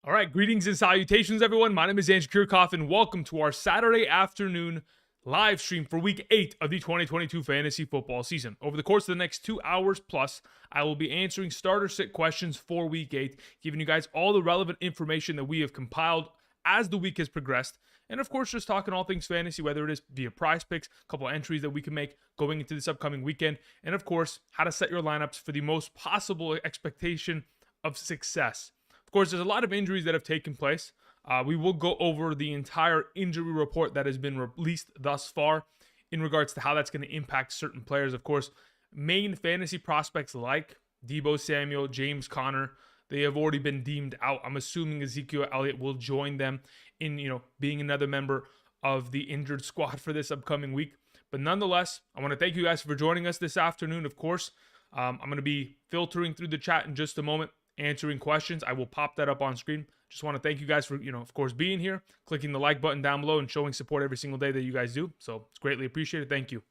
All right, greetings and salutations, everyone. My name is Andrew Kirchhoff, and welcome to our Saturday afternoon live stream for Week 8 of the 2022 fantasy football season. Over the course of the next 2 hours plus, I will be answering starter sit questions for Week 8, giving you guys all the relevant information that we have compiled as the week has progressed. And of course, just talking all things fantasy, whether it is via prize picks, a couple entries that we can make going into this upcoming weekend, and of course, how to set your lineups for the most possible expectation of success. Of course, there's a lot of injuries that have taken place. We will go over the entire injury report that has been released thus far in regards to how that's going to impact certain players. Of course, main fantasy prospects like Deebo Samuel, James Conner, they have already been deemed out. I'm assuming Ezekiel Elliott will join them in, being another member of the injured squad for this upcoming week. But nonetheless, I want to thank you guys for joining us this afternoon. Of course, I'm going to be filtering through the chat in just a moment, answering questions. I will pop that up on screen. Just want to thank you guys for, of course, being here, clicking the like button down below, and showing support every single day that you guys do. So it's greatly appreciated. Thank you.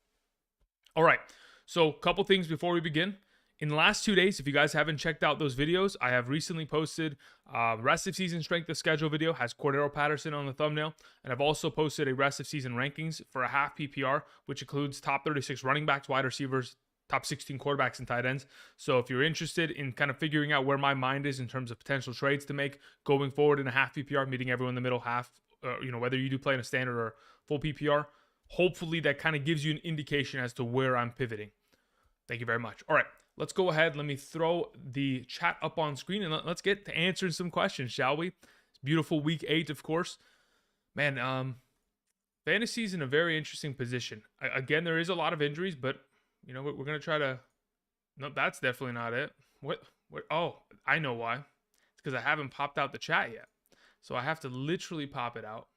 All right. So a couple things before we begin. In the last 2 days, if you guys haven't checked out those videos, I have recently posted rest of season strength of schedule video, has Cordero Patterson on the thumbnail. And I've also posted a rest of season rankings for a half PPR, which includes top 36 running backs, wide receivers, top 16 quarterbacks and tight ends. So if you're interested in kind of figuring out where my mind is in terms of potential trades to make going forward in a half PPR, meeting everyone in the middle half, whether you do play in a standard or full PPR, hopefully that kind of gives you an indication as to where I'm pivoting. Thank you very much. All right, let's go ahead. Let me throw the chat up on screen and let's get to answering some questions, shall we? It's beautiful week 8, of course. Man, fantasy's in a very interesting position. Again, there is a lot of injuries, but we're going to try to... No, that's definitely not it. What? Oh, I know why. It's because I haven't popped out the chat yet. So I have to literally pop it out.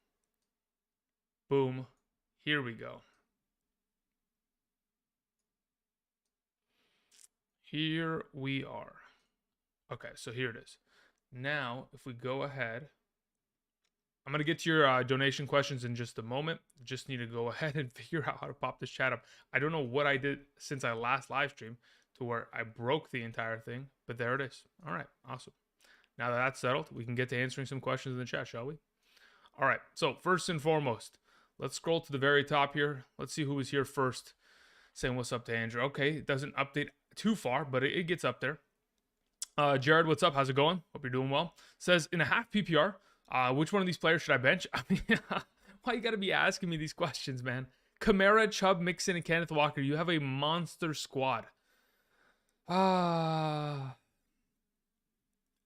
Boom. Here we go. Here we are. Okay, so here it is. Now, if we go ahead... I'm going to get to your donation questions in just a moment. Just need to go ahead and figure out how to pop this chat up. I don't know what I did since I last live streamed to where I broke the entire thing, but there it is. All right, awesome. Now that that's settled, we can get to answering some questions in the chat, shall we? All right, so first and foremost, let's scroll to the very top here. Let's see who was here first saying what's up to Andrew. Okay, it doesn't update too far, but it gets up there. Jared, what's up? How's it going? Hope you're doing well. Says, in a half PPR, which one of these players should I bench? I mean, why you got to be asking me these questions, man? Kamara, Chubb, Mixon, and Kenneth Walker. You have a monster squad. Out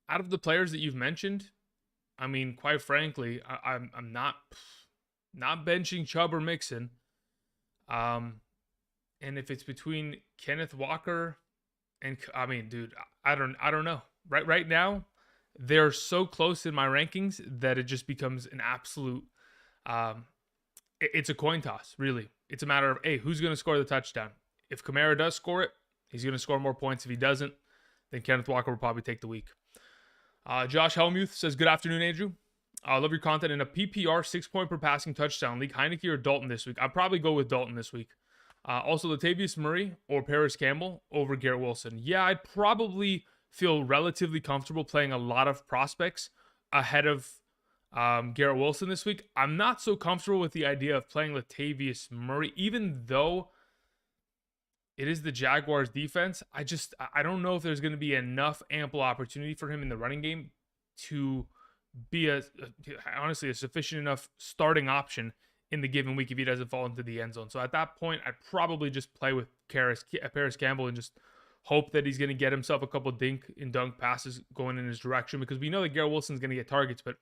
of the players that you've mentioned, I mean, quite frankly, I'm not benching Chubb or Mixon. And if it's between Kenneth Walker and, I mean, dude, I don't know. Right now, they're so close in my rankings that it just becomes an absolute, it's a coin toss, really. It's a matter of, hey, who's going to score the touchdown? If Kamara does score it, he's going to score more points. If he doesn't, then Kenneth Walker will probably take the week. Josh Helmuth says, good afternoon, Andrew. I love your content. In a PPR 6-point per passing touchdown league, Heineke or Dalton this week? I'd probably go with Dalton this week. Also, Latavius Murray or Paris Campbell over Garrett Wilson. Yeah, I'd probably feel relatively comfortable playing a lot of prospects ahead of Garrett Wilson this week. I'm not so comfortable with the idea of playing Latavius Murray, even though it is the Jaguars defense. I don't know if there's going to be enough ample opportunity for him in the running game to be honestly a sufficient enough starting option in the given week if he doesn't fall into the end zone. So at that point, I'd probably just play with Paris Campbell and just hope that he's going to get himself a couple dink and dunk passes going in his direction, because we know that Garrett Wilson's going to get targets. But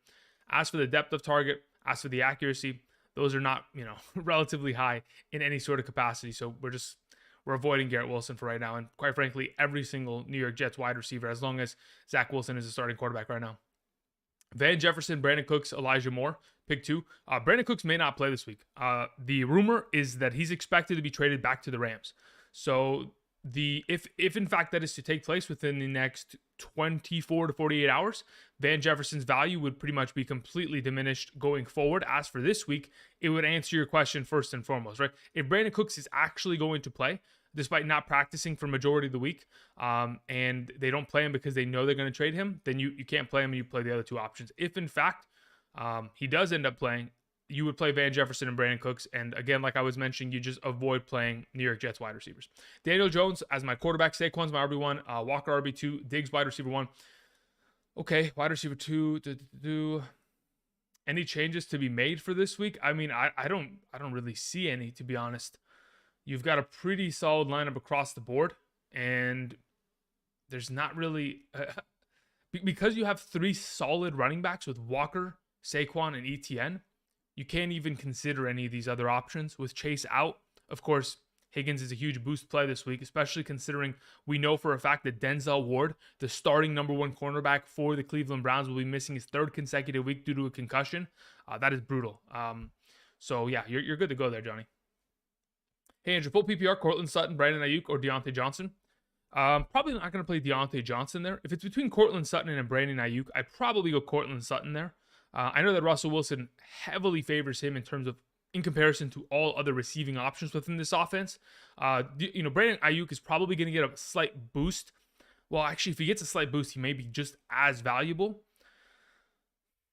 as for the depth of target, as for the accuracy, those are not, relatively high in any sort of capacity. So we're avoiding Garrett Wilson for right now. And quite frankly, every single New York Jets wide receiver, as long as Zach Wilson is a starting quarterback right now. Van Jefferson, Brandon Cooks, Elijah Moore, pick 2. Brandon Cooks may not play this week. The rumor is that he's expected to be traded back to the Rams. So if in fact that is to take place within the next 24 to 48 hours, Van Jefferson's value would pretty much be completely diminished going forward. As for this week, it would answer your question first and foremost, right? If Brandin Cooks is actually going to play, despite not practicing for majority of the week, and they don't play him because they know they're going to trade him, then you can't play him and you play the other two options. If in fact he does end up playing, you would play Van Jefferson and Brandin Cooks. And again, like I was mentioning, you just avoid playing New York Jets wide receivers. Daniel Jones as my quarterback, Saquon's my RB1, Walker RB2, Diggs wide receiver 1. Okay, wide receiver 2. Any changes to be made for this week? I mean, I don't really see any, to be honest. You've got a pretty solid lineup across the board, and there's not really because you have 3 solid running backs with Walker, Saquon, and ETN. You can't even consider any of these other options. With Chase out, of course, Higgins is a huge boost play this week, especially considering we know for a fact that Denzel Ward, the starting number 1 cornerback for the Cleveland Browns, will be missing his 3rd consecutive week due to a concussion. That is brutal. So yeah, you're good to go there, Johnny. Hey, Andrew, full PPR, Courtland Sutton, Brandon Ayuk, or Deontay Johnson? Probably not going to play Deontay Johnson there. If it's between Courtland Sutton and Brandon Ayuk, I'd probably go Courtland Sutton there. I know that Russell Wilson heavily favors him in comparison to all other receiving options within this offense. Brandon Ayuk is probably going to get a slight boost. Well, actually, if he gets a slight boost, he may be just as valuable.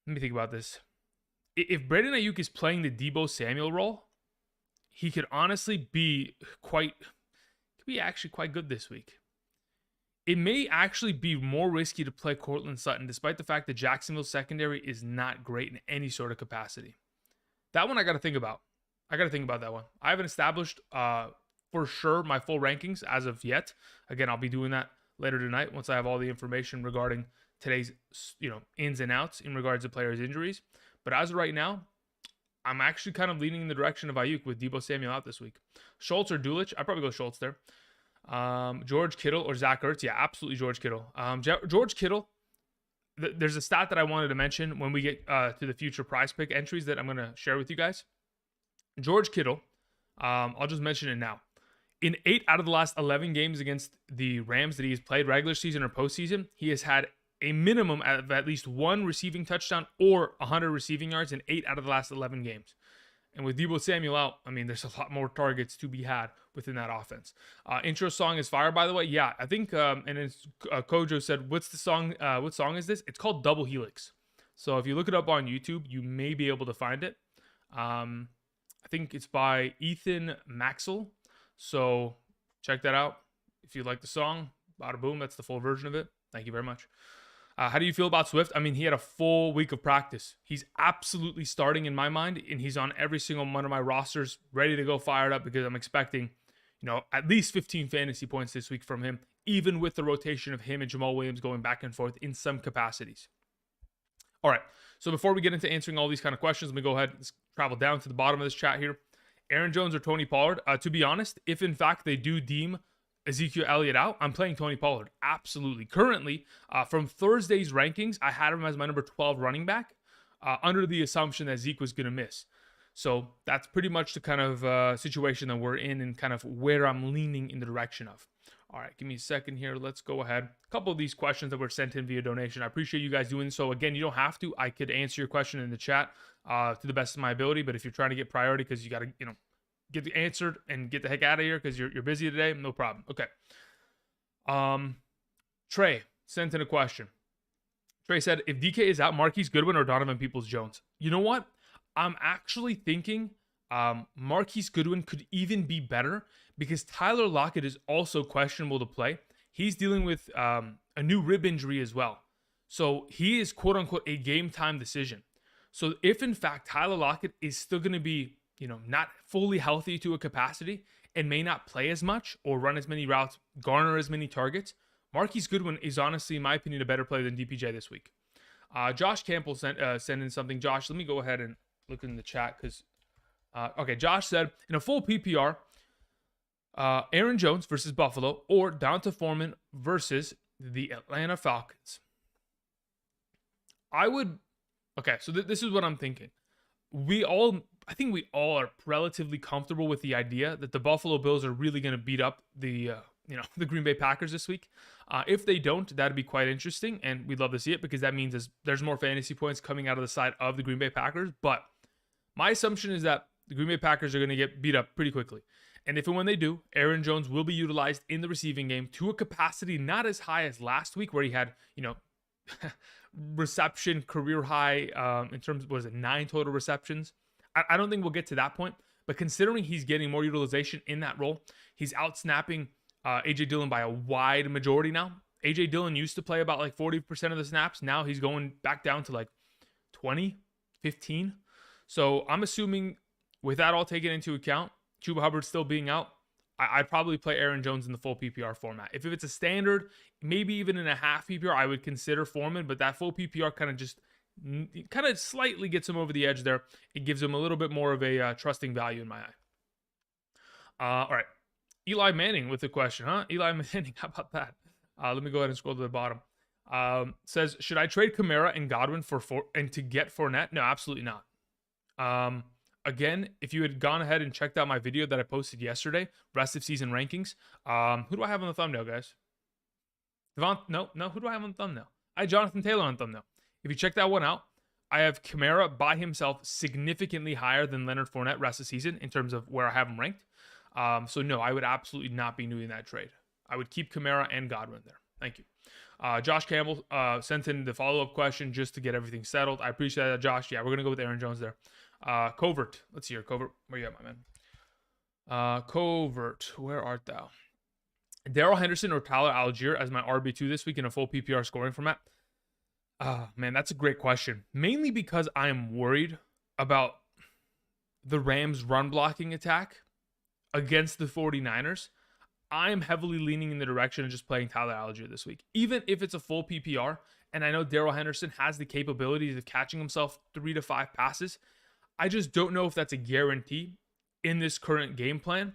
Let me think about this. If Brandon Ayuk is playing the Deebo Samuel role, he could honestly be quite good this week. It may actually be more risky to play Courtland Sutton, despite the fact that Jacksonville's secondary is not great in any sort of capacity. That one I got to think about. I got to think about that one. I haven't established for sure my full rankings as of yet. Again, I'll be doing that later tonight once I have all the information regarding today's ins and outs in regards to players' injuries. But as of right now, I'm actually kind of leaning in the direction of Ayuk with Deebo Samuel out this week. Schultz or Dulich? I'd probably go Schultz there. George Kittle or Zach Ertz? Yeah, absolutely George Kittle. George Kittle, there's a stat that I wanted to mention when we get to the future prize pick entries that I'm going to share with you guys. George Kittle, I'll just mention it now. In 8 out of the last 11 games against the Rams that he has played, regular season or postseason, he has had a minimum of at least 1 receiving touchdown or 100 receiving yards in 8 out of the last 11 games. And with Deebo Samuel out, I mean, there's a lot more targets to be had within that offense. Intro song is fire, by the way. Yeah, I think, and then Kojo said, what's the song? What song is this? It's called Double Helix. So if you look it up on YouTube, you may be able to find it. I think it's by Ethan Maxwell. So check that out. If you like the song, bada boom, that's the full version of it. Thank you very much. How do you feel about Swift? I mean, he had a full week of practice. He's absolutely starting in my mind, and he's on every single one of my rosters, ready to go, fired up, because I'm expecting, at least 15 fantasy points this week from him, even with the rotation of him and Jamal Williams going back and forth in some capacities. All right, so before we get into answering all these kind of questions, let me go ahead and travel down to the bottom of this chat here. Aaron Jones or Tony Pollard? To be honest, if in fact they do deem Ezekiel Elliott out, I'm playing Tony Pollard. Absolutely. Currently, from Thursday's rankings, I had him as my number 12 running back under the assumption that Zeke was going to miss. So that's pretty much the kind of situation that we're in and kind of where I'm leaning in the direction of. All right, give me a second here. Let's go ahead. A couple of these questions that were sent in via donation. I appreciate you guys doing so. Again, you don't have to. I could answer your question in the chat to the best of my ability, but if you're trying to get priority because you got to, get the answered and get the heck out of here because you're busy today, no problem. Okay. Trey sent in a question. Trey said, if DK is out, Marquise Goodwin or Donovan Peoples-Jones? You know what? I'm actually thinking Marquise Goodwin could even be better because Tyler Lockett is also questionable to play. He's dealing with a new rib injury as well. So he is quote unquote a game time decision. So if in fact Tyler Lockett is still going to be not fully healthy to a capacity and may not play as much or run as many routes, garner as many targets, Marquise Goodwin is honestly, in my opinion, a better player than DPJ this week. Josh Campbell sent in something. Josh, let me go ahead and look in the chat because, okay, Josh said, in a full PPR, Aaron Jones versus Buffalo or D'Onta Foreman versus the Atlanta Falcons. Okay, so this is what I'm thinking. I think we all are relatively comfortable with the idea that the Buffalo Bills are really going to beat up the the Green Bay Packers this week. If they don't, that'd be quite interesting, and we'd love to see it because that means there's more fantasy points coming out of the side of the Green Bay Packers. But my assumption is that the Green Bay Packers are going to get beat up pretty quickly. And if and when they do, Aaron Jones will be utilized in the receiving game to a capacity not as high as last week, where he had, reception career high in terms of, 9 total receptions. I don't think we'll get to that point, but considering he's getting more utilization in that role, he's out snapping A.J. Dillon by a wide majority now. A.J. Dillon used to play about like 40% of the snaps. Now he's going back down to like 20, 15. So I'm assuming with that all taken into account, Chuba Hubbard still being out, I'd probably play Aaron Jones in the full PPR format. If it's a standard, maybe even in a half PPR, I would consider Foreman, but that full PPR kind of slightly gets him over the edge there. It gives him a little bit more of a trusting value in my eye. All right. Eli Manning with the question, huh? Eli Manning, how about that? Let me go ahead and scroll to the bottom. Says, should I trade Kamara and Godwin and to get Fournette? No, absolutely not. Again, if you had gone ahead and checked out my video that I posted yesterday, rest of season rankings, who do I have on the thumbnail, guys? No, who do I have on the thumbnail? I had Jonathan Taylor on the thumbnail. If you check that one out, I have Kamara by himself significantly higher than Leonard Fournette rest of season in terms of where I have him ranked. So no, I would absolutely not be doing that trade. I would keep Kamara and Godwin there. Thank you. Josh Campbell sent in the follow-up question just to get everything settled. I appreciate that, Josh. Yeah, we're going to go with Aaron Jones there. Covert. Let's see here. Covert. Where you at, my man? Covert. Where art thou? Darrell Henderson or Tyler Algier as my RB2 this week in a full PPR scoring format? Man, that's a great question. Mainly because I am worried about the Rams' run blocking attack against the 49ers. I am heavily leaning in the direction of just playing Tyler Algier this week. Even if it's a full PPR, and I know Darrell Henderson has the capabilities of catching himself 3 to 5 passes, I just don't know if that's a guarantee in this current game plan.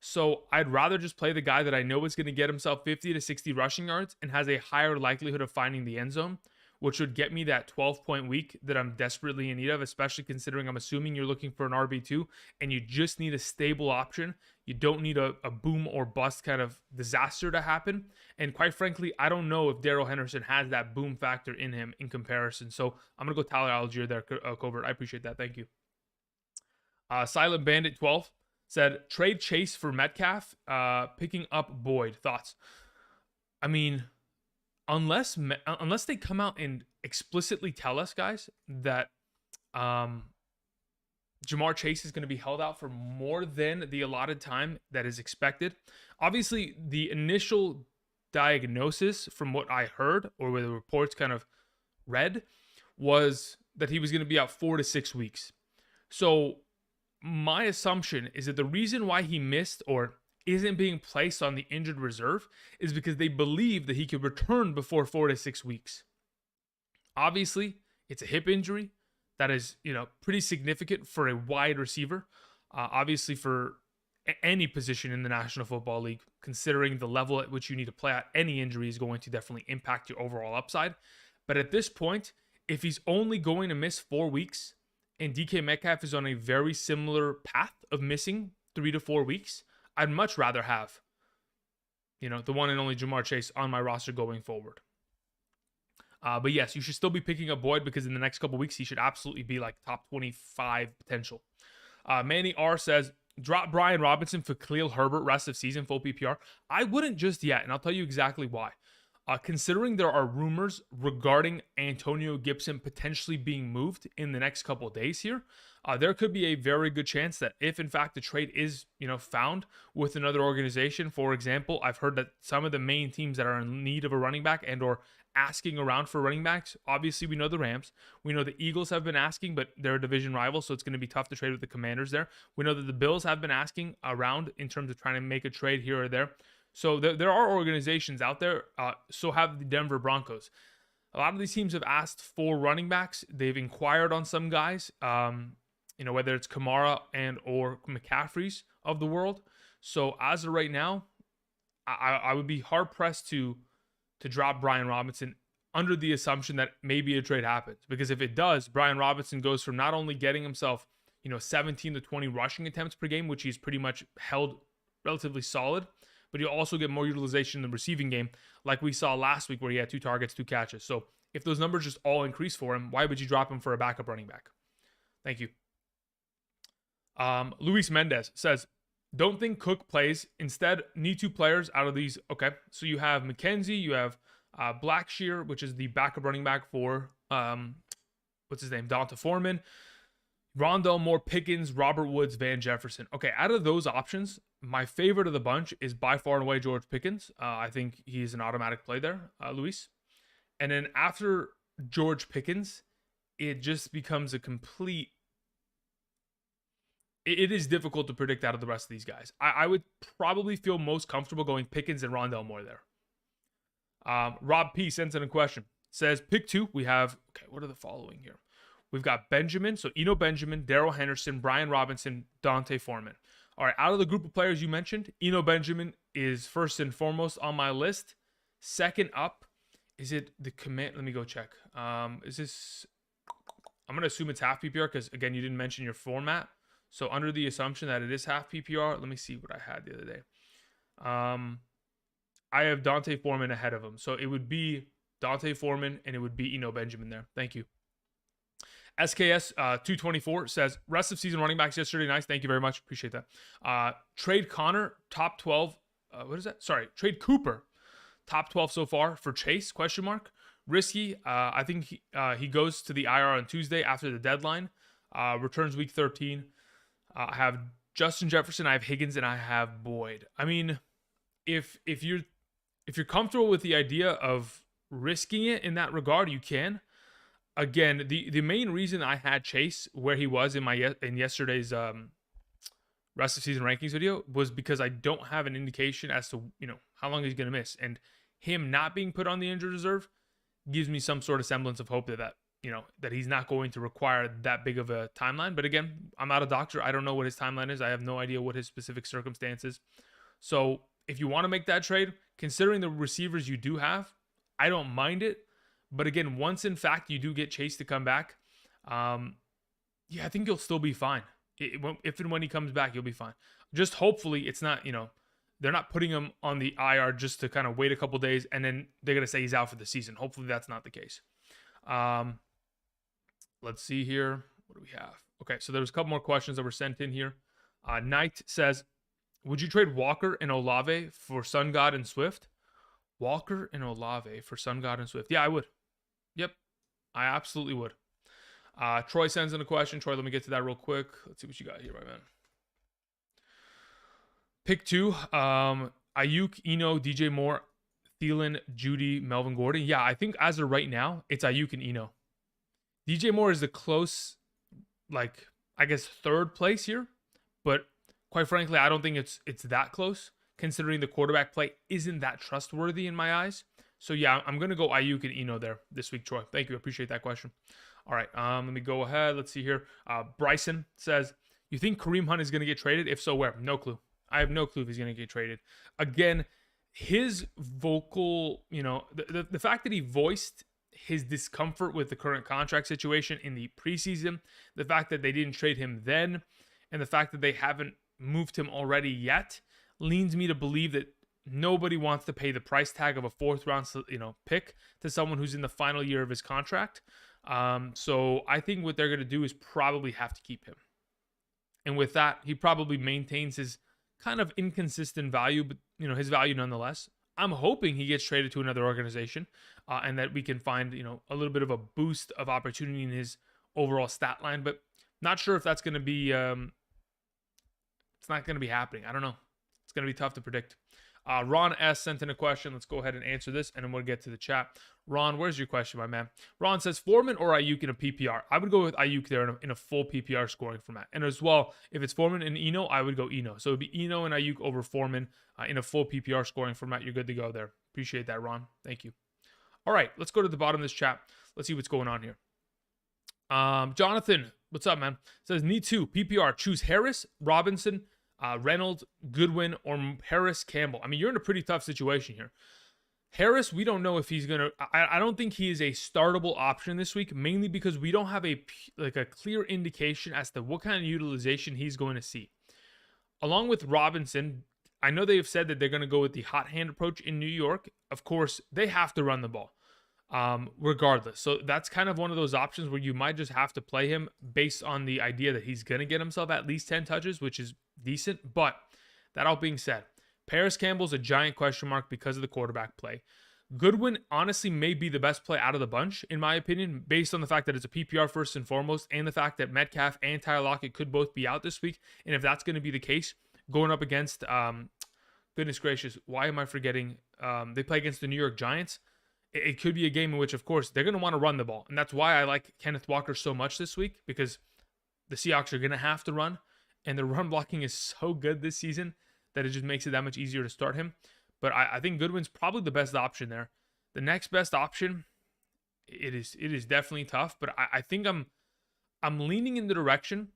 So I'd rather just play the guy that I know is going to get himself 50 to 60 rushing yards and has a higher likelihood of finding the end zone, which would get me that 12-point week that I'm desperately in need of, especially considering I'm assuming you're looking for an RB2 and you just need a stable option. You don't need a boom or bust kind of disaster to happen. And quite frankly, I don't know if Darrell Henderson has that boom factor in him in comparison. So I'm going to go Tyler Algier there, Covert. I appreciate that. Thank you. Silent Bandit 12 said, trade Chase for Metcalf, picking up Boyd. Thoughts? I mean, unless they come out and explicitly tell us, guys, that Ja'Marr Chase is going to be held out for more than the allotted time that is expected. Obviously, the initial diagnosis from what I heard or where the reports kind of read was that he was going to be out 4 to 6 weeks. So my assumption is that the reason why he missed or isn't being placed on the injured reserve is because they believe that he could return before 4 to 6 weeks. Obviously, it's a hip injury that is, pretty significant for a wide receiver. Obviously, for any position in the National Football League, considering the level at which you need to play at, any injury is going to definitely impact your overall upside. But at this point, if he's only going to miss 4 weeks and DK Metcalf is on a very similar path of missing 3 to 4 weeks, I'd much rather have, the one and only Ja'Marr Chase on my roster going forward. But yes, you should still be picking up Boyd because in the next couple weeks, he should absolutely be like top 25 potential. Manny R says, drop Brian Robinson for Khalil Herbert rest of season full PPR. I wouldn't just yet, and I'll tell you exactly why. Considering there are rumors regarding Antonio Gibson potentially being moved in the next couple of days here, there could be a very good chance that if in fact the trade is, found with another organization, for example, I've heard that some of the main teams that are in need of a running back and or asking around for running backs, obviously we know the Rams, we know the Eagles have been asking, but they're a division rival, so it's going to be tough to trade with the Commanders there. We know that the Bills have been asking around in terms of trying to make a trade here or there. So there are organizations out there. So have the Denver Broncos. A lot of these teams have asked for running backs. They've inquired on some guys, whether it's Kamara and or McCaffrey's of the world. So as of right now, I would be hard pressed to drop Brian Robinson under the assumption that maybe a trade happens. Because if it does, Brian Robinson goes from not only getting himself 17 to 20 rushing attempts per game, which he's pretty much held relatively solid but you'll also get more utilization in the receiving game, like we saw last week where he had 2 targets, 2 catches. So if those numbers just all increase for him, why would you drop him for a backup running back? Thank you. Luis Mendez says, don't think Cook plays. Instead, need 2 players out of these. Okay, so you have McKenzie, you have Blackshear, which is the backup running back for, what's his name, Donta Foreman, Rondell Moore, Pickens, Robert Woods, Van Jefferson. Okay, out of those options, my favorite of the bunch is by far and away George Pickens. I think he's an automatic play there, Luis. And then after George Pickens, it just becomes a complete... It is difficult to predict out of the rest of these guys. I would probably feel most comfortable going Pickens and Rondell Moore there. Rob P sends in a question. Says, pick 2. We have... Okay, what are the following here? We've got Benjamin, so Eno Benjamin, Darrell Henderson, Brian Robinson, Donta Foreman. All right, out of the group of players you mentioned, Eno Benjamin is first and foremost on my list. Second up, is it the command? Let me go check. Is this... I'm going to assume it's half PPR because, again, you didn't mention your format. So under the assumption that it is half PPR, let me see what I had the other day. I have Donta Foreman ahead of him. So it would be Donta Foreman and it would be Eno Benjamin there. Thank you. SKS 224 says, rest of season running backs yesterday. Nice. Thank you very much. Appreciate that. Trade Connor, top 12. What is that? Sorry. Trade Cooper, top 12 so far for Chase, question mark. Risky. I think he goes to the IR on Tuesday after the deadline. Returns week 13. I have Justin Jefferson, I have Higgins, and I have Boyd. I mean, if you're comfortable with the idea of risking it in that regard, you can. Again, the main reason I had Chase where he was in yesterday's rest of season rankings video was because I don't have an indication as to how long he's going to miss, and him not being put on the injured reserve gives me some sort of semblance of hope that that he's not going to require that big of a timeline. But again, I'm not a doctor. I don't know what his timeline is. I have no idea what his specific circumstances. So if you want to make that trade, considering the receivers you do have, I don't mind it. But again, once in fact you do get Chase to come back, I think you'll still be fine. If and when he comes back, you'll be fine. Just hopefully it's not, they're not putting him on the IR just to kind of wait a couple days and then they're going to say he's out for the season. Hopefully that's not the case. Let's see here. What do we have? Okay, so there's a couple more questions that were sent in here. Knight says, would you trade Walker and Olave for Sun God and Swift? Walker and Olave for Sun God and Swift. Yeah, I would. Yep, I absolutely would. Troy sends in a question. Troy, let me get to that real quick. Let's see what you got here, my man. Pick 2. Ayuk, Eno, DJ Moore, Thielen, Judy, Melvin Gordon. Yeah, I think as of right now, it's Ayuk and Eno. DJ Moore is the close, third place here. But quite frankly, I don't think it's that close, considering the quarterback play isn't that trustworthy in my eyes. So yeah, I'm going to go Ayuk and Eno there this week, Troy. Thank you. I appreciate that question. All right, let me go ahead. Let's see here. Bryson says, you think Kareem Hunt is going to get traded? If so, where? No clue. I have no clue if he's going to get traded. Again, his vocal, the fact that he voiced his discomfort with the current contract situation in the preseason, the fact that they didn't trade him then, and the fact that they haven't moved him already yet, leads me to believe that nobody wants to pay the price tag of a 4th round, pick to someone who's in the final year of his contract. So I think what they're going to do is probably have to keep him. And with that, he probably maintains his kind of inconsistent value, but his value nonetheless. I'm hoping he gets traded to another organization and that we can find, a little bit of a boost of opportunity in his overall stat line, but not sure if that's going to be, it's not going to be happening. I don't know. It's going to be tough to predict. Ron S. sent in a question. Let's go ahead and answer this, and then we'll get to the chat. Ron, where's your question, my man? Ron says, Foreman or Ayuk in a PPR? I would go with Ayuk there in a full PPR scoring format. And as well, if it's Foreman and Eno, I would go Eno. So it would be Eno and Ayuk over Foreman in a full PPR scoring format. You're good to go there. Appreciate that, Ron. Thank you. All right, let's go to the bottom of this chat. Let's see what's going on here. Jonathan, what's up, man? Says, need 2. PPR. Choose Harris, Robinson, Reynolds, Goodwin, or Harris, Campbell. I mean, you're in a pretty tough situation here. Harris, we don't know if he's going to... I don't think he is a startable option this week, mainly because we don't have a clear indication as to what kind of utilization he's going to see. Along with Robinson, I know they've said that they're going to go with the hot hand approach in New York. Of course, they have to run the ball regardless. So that's kind of one of those options where you might just have to play him based on the idea that he's going to get himself at least 10 touches, which is decent. But that all being said, Paris Campbell's a giant question mark because of the quarterback play. Goodwin honestly may be the best play out of the bunch, in my opinion, based on the fact that it's a PPR first and foremost, and the fact that Metcalf and Tyler Lockett could both be out this week. And if that's going to be the case, going up against, goodness gracious, why am I forgetting? They play against the New York Giants. It could be a game in which, of course, they're going to want to run the ball. And that's why I like Kenneth Walker so much this week, because the Seahawks are going to have to run, and the run blocking is so good this season that it just makes it that much easier to start him. But I think Goodwin's probably the best option there. The next best option, it is definitely tough, but I think I'm leaning in the direction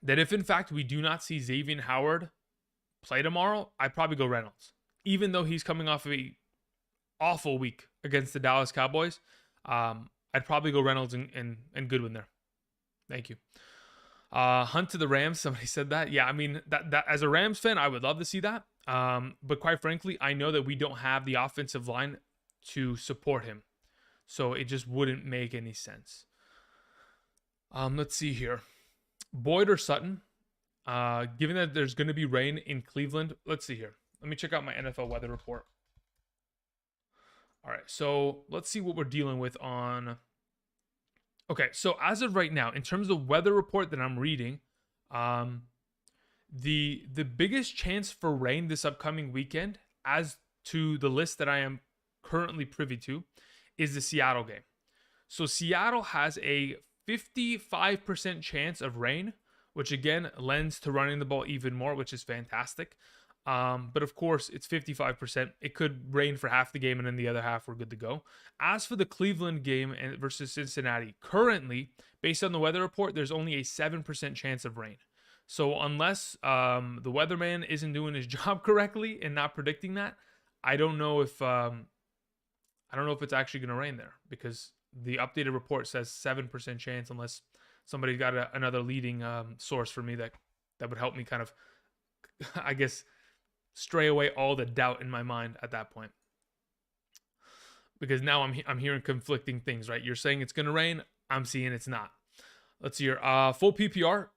that if in fact we do not see Xavier Howard play tomorrow, I'd probably go Reynolds. Even though he's coming off of a awful week against the Dallas Cowboys, I'd probably go Reynolds and Goodwin there. Thank you. Hunt to the Rams. Somebody said that. Yeah, I mean, that as a Rams fan, I would love to see that. But quite frankly, I know that we don't have the offensive line to support him. So it just wouldn't make any sense. Let's see here. Boyd or Sutton? Given that there's going to be rain in Cleveland, let's see here. Let me check out my NFL weather report. All right, so let's see what we're dealing with on... Okay, so as of right now, in terms of the weather report that I'm reading, the biggest chance for rain this upcoming weekend, as to the list that I am currently privy to, is the Seattle game. So Seattle has a 55% chance of rain, which again lends to running the ball even more, which is fantastic. But of course, it's 55%. It could rain for half the game, and then the other half we're good to go. As for the Cleveland game versus Cincinnati, currently, based on the weather report, there's only a 7% chance of rain. So unless the weatherman isn't doing his job correctly and not predicting that, I don't know if it's actually going to rain there, because the updated report says 7% chance, unless somebody got another leading source for me that would help me kind of, I guess, stray away all the doubt in my mind at that point. Because now I'm hearing conflicting things, right? You're saying it's going to rain. I'm seeing it's not. Let's see here. Full PPR.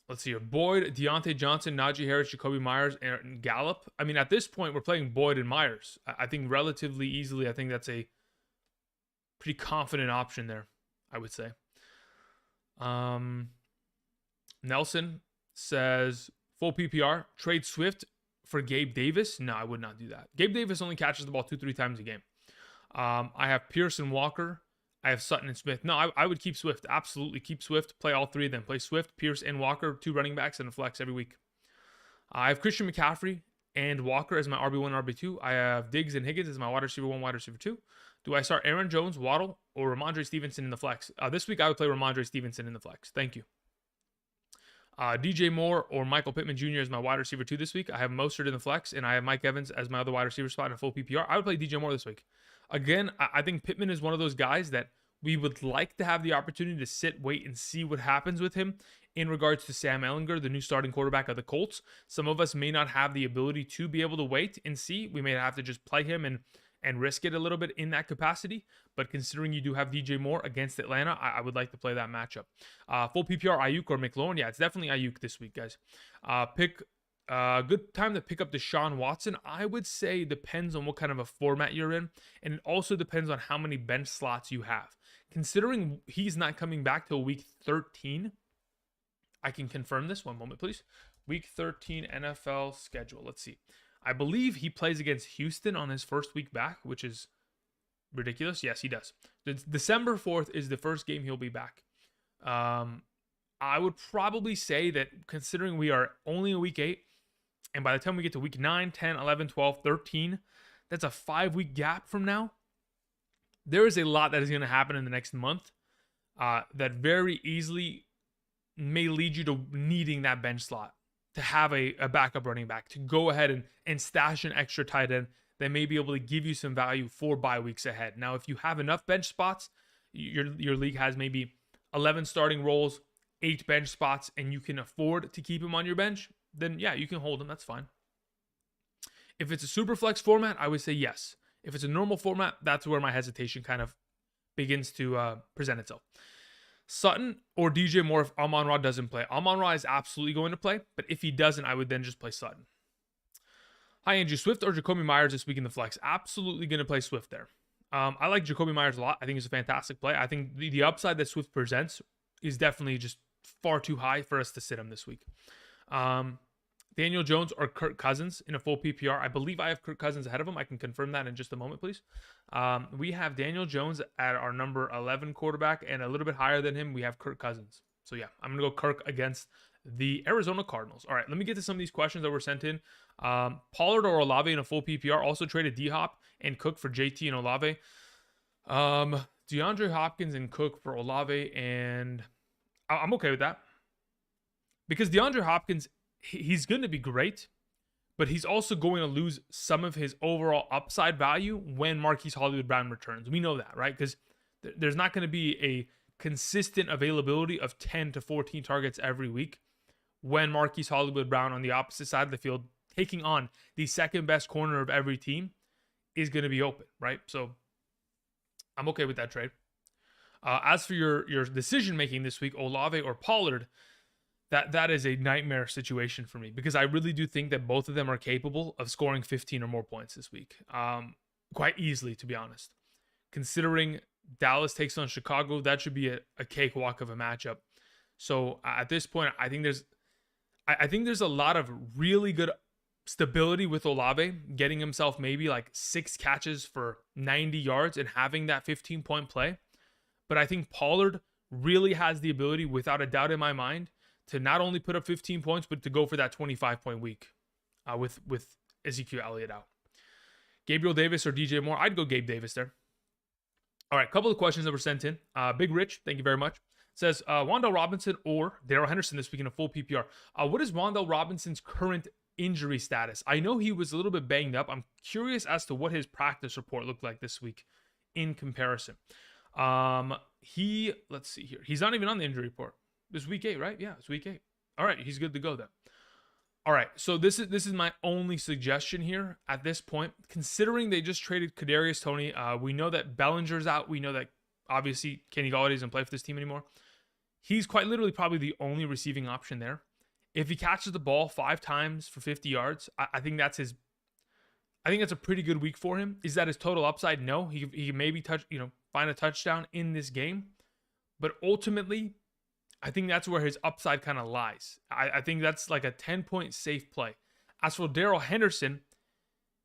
Let's see here. Boyd, Deontay Johnson, Najee Harris, Jacoby Myers, and Gallup. I mean, at this point, we're playing Boyd and Myers. I think relatively easily. I think that's a pretty confident option there, I would say. Nelson says, full PPR, trade Swift for Gabe Davis. No, I would not do that. Gabe Davis only catches the ball 2-3 times a game. I have Pierce and Walker. I have Sutton and Smith. No, I would keep Swift. Absolutely keep Swift. Play all three of them. Play Swift, Pierce, and Walker. 2 running backs and a flex every week. I have Christian McCaffrey and Walker as my RB1, RB2. I have Diggs and Higgins as my wide receiver 1, wide receiver 2. Do I start Aaron Jones, Waddle, or Ramondre Stevenson in the flex? This week I would play Ramondre Stevenson in the flex. Thank you. DJ Moore or Michael Pittman Jr. as my wide receiver 2 this week. I have Mostert in the flex, and I have Mike Evans as my other wide receiver spot in a full PPR. I would play DJ Moore this week. Again, I think Pittman is one of those guys that we would like to have the opportunity to sit, wait, and see what happens with him in regards to Sam Ehlinger, the new starting quarterback of the Colts. Some of us may not have the ability to be able to wait and see. We may have to just play him and risk it a little bit in that capacity. But considering you do have DJ Moore against Atlanta, I would like to play that matchup. Full PPR, Ayuk or McLaurin? Yeah, it's definitely Ayuk this week, guys. Good time to pick up Deshaun Watson. I would say depends on what kind of a format you're in. And it also depends on how many bench slots you have. Considering he's not coming back till week 13, I can confirm this. One moment, please. Week 13 NFL schedule. Let's see. I believe he plays against Houston on his first week back, which is ridiculous. Yes, he does. December 4th is the first game he'll be back. I would probably say that considering we are only in week 8, and by the time we get to week 9, 10, 11, 12, 13, that's a 5-week gap from now. There is a lot that is going to happen in the next month that very easily may lead you to needing that bench slot to have a backup running back, to go ahead and stash an extra tight end that may be able to give you some value for bye weeks ahead. Now, if you have enough bench spots, your league has maybe 11 starting roles, 8 bench spots, and you can afford to keep him on your bench, then yeah, you can hold him. That's fine. If it's a super flex format, I would say yes. If it's a normal format, that's where my hesitation kind of begins to present itself. Sutton or DJ Moore if Amon-Ra doesn't play. Amon-Ra is absolutely going to play, but if he doesn't, I would then just play Sutton. Hi, Andrew. Swift or Jacoby Myers this week in the flex? Absolutely going to play Swift there. I like Jacoby Myers a lot. I think he's a fantastic play. I think the upside that Swift presents is definitely just far too high for us to sit him this week. Daniel Jones or Kirk Cousins in a full PPR. I believe I have Kirk Cousins ahead of him. I can confirm that in just a moment, please. We have Daniel Jones at our number 11 quarterback, and a little bit higher than him, we have Kirk Cousins. So yeah, I'm going to go Kirk against the Arizona Cardinals. All right, let me get to some of these questions that were sent in. Pollard or Olave in a full PPR. Also traded D-Hop and Cook for JT and Olave. DeAndre Hopkins and Cook for Olave, and I'm okay with that. Because DeAndre Hopkins, he's going to be great, but he's also going to lose some of his overall upside value when Marquise Hollywood-Brown returns. We know that, right? Because there's not going to be a consistent availability of 10 to 14 targets every week when Marquise Hollywood-Brown on the opposite side of the field, taking on the second best corner of every team, is going to be open, right? So I'm okay with that trade. As for your decision making this week, Olave or Pollard, that is a nightmare situation for me, because I really do think that both of them are capable of scoring 15 or more points this week, quite easily, to be honest. Considering Dallas takes on Chicago, that should be a cakewalk of a matchup. So at this point, I think there's a lot of really good stability with Olave, getting himself maybe like 6 catches for 90 yards and having that 15-point play. But I think Pollard really has the ability, without a doubt in my mind, to not only put up 15 points, but to go for that 25-point week with Ezekiel Elliott out. Gabriel Davis or DJ Moore? I'd go Gabe Davis there. All right, a couple of questions that were sent in. Big Rich, thank you very much. Says, Wan'Dale Robinson or Darrell Henderson this week in a full PPR. What is Wan'Dale Robinson's current injury status? I know he was a little bit banged up. I'm curious as to what his practice report looked like this week in comparison. Let's see here. He's not even on the injury report. This week 8, right? Yeah, it's week 8. All right, he's good to go then. All right, so this is my only suggestion here at this point. Considering they just traded Kadarius Toney, we know that Bellinger's out. We know that obviously Kenny Golladay doesn't play for this team anymore. He's quite literally probably the only receiving option there. If he catches the ball 5 times for 50 yards, I think that's a pretty good week for him. Is that his total upside? No. He maybe find a touchdown in this game, but ultimately, I think that's where his upside kind of lies. I think that's like a 10-point safe play. As for Darrell Henderson,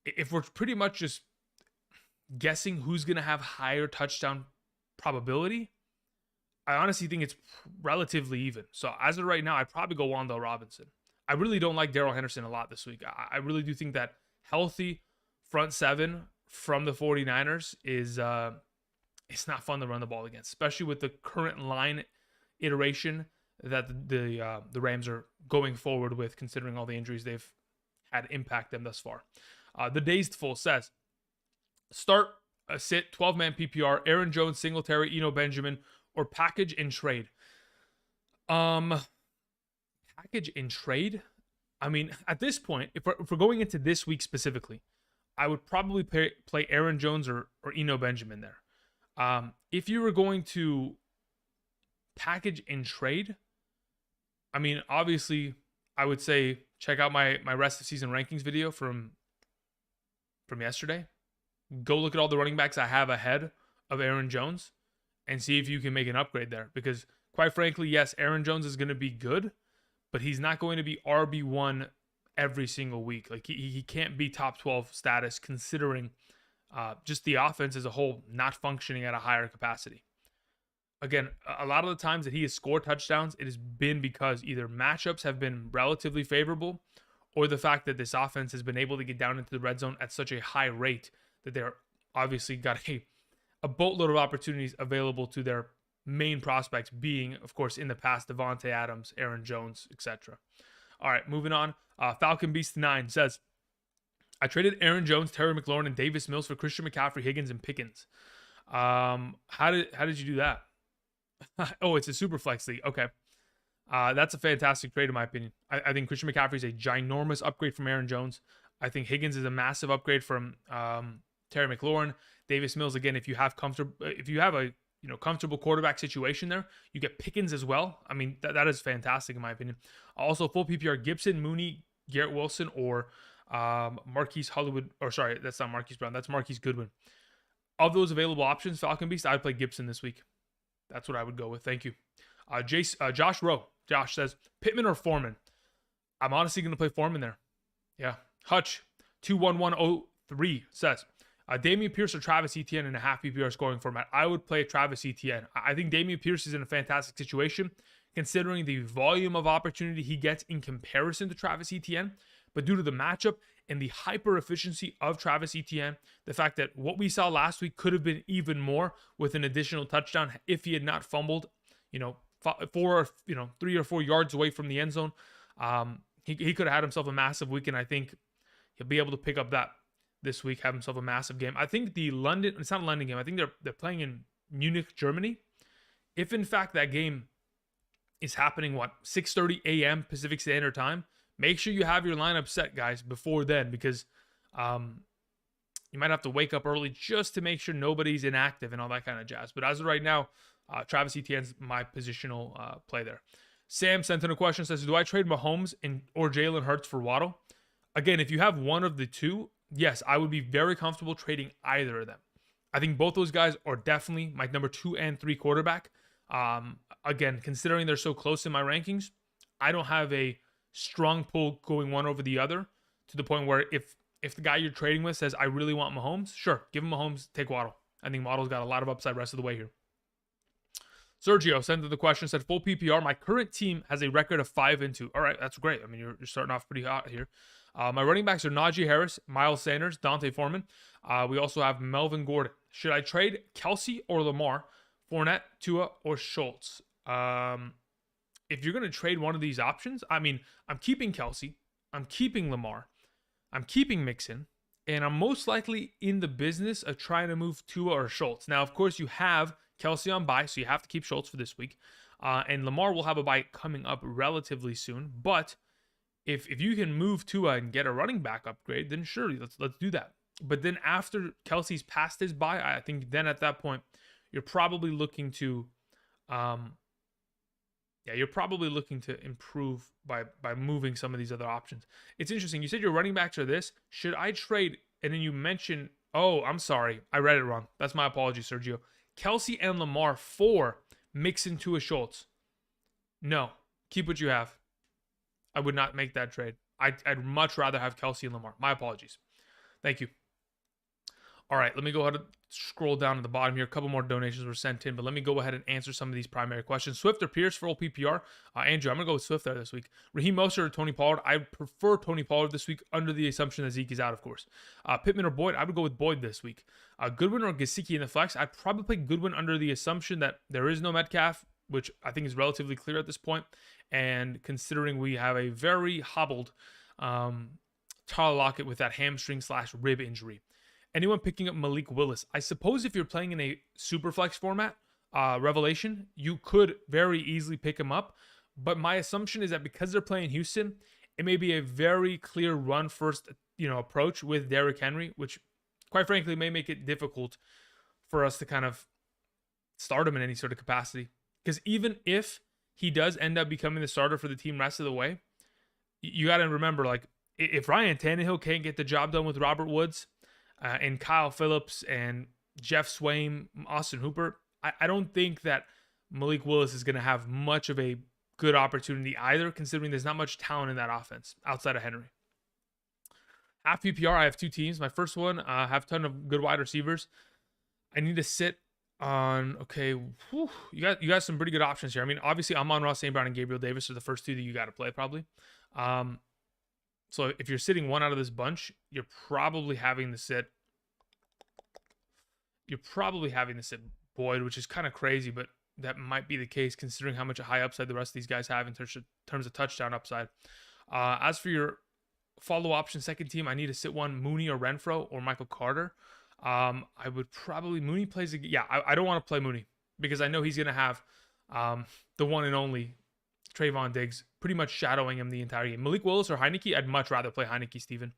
if we're pretty much just guessing who's going to have higher touchdown probability, I honestly think it's relatively even. So as of right now, I'd probably go Wan'Dale Robinson. I really don't like Darrell Henderson a lot this week. I really do think that healthy front 7 from the 49ers is it's not fun to run the ball against, especially with the current line iteration that the Rams are going forward with, considering all the injuries they've had impact them thus far. The Dazed Fool says, start a sit 12-man PPR, Aaron Jones, Singletary, Eno Benjamin, or package and trade. Package and trade? I mean, at this point, if we're going into this week specifically, I would probably play Aaron Jones or Eno Benjamin there. If you were going to package and trade, I mean, obviously, I would say check out my rest of season rankings video from yesterday. Go look at all the running backs I have ahead of Aaron Jones and see if you can make an upgrade there. Because quite frankly, yes, Aaron Jones is going to be good, but he's not going to be RB1 every single week. Like he can't be top 12 status, considering just the offense as a whole not functioning at a higher capacity. Again, a lot of the times that he has scored touchdowns, it has been because either matchups have been relatively favorable, or the fact that this offense has been able to get down into the red zone at such a high rate that they're obviously got a boatload of opportunities available to their main prospects, being, of course, in the past, Devontae Adams, Aaron Jones, etc. All right, moving on. Falcon Beast 9 says, I traded Aaron Jones, Terry McLaurin, and Davis Mills for Christian McCaffrey, Higgins, and Pickens. How did you do that? Oh, it's a super flex league. Okay. That's a fantastic trade in my opinion. I think Christian McCaffrey is a ginormous upgrade from Aaron Jones. I think Higgins is a massive upgrade from Terry McLaurin. Davis Mills, again, if you have a comfortable quarterback situation there, you get Pickens as well. I mean, that is fantastic in my opinion. Also, full PPR: Gibson, Mooney, Garrett Wilson, or Marquise Hollywood. Or sorry, that's not Marquise Brown. That's Marquise Goodwin. Of those available options, Falcon Beast, I'd play Gibson this week. That's what I would go with. Thank you. Josh Rowe. Josh says, Pittman or Foreman? I'm honestly going to play Foreman there. Yeah. Hutch, 21103 says, Dameon Pierce or Travis Etienne in a half PPR scoring format. I would play Travis Etienne. I think Dameon Pierce is in a fantastic situation considering the volume of opportunity he gets in comparison to Travis Etienne. But due to the matchup and the hyper efficiency of Travis Etienne, the fact that what we saw last week could have been even more with an additional touchdown if he had not fumbled, 3 or 4 yards away from the end zone. He could have had himself a massive week, and I think he'll be able to pick up that this week, have himself a massive game. I think it's not a London game. I think they're playing in Munich, Germany. If in fact that game is happening, 6:30 a.m. Pacific Standard Time, make sure you have your lineup set, guys, before then, because you might have to wake up early just to make sure nobody's inactive and all that kind of jazz. But as of right now, Travis Etienne's my positional play there. Sam sent in a question, says, do I trade Mahomes or Jalen Hurts for Waddle? Again, if you have one of the two, yes, I would be very comfortable trading either of them. I think both those guys are definitely my number 2 and 3 quarterback. Again, considering they're so close in my rankings, I don't have a strong pull going one over the other to the point where if the guy you're trading with says, I really want Mahomes, sure, give him Mahomes, take Waddle. I think Waddle's got a lot of upside rest of the way here. Sergio sent in the question, said, full PPR, my current team has a record of 5-2. All right, that's great. I mean, you're starting off pretty hot here. My running backs are Najee Harris, Miles Sanders, Dante Foreman. We also have Melvin Gordon. Should I trade Kelsey or Lamar, Fournette, Tua, or Schultz? If you're going to trade one of these options, I mean, I'm keeping Kelsey, I'm keeping Lamar, I'm keeping Mixon, and I'm most likely in the business of trying to move Tua or Schultz. Now, of course, you have Kelsey on bye, so you have to keep Schultz for this week. And Lamar will have a bye coming up relatively soon. But if you can move Tua and get a running back upgrade, then sure, let's do that. But then after Kelsey's passed his bye, I think then at that point, you're probably looking to improve by moving some of these other options. It's interesting. You said your running backs are this. Should I trade? And then you mentioned, oh, I'm sorry. I read it wrong. That's my apology, Sergio. Kelsey and Lamar for Mixon to a Schultz. No, keep what you have. I would not make that trade. I'd much rather have Kelsey and Lamar. My apologies. Thank you. All right, let me go ahead and scroll down to the bottom here. A couple more donations were sent in, but let me go ahead and answer some of these primary questions. Swift or Pierce for all PPR? Andrew, I'm going to go with Swift there this week. Raheem Mostert or Tony Pollard? I prefer Tony Pollard this week under the assumption that Zeke is out, of course. Pittman or Boyd? I would go with Boyd this week. Goodwin or Gesicki in the flex? I'd probably play Goodwin under the assumption that there is no Metcalf, which I think is relatively clear at this point. And considering we have a very hobbled Tyler Lockett with that hamstring/rib injury. Anyone picking up Malik Willis? I suppose if you're playing in a super flex format, Revelation, you could very easily pick him up. But my assumption is that because they're playing Houston, it may be a very clear run first, approach with Derrick Henry, which quite frankly may make it difficult for us to kind of start him in any sort of capacity. Because even if he does end up becoming the starter for the team rest of the way, you got to remember, like, if Ryan Tannehill can't get the job done with Robert Woods, and Kyle Phillips and Jeff Swaim, Austin Hooper, I don't think that Malik Willis is going to have much of a good opportunity either, considering there's not much talent in that offense outside of Henry. Half PPR, I have 2 teams. My first one, I have a ton of good wide receivers. I need to sit on, you got some pretty good options here. I mean, obviously, Amon-Ra St. Brown and Gabriel Davis are the first 2 that you got to play probably. So if you're sitting one out of this bunch, you're probably having to sit Boyd, which is kind of crazy, but that might be the case considering how much a high upside the rest of these guys have in terms of touchdown upside. As for your follow option second team, I need to sit one Mooney or Renfro or Michael Carter. I would probably Mooney plays. I don't want to play Mooney because I know he's going to have the one and only Trayvon Diggs pretty much shadowing him the entire game. Malik Willis or Heineke? I'd much rather play Heineke, Steven.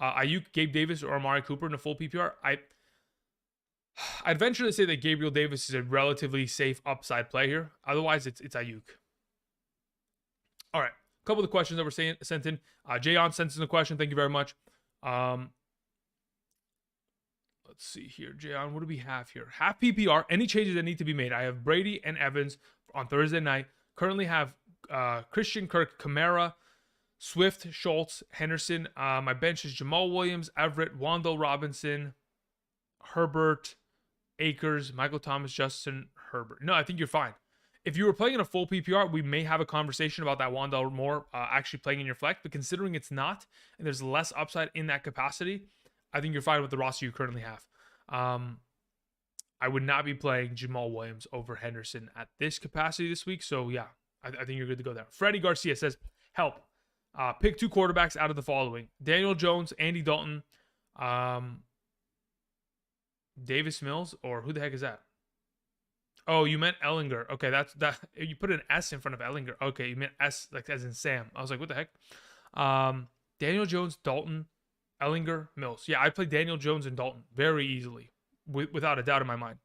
Ayuk, Gabe Davis, or Amari Cooper in a full PPR. I'd venture to say that Gabriel Davis is a relatively safe upside play here. Otherwise, it's Ayuk. All right. A couple of the questions that were sent in. Jayon sent in a question. Thank you very much. Let's see here. Jayon, what do we have here? Half PPR. Any changes that need to be made? I have Brady and Evans on Thursday night. Currently have Christian Kirk, Kamara, Swift, Schultz, Henderson. My bench is Jamal Williams, Everett, Wan'Dale Robinson, Herbert, Akers, Michael Thomas, Justin Herbert. No, I think you're fine. If you were playing in a full PPR, we may have a conversation about that Wan'Dale more actually playing in your flex. But considering it's not, and there's less upside in that capacity, I think you're fine with the roster you currently have. I would not be playing Jamal Williams over Henderson at this capacity this week. So yeah, I think you're good to go there. Freddie Garcia says, help. Pick 2 quarterbacks out of the following: Daniel Jones, Andy Dalton, Davis Mills, or who the heck is that? Oh, you meant Ellinger. Okay, that you put an S in front of Ellinger. Okay, you meant S like as in Sam. I was like, what the heck? Daniel Jones, Dalton, Ellinger, Mills. Yeah, I play Daniel Jones and Dalton very easily, without a doubt in my mind.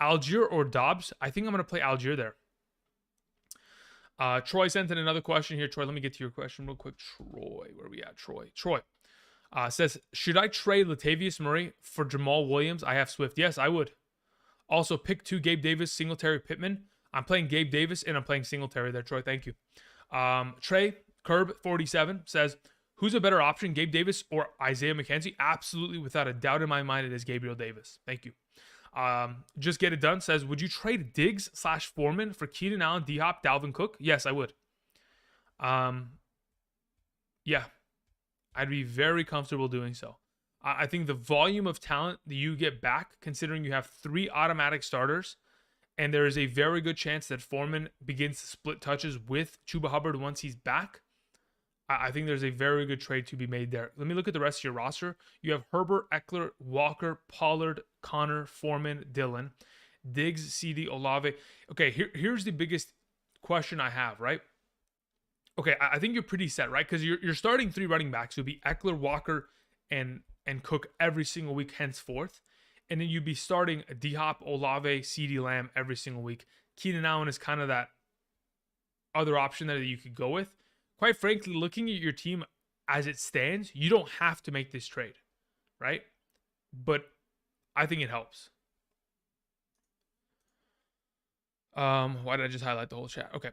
Algier or Dobbs? I think I'm going to play Algier there. Troy sent in another question here. Troy, let me get to your question real quick. Troy, where are we at? Troy says, should I trade Latavius Murray for Jamal Williams? I have Swift. Yes, I would. Also, pick 2 Gabe Davis, Singletary, Pittman. I'm playing Gabe Davis, and I'm playing Singletary there, Troy. Thank you. Trey Curb 47 says, who's a better option, Gabe Davis or Isaiah McKenzie? Absolutely, without a doubt in my mind, it is Gabriel Davis. Thank you. Just Get It Done says, would you trade Diggs / Foreman for Keenan Allen, D-Hop, Dalvin Cook? Yes, I would. Yeah, I'd be very comfortable doing so. I think the volume of talent that you get back, considering you have 3 automatic starters, and there is a very good chance that Foreman begins to split touches with Chuba Hubbard once he's back, I think there's a very good trade to be made there. Let me look at the rest of your roster. You have Herbert, Eckler, Walker, Pollard, Connor, Foreman, Dillon, Diggs, CD, Olave. Okay, here's the biggest question I have, right? Okay, I think you're pretty set, right? Because you're starting 3 running backs. You'll be Eckler, Walker, and Cook every single week henceforth. And then you'd be starting D-Hop, Olave, CD Lamb every single week. Keenan Allen is kind of that other option that you could go with. Quite frankly, looking at your team as it stands, you don't have to make this trade, right? But I think it helps. Why did I just highlight the whole chat? Okay.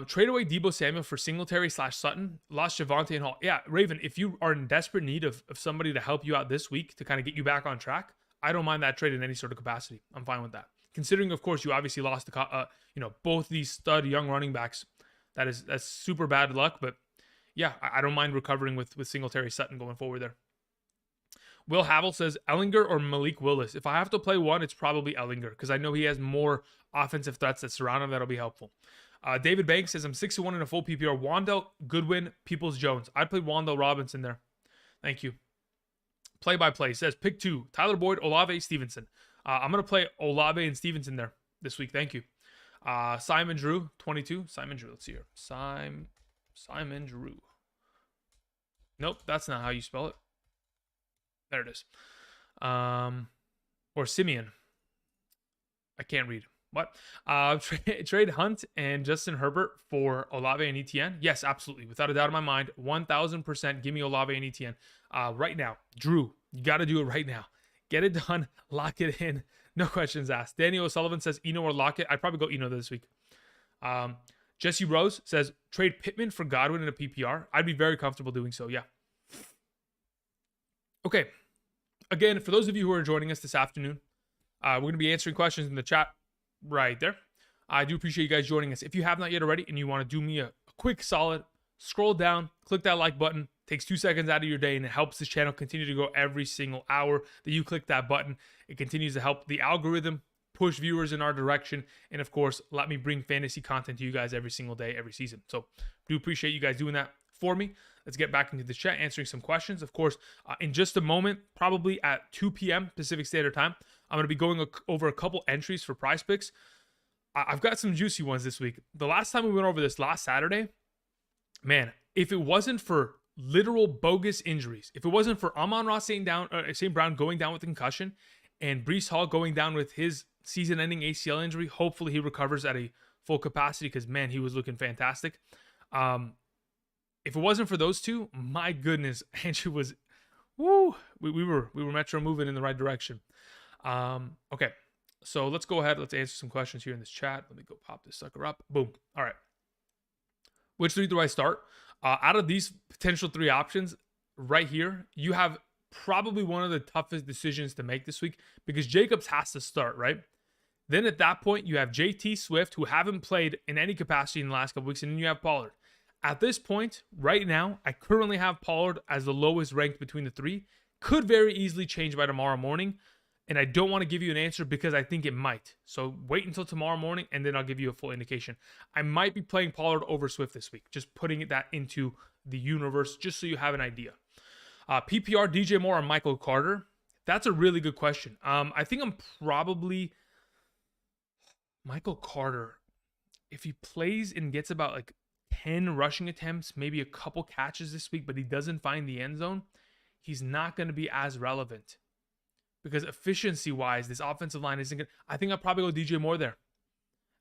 Trade away Deebo Samuel for Singletary / Sutton. Lost Javonte and Hall. Yeah, Raven, if you are in desperate need of somebody to help you out this week to kind of get you back on track, I don't mind that trade in any sort of capacity. I'm fine with that. Considering, of course, you obviously lost both these stud young running backs. That's super bad luck, but yeah, I don't mind recovering with Singletary, Sutton going forward there. Will Havel says, Ellinger or Malik Willis? If I have to play one, it's probably Ellinger because I know he has more offensive threats that surround him that'll be helpful. David Banks says, I'm 6-1 in a full PPR. Wan'Dale, Goodwin, Peoples-Jones. I'd play Wan'Dale Robinson there. Thank you. Play-by-play says, pick 2. Tyler Boyd, Olave, Stevenson. I'm going to play Olave and Stevenson there this week. Thank you. Simon Drew, 22. Simon Drew, let's see here. Simon Drew. Nope, that's not how you spell it. There it is. Or Simeon. I can't read. What? Trade Hunt and Justin Herbert for Olave and Etienne? Yes, absolutely. Without a doubt in my mind, 1,000% give me Olave and Etienne right now. Drew, you got to do it right now. Get it done. Lock it in. No questions asked. Daniel O'Sullivan says Eno or Lockett. I'd probably go Eno this week. Jesse Rose says trade Pittman for Godwin in a PPR. I'd be very comfortable doing so, yeah. Okay. Again, for those of you who are joining us this afternoon, we're going to be answering questions in the chat right there. I do appreciate you guys joining us. If you have not yet already and you want to do me a quick solid, scroll down, click that like button. Takes 2 seconds out of your day and it helps this channel continue to grow every single hour that you click that button. It continues to help the algorithm push viewers in our direction. And of course, let me bring fantasy content to you guys every single day, every season. So do appreciate you guys doing that for me. Let's get back into the chat, answering some questions. Of course, in just a moment, probably at 2 p.m. Pacific Standard Time, I'm going to be going over a couple entries for Prize Picks. I've got some juicy ones this week. The last time we went over this last Saturday, man, if it wasn't for literal bogus injuries. If it wasn't for Amon-Ra St. Brown going down with concussion and Breece Hall going down with his season-ending ACL injury, hopefully he recovers at a full capacity because, man, he was looking fantastic. If it wasn't for those two, my goodness, Andrew was, woo, we were Metro moving in the right direction. Okay, so let's go ahead. Let's answer some questions here in this chat. Let me go pop this sucker up. Boom. All right. Which three do I start? Out of these potential three options right here, you have probably one of the toughest decisions to make this week because Jacobs has to start, right? Then at that point, you have JT Swift, who haven't played in any capacity in the last couple weeks, and then you have Pollard. At this point, right now, I currently have Pollard as the lowest ranked between the three. Could very easily change by tomorrow morning, and I don't want to give you an answer because I think it might. So wait until tomorrow morning, and then I'll give you a full indication. I might be playing Pollard over Swift this week, just putting that into the universe, just so you have an idea. PPR, DJ Moore or Michael Carter? That's a really good question. I think I'm probably Michael Carter. If he plays and gets about like 10 rushing attempts, maybe a couple catches this week, but he doesn't find the end zone, he's not going to be as relevant. Because efficiency-wise, this offensive line isn't good. I think I'd probably go DJ Moore there.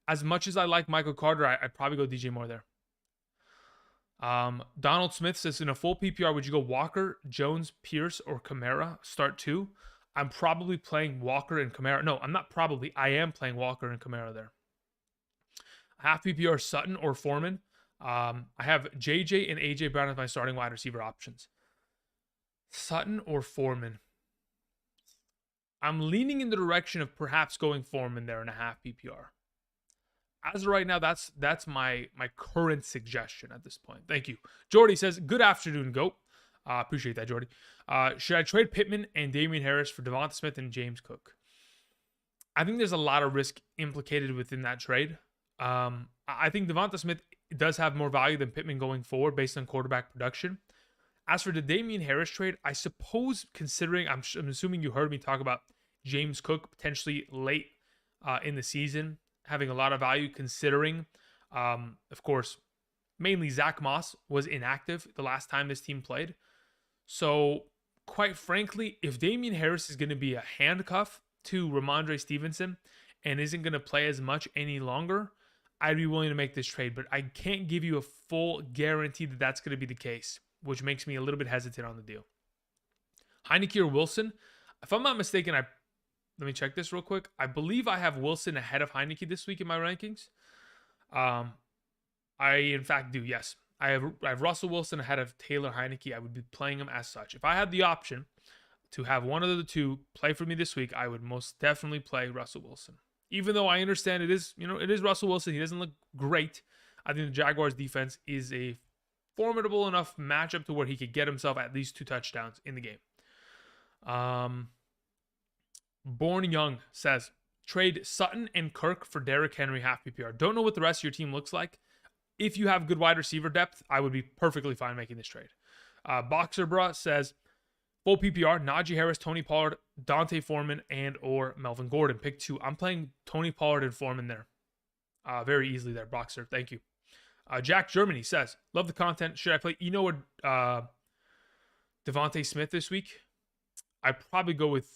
As much as I like Michael Carter, I'd probably go DJ Moore there. Donald Smith says, in a full PPR, would you go Walker, Jones, Pierce, or Kamara? Start two. I'm probably playing Walker and Kamara. No, I'm not probably. I am playing Walker and Kamara there. Half PPR, Sutton or Foreman. I have JJ and AJ Brown as my starting wide receiver options. Sutton or Foreman. I'm leaning in the direction of perhaps going Foreman there in a half PPR. As of right now, that's my current suggestion at this point. Thank you. Jordy says, good afternoon, GOAT. Appreciate that, Jordy. Should I trade Pittman and Damian Harris for Devonta Smith and James Cook? I think there's a lot of risk implicated within that trade. I think Devonta Smith does have more value than Pittman going forward based on quarterback production. As for the Damian Harris trade, I suppose considering, I'm assuming you heard me talk about James Cook potentially late in the season, having a lot of value considering, of course, mainly Zach Moss was inactive the last time this team played. So quite frankly, if Damian Harris is going to be a handcuff to Ramondre Stevenson and isn't going to play as much any longer, I'd be willing to make this trade, but I can't give you a full guarantee that that's going to be the case, which makes me a little bit hesitant on the deal. Heineke or Wilson? If I'm not mistaken, let me check this real quick. I believe I have Wilson ahead of Heineke this week in my rankings. I, in fact, do, yes. I have Russell Wilson ahead of Taylor Heineke. I would be playing him as such. If I had the option to have one of the two play for me this week, I would most definitely play Russell Wilson. Even though I understand it is Russell Wilson. He doesn't look great. I think the Jaguars defense is a formidable enough matchup to where he could get himself at least 2 touchdowns in the game. Born Young says, trade Sutton and Kirk for Derrick Henry half PPR. Don't know what the rest of your team looks like. If you have good wide receiver depth, I would be perfectly fine making this trade. Boxer Bra says, full PPR, Najee Harris, Tony Pollard, Dante Foreman, and or Melvin Gordon. Pick 2. I'm playing Tony Pollard and Foreman there. Very easily there, Boxer. Thank you. Jack Germany says, love the content. Should I play Eno or Devontae Smith this week? I'd probably go with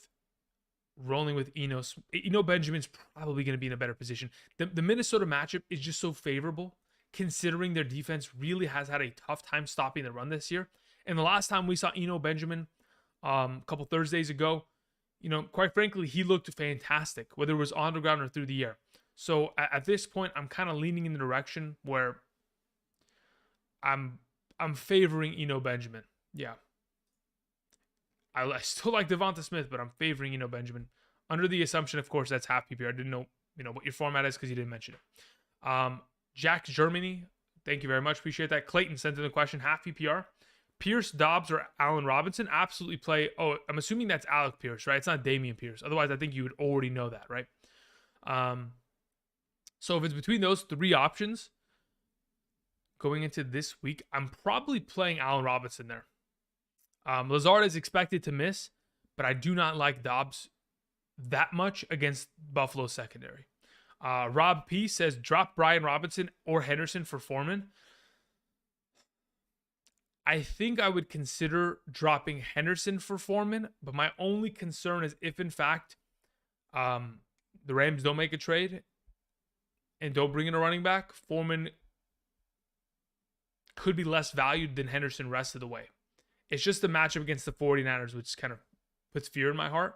rolling with Eno. Eno Benjamin's probably going to be in a better position. The Minnesota matchup is just so favorable, considering their defense really has had a tough time stopping the run this year. And the last time we saw Eno Benjamin a couple Thursdays ago, quite frankly, he looked fantastic, whether it was on the ground or through the air. So at this point, I'm kind of leaning in the direction where I'm favoring Eno Benjamin. Yeah. I still like Devonta Smith, but I'm favoring Eno Benjamin. Under the assumption, of course, that's half PPR. I didn't know, what your format is because you didn't mention it. Jack Germany, thank you very much. Appreciate that. Clayton sent in the question, half PPR. Pierce, Dobbs, or Allen Robinson? Absolutely play. Oh, I'm assuming that's Alec Pierce, right? It's not Damian Pierce. Otherwise, I think you would already know that, right? So if it's between those 3 options going into this week, I'm probably playing Allen Robinson there. Lazard is expected to miss, but I do not like Dobbs that much against Buffalo's secondary. Rob P says, drop Brian Robinson or Henderson for Foreman. I think I would consider dropping Henderson for Foreman, but my only concern is if, in fact, the Rams don't make a trade and don't bring in a running back, Foreman could be less valued than Henderson rest of the way. It's just a matchup against the 49ers, which kind of puts fear in my heart.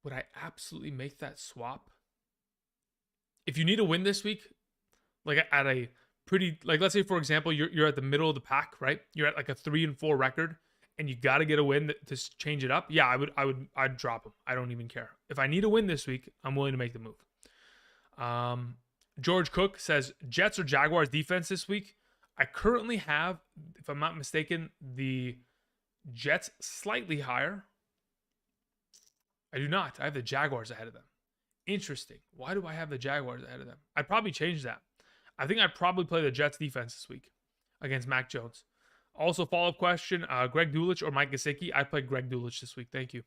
Would I absolutely make that swap? If you need a win this week, like at a pretty, like let's say for example, you're at the middle of the pack, right? You're at like a 3-4 record, and you got to get a win to change it up. Yeah, I'd drop him. I don't even care. If I need a win this week, I'm willing to make the move. George Cook says Jets or Jaguars defense this week. I currently have, if I'm not mistaken, the Jets slightly higher. I do not. I have the Jaguars ahead of them. Interesting. Why do I have the Jaguars ahead of them? I'd probably change that. I think I'd probably play the Jets defense this week against Mac Jones. Also, follow-up question, Greg Dulcich or Mike Gesicki? I played Greg Dulcich this week. Thank you.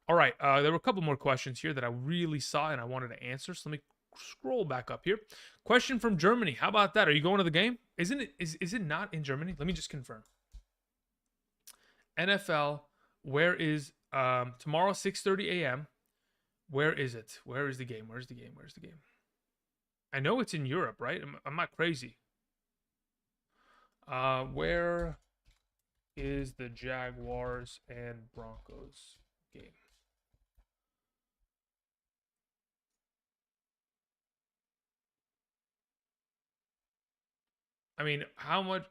All right. There were a couple more questions here that I really saw and I wanted to answer. So let me scroll back up here. Question from Germany. How about that? Are you going to the game? Is it not in Germany? Let me just confirm. NFL, where is tomorrow 6:30 a.m. Where is it? Where is the game? Where's the game? Where's the game? I know it's in Europe, right? I'm not crazy. Where is the Jaguars and Broncos game? I mean, how much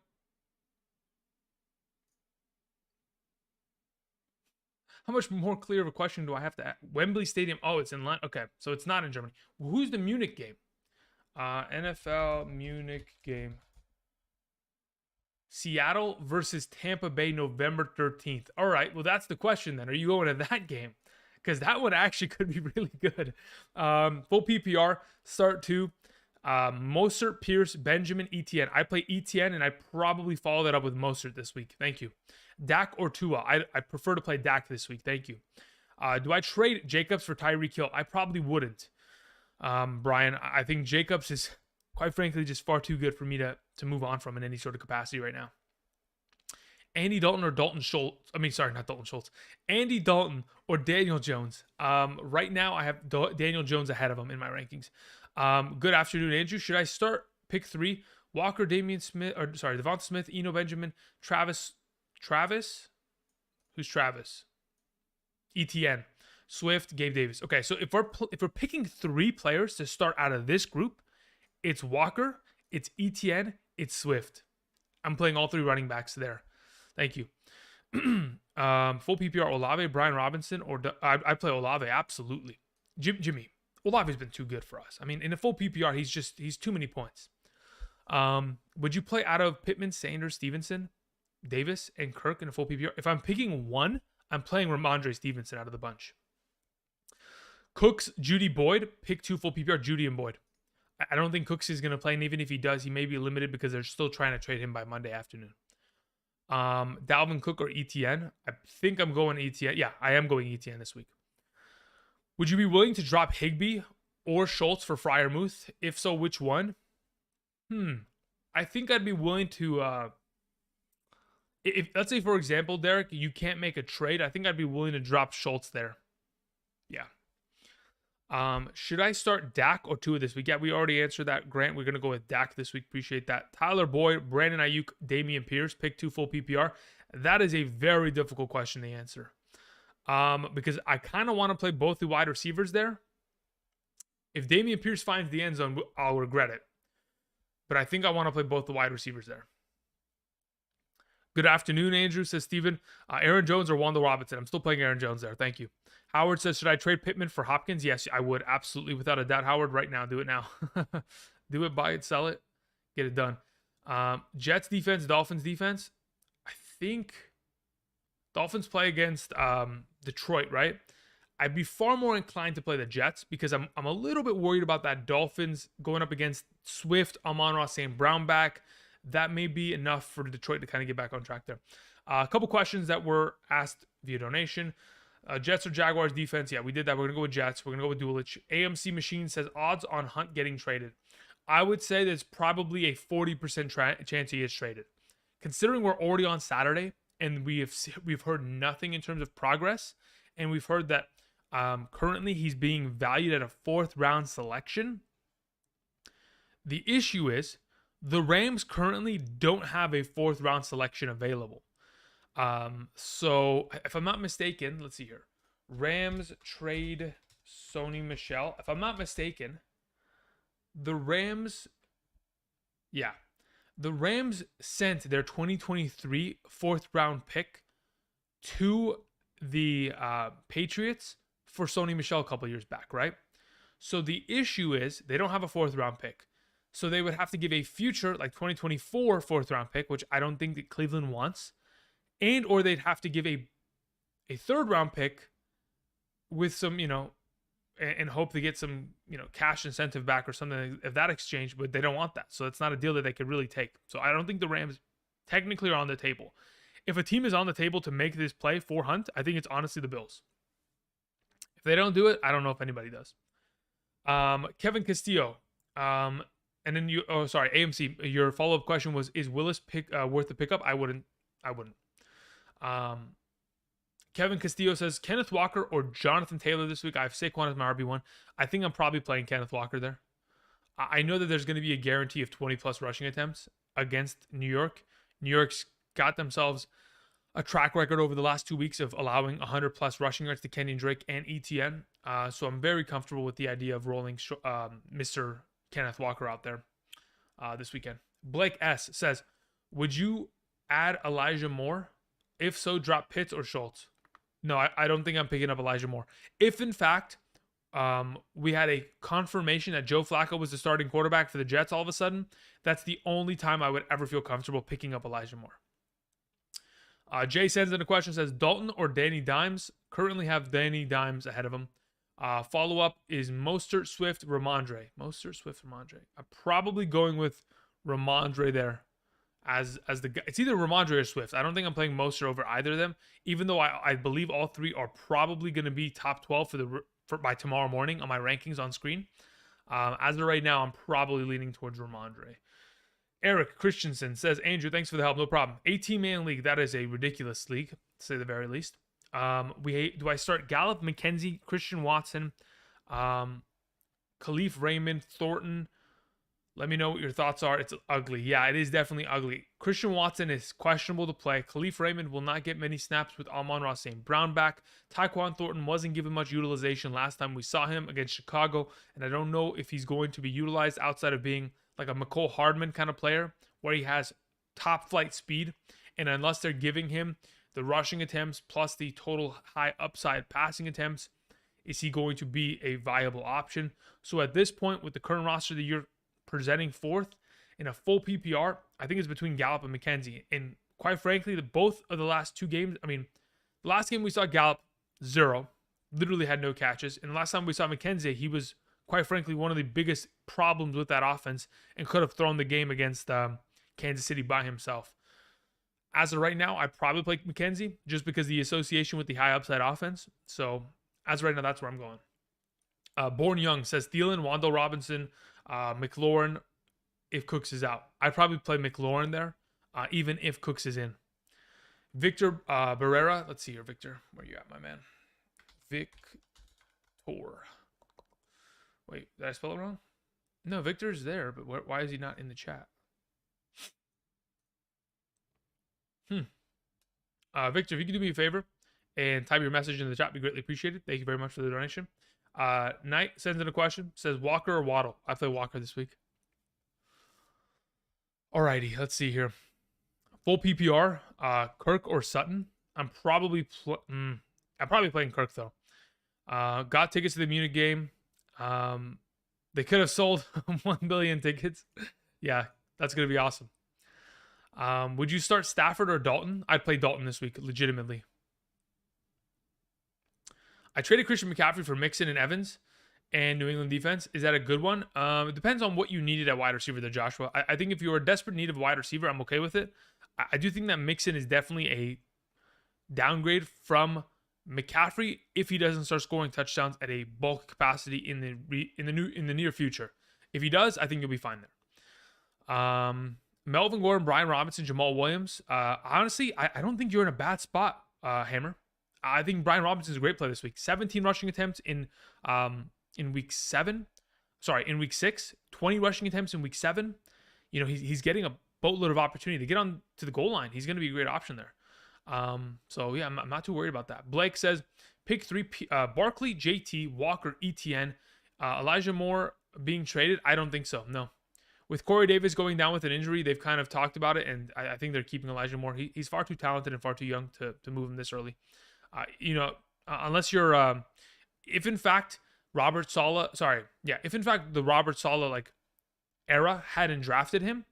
more clear of a question do I have to ask? Wembley Stadium. Oh, it's in London. Okay, so it's not in Germany. Who's the Munich game? NFL Munich game. Seattle versus Tampa Bay, November 13th. All right, well, that's the question then. Are you going to that game? Because that one actually could be really good. Full PPR, start 2. Mostert, Pierce, Benjamin, Etienne. I play Etienne, and I probably follow that up with Mostert this week. Thank you. Dak or Tua? I prefer to play Dak this week. Thank you. Do I trade Jacobs for Tyreek Hill? I probably wouldn't. Brian, I think Jacobs is, quite frankly, just far too good for me to move on from in any sort of capacity right now. Andy Dalton or Dalton Schultz? I mean, sorry, not Dalton Schultz. Andy Dalton or Daniel Jones? Right now, I have Daniel Jones ahead of him in my rankings. Good afternoon, Andrew. Should I start pick 3? Walker, Devonta Smith, Eno Benjamin, Travis? Who's Travis? Etienne, Swift, Gabe Davis. Okay, so if we're picking 3 players to start out of this group, it's Walker, it's Etienne, it's Swift. I'm playing all 3 running backs there. Thank you. Full PPR, Olave, Brian Robinson, or I play Olave, absolutely. Jimmy, Olave's been too good for us. I mean, in a full PPR, he's too many points. Would you play out of Pittman, Sanders, Stevenson, Davis, and Kirk in a full PPR? If I'm picking one, I'm playing Ramondre Stevenson out of the bunch. Cooks, Judy, Boyd, pick 2 full PPR, Judy and Boyd. I don't think Cooks is going to play, and even if he does, he may be limited because they're still trying to trade him by Monday afternoon. Dalvin Cook or Etienne? I think I'm going Etienne. Yeah, I am going Etienne this week. Would you be willing to drop Higbee or Schultz for Freiermuth? If so, which one? I think I'd be willing to, if let's say, for example, Derek, you can't make a trade, I think I'd be willing to drop Schultz there. Yeah. Should I start Dak or Tua this week? Yeah, we already answered that. Grant, we're going to go with Dak this week. Appreciate that. Tyler Boyd, Brandon Ayuk, Damian Pierce, pick 2 full PPR. That is a very difficult question to answer. Because I kind of want to play both the wide receivers there. If Damian Pierce finds the end zone, I'll regret it. But I think I want to play both the wide receivers there. Good afternoon, Andrew, says Steven. Aaron Jones or Wanda Robinson? I'm still playing Aaron Jones there. Thank you. Howard says, should I trade Pittman for Hopkins? Yes, I would. Absolutely. Without a doubt. Howard, right now. Do it now. Do it, buy it, sell it. Get it done. Jets defense, Dolphins defense. I think Dolphins play against Detroit, right? I'd be far more inclined to play the Jets because I'm a little bit worried about that Dolphins going up against Swift, Amon-Ra St. Brown back. That may be enough for Detroit to kind of get back on track there. A couple questions that were asked via donation. Jets or Jaguars defense? Yeah, we did that. We're going to go with Jets. We're going to go with Dulcich. AMC Machine says odds on Hunt getting traded. I would say there's probably a 40% chance he gets traded. Considering we're already on Saturday and we've heard nothing in terms of progress, and we've heard that currently he's being valued at a 4th round selection. The issue is the Rams currently don't have a 4th round selection available. So if I'm not mistaken, let's see here. Rams trade Sony Michel. If I'm not mistaken, the Rams sent their 2023 4th round pick to the Patriots for Sony Michel a couple years back, right? So the issue is they don't have a 4th round pick. So they would have to give a future, like 2024 4th round pick, which I don't think that Cleveland wants. And or they'd have to give a 3rd round pick with some, and hope to get some, cash incentive back or something of that exchange, but they don't want that. So it's not a deal that they could really take. So I don't think the Rams technically are on the table. If a team is on the table to make this play for Hunt, I think it's honestly the Bills. If they don't do it, I don't know if anybody does. Kevin Castillo. And then AMC, your follow-up question was, is Willis worth the pickup? I wouldn't. Kevin Castillo says, Kenneth Walker or Jonathan Taylor this week? I have Saquon as my RB1. I think I'm probably playing Kenneth Walker there. I know that there's going to be a guarantee of 20-plus rushing attempts against New York. New York's got themselves a track record over the last 2 weeks of allowing 100-plus rushing yards to Kenyon Drake and ETN. So I'm very comfortable with the idea of rolling Mr. Kenneth Walker out there this weekend. Blake S. says, would you add Elijah Moore? If so, drop Pitts or Schultz. No, I don't think I'm picking up Elijah Moore. If, in fact, we had a confirmation that Joe Flacco was the starting quarterback for the Jets all of a sudden, that's the only time I would ever feel comfortable picking up Elijah Moore. Jay sends in a question, says, Dalton or Danny Dimes? Currently have Danny Dimes ahead of him. Follow-up is Mostert, Swift, Ramondre. Mostert, Swift, Ramondre. I'm probably going with Ramondre there as the guy. It's either Ramondre or Swift. I don't think I'm playing Mostert over either of them, even though I believe all three are probably going to be top 12 by tomorrow morning on my rankings on screen. As of right now, I'm probably leaning towards Ramondre. Eric Christensen says, Andrew, thanks for the help. No problem. 18-man league. That is a ridiculous league, to say the very least. Do I start Gallup, McKenzie, Christian Watson, Khalif Raymond, Thornton? Let me know what your thoughts are. It's ugly. Yeah, it is definitely ugly. Christian Watson is questionable to play. Khalif Raymond will not get many snaps with Amon-Ra St. Brown back. Tyquan Thornton wasn't given much utilization last time we saw him against Chicago, and I don't know if he's going to be utilized outside of being like a Mecole Hardman kind of player where he has top flight speed, and unless they're giving him the rushing attempts plus the total high upside passing attempts, is he going to be a viable option? So at this point, with the current roster that you're presenting forth in a full PPR, I think it's between Gallup and McKenzie. And quite frankly, both of the last two games, the last game we saw Gallup, 0, literally had no catches. And the last time we saw McKenzie, he was quite frankly one of the biggest problems with that offense and could have thrown the game against Kansas City by himself. As of right now, I probably play McKenzie just because the association with the high upside offense. So as of right now, that's where I'm going. Born Young says Thielen, Wan'Dale Robinson, McLaurin if Cooks is out. I'd probably play McLaurin there, even if Cooks is in. Victor Barrera. Let's see here, Victor. Where you at, my man? Victor. Wait, did I spell it wrong? No, Victor's there, but why is he not in the chat? Victor, if you could do me a favor and type your message in the chat, be greatly appreciated. Thank you very much for the donation. Knight sends in a question, says Walker or Waddle? I play Walker this week. Alrighty, let's see here. Full PPR, Kirk or Sutton? I'm probably playing Kirk though. Got tickets to the Munich game. They could have sold 1 billion tickets. Yeah, that's gonna be awesome. Would you start Stafford or Dalton? I'd play Dalton this week, legitimately. I traded Christian McCaffrey for Mixon and Evans and New England defense. Is that a good one? It depends on what you needed at wide receiver there, Joshua. I think if you were in desperate need of a wide receiver, I'm okay with it. I do think that Mixon is definitely a downgrade from McCaffrey if he doesn't start scoring touchdowns at a bulk capacity in the near future. If he does, I think you'll be fine there. Melvin Gordon, Brian Robinson, Jamal Williams. Honestly, I don't think you're in a bad spot, Hammer. I think Brian Robinson is a great play this week. 17 rushing attempts in week 7. Sorry, in week 6. 20 rushing attempts in week 7. You know, he's getting a boatload of opportunity to get on to the goal line. He's going to be a great option there. So yeah, I'm not too worried about that. Blake says pick 3: Barkley, JT, Walker, ETN, Elijah Moore being traded. I don't think so. No. With Corey Davis going down with an injury, they've kind of talked about it, and I think they're keeping Elijah Moore. He's far too talented and far too young to move him this early. Unless you're, if in fact if in fact the Robert Saleh like era hadn't drafted him,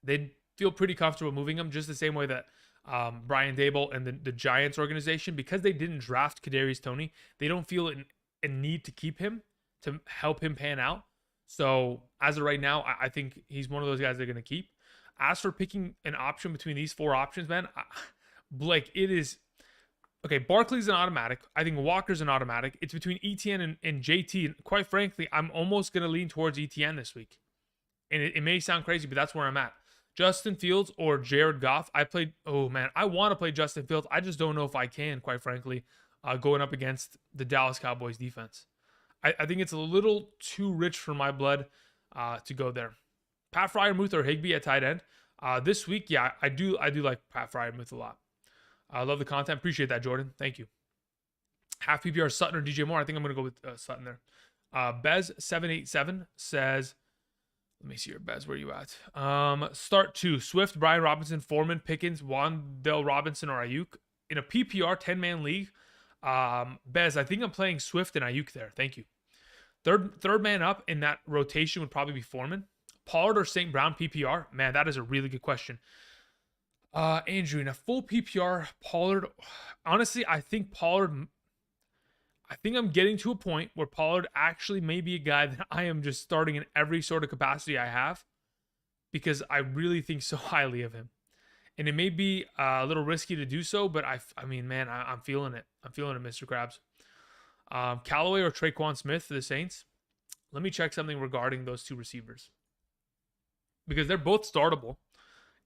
they'd feel pretty comfortable moving him, just the same way that Brian Daboll and the Giants organization, because they didn't draft Kadarius Toney, they don't feel a need to keep him to help him pan out. So as of right now, I think he's one of those guys they're going to keep. As for picking an option between these 4 options, man, Blake, it is okay. Barkley's an automatic. I think Walker's an automatic. It's between ETN and JT. And quite frankly, I'm almost going to lean towards ETN this week. And it may sound crazy, but that's where I'm at. Justin Fields or Jared Goff. I want to play Justin Fields. I just don't know if I can, quite frankly, going up against the Dallas Cowboys defense. I think it's a little too rich for my blood to go there. Pat Freiermuth or Higbee at tight end. This week, yeah, I do like Pat Freiermuth a lot. I love the content. Appreciate that, Jordan. Thank you. Half PPR Sutton or DJ Moore. I think I'm going to go with Sutton there. Bez787 says, let me see your Bez. Where are you at? Start 2. Swift, Brian Robinson, Foreman, Pickens, Wan'Dale Robinson, or Ayuk. In a PPR 10-man league, Bez, I think I'm playing Swift and Ayuk there. Thank you. Third man up in that rotation would probably be Foreman. Pollard or St. Brown PPR? Man, that is a really good question. Andrew, in a full PPR, Pollard, honestly, I think I'm getting to a point where Pollard actually may be a guy that I am just starting in every sort of capacity I have, because I really think so highly of him. And it may be a little risky to do so, but I mean, man, I'm feeling it. I'm feeling it, Mr. Krabs. Callaway or Traquan Smith for the Saints. Let me check something regarding those 2 receivers, because they're both startable.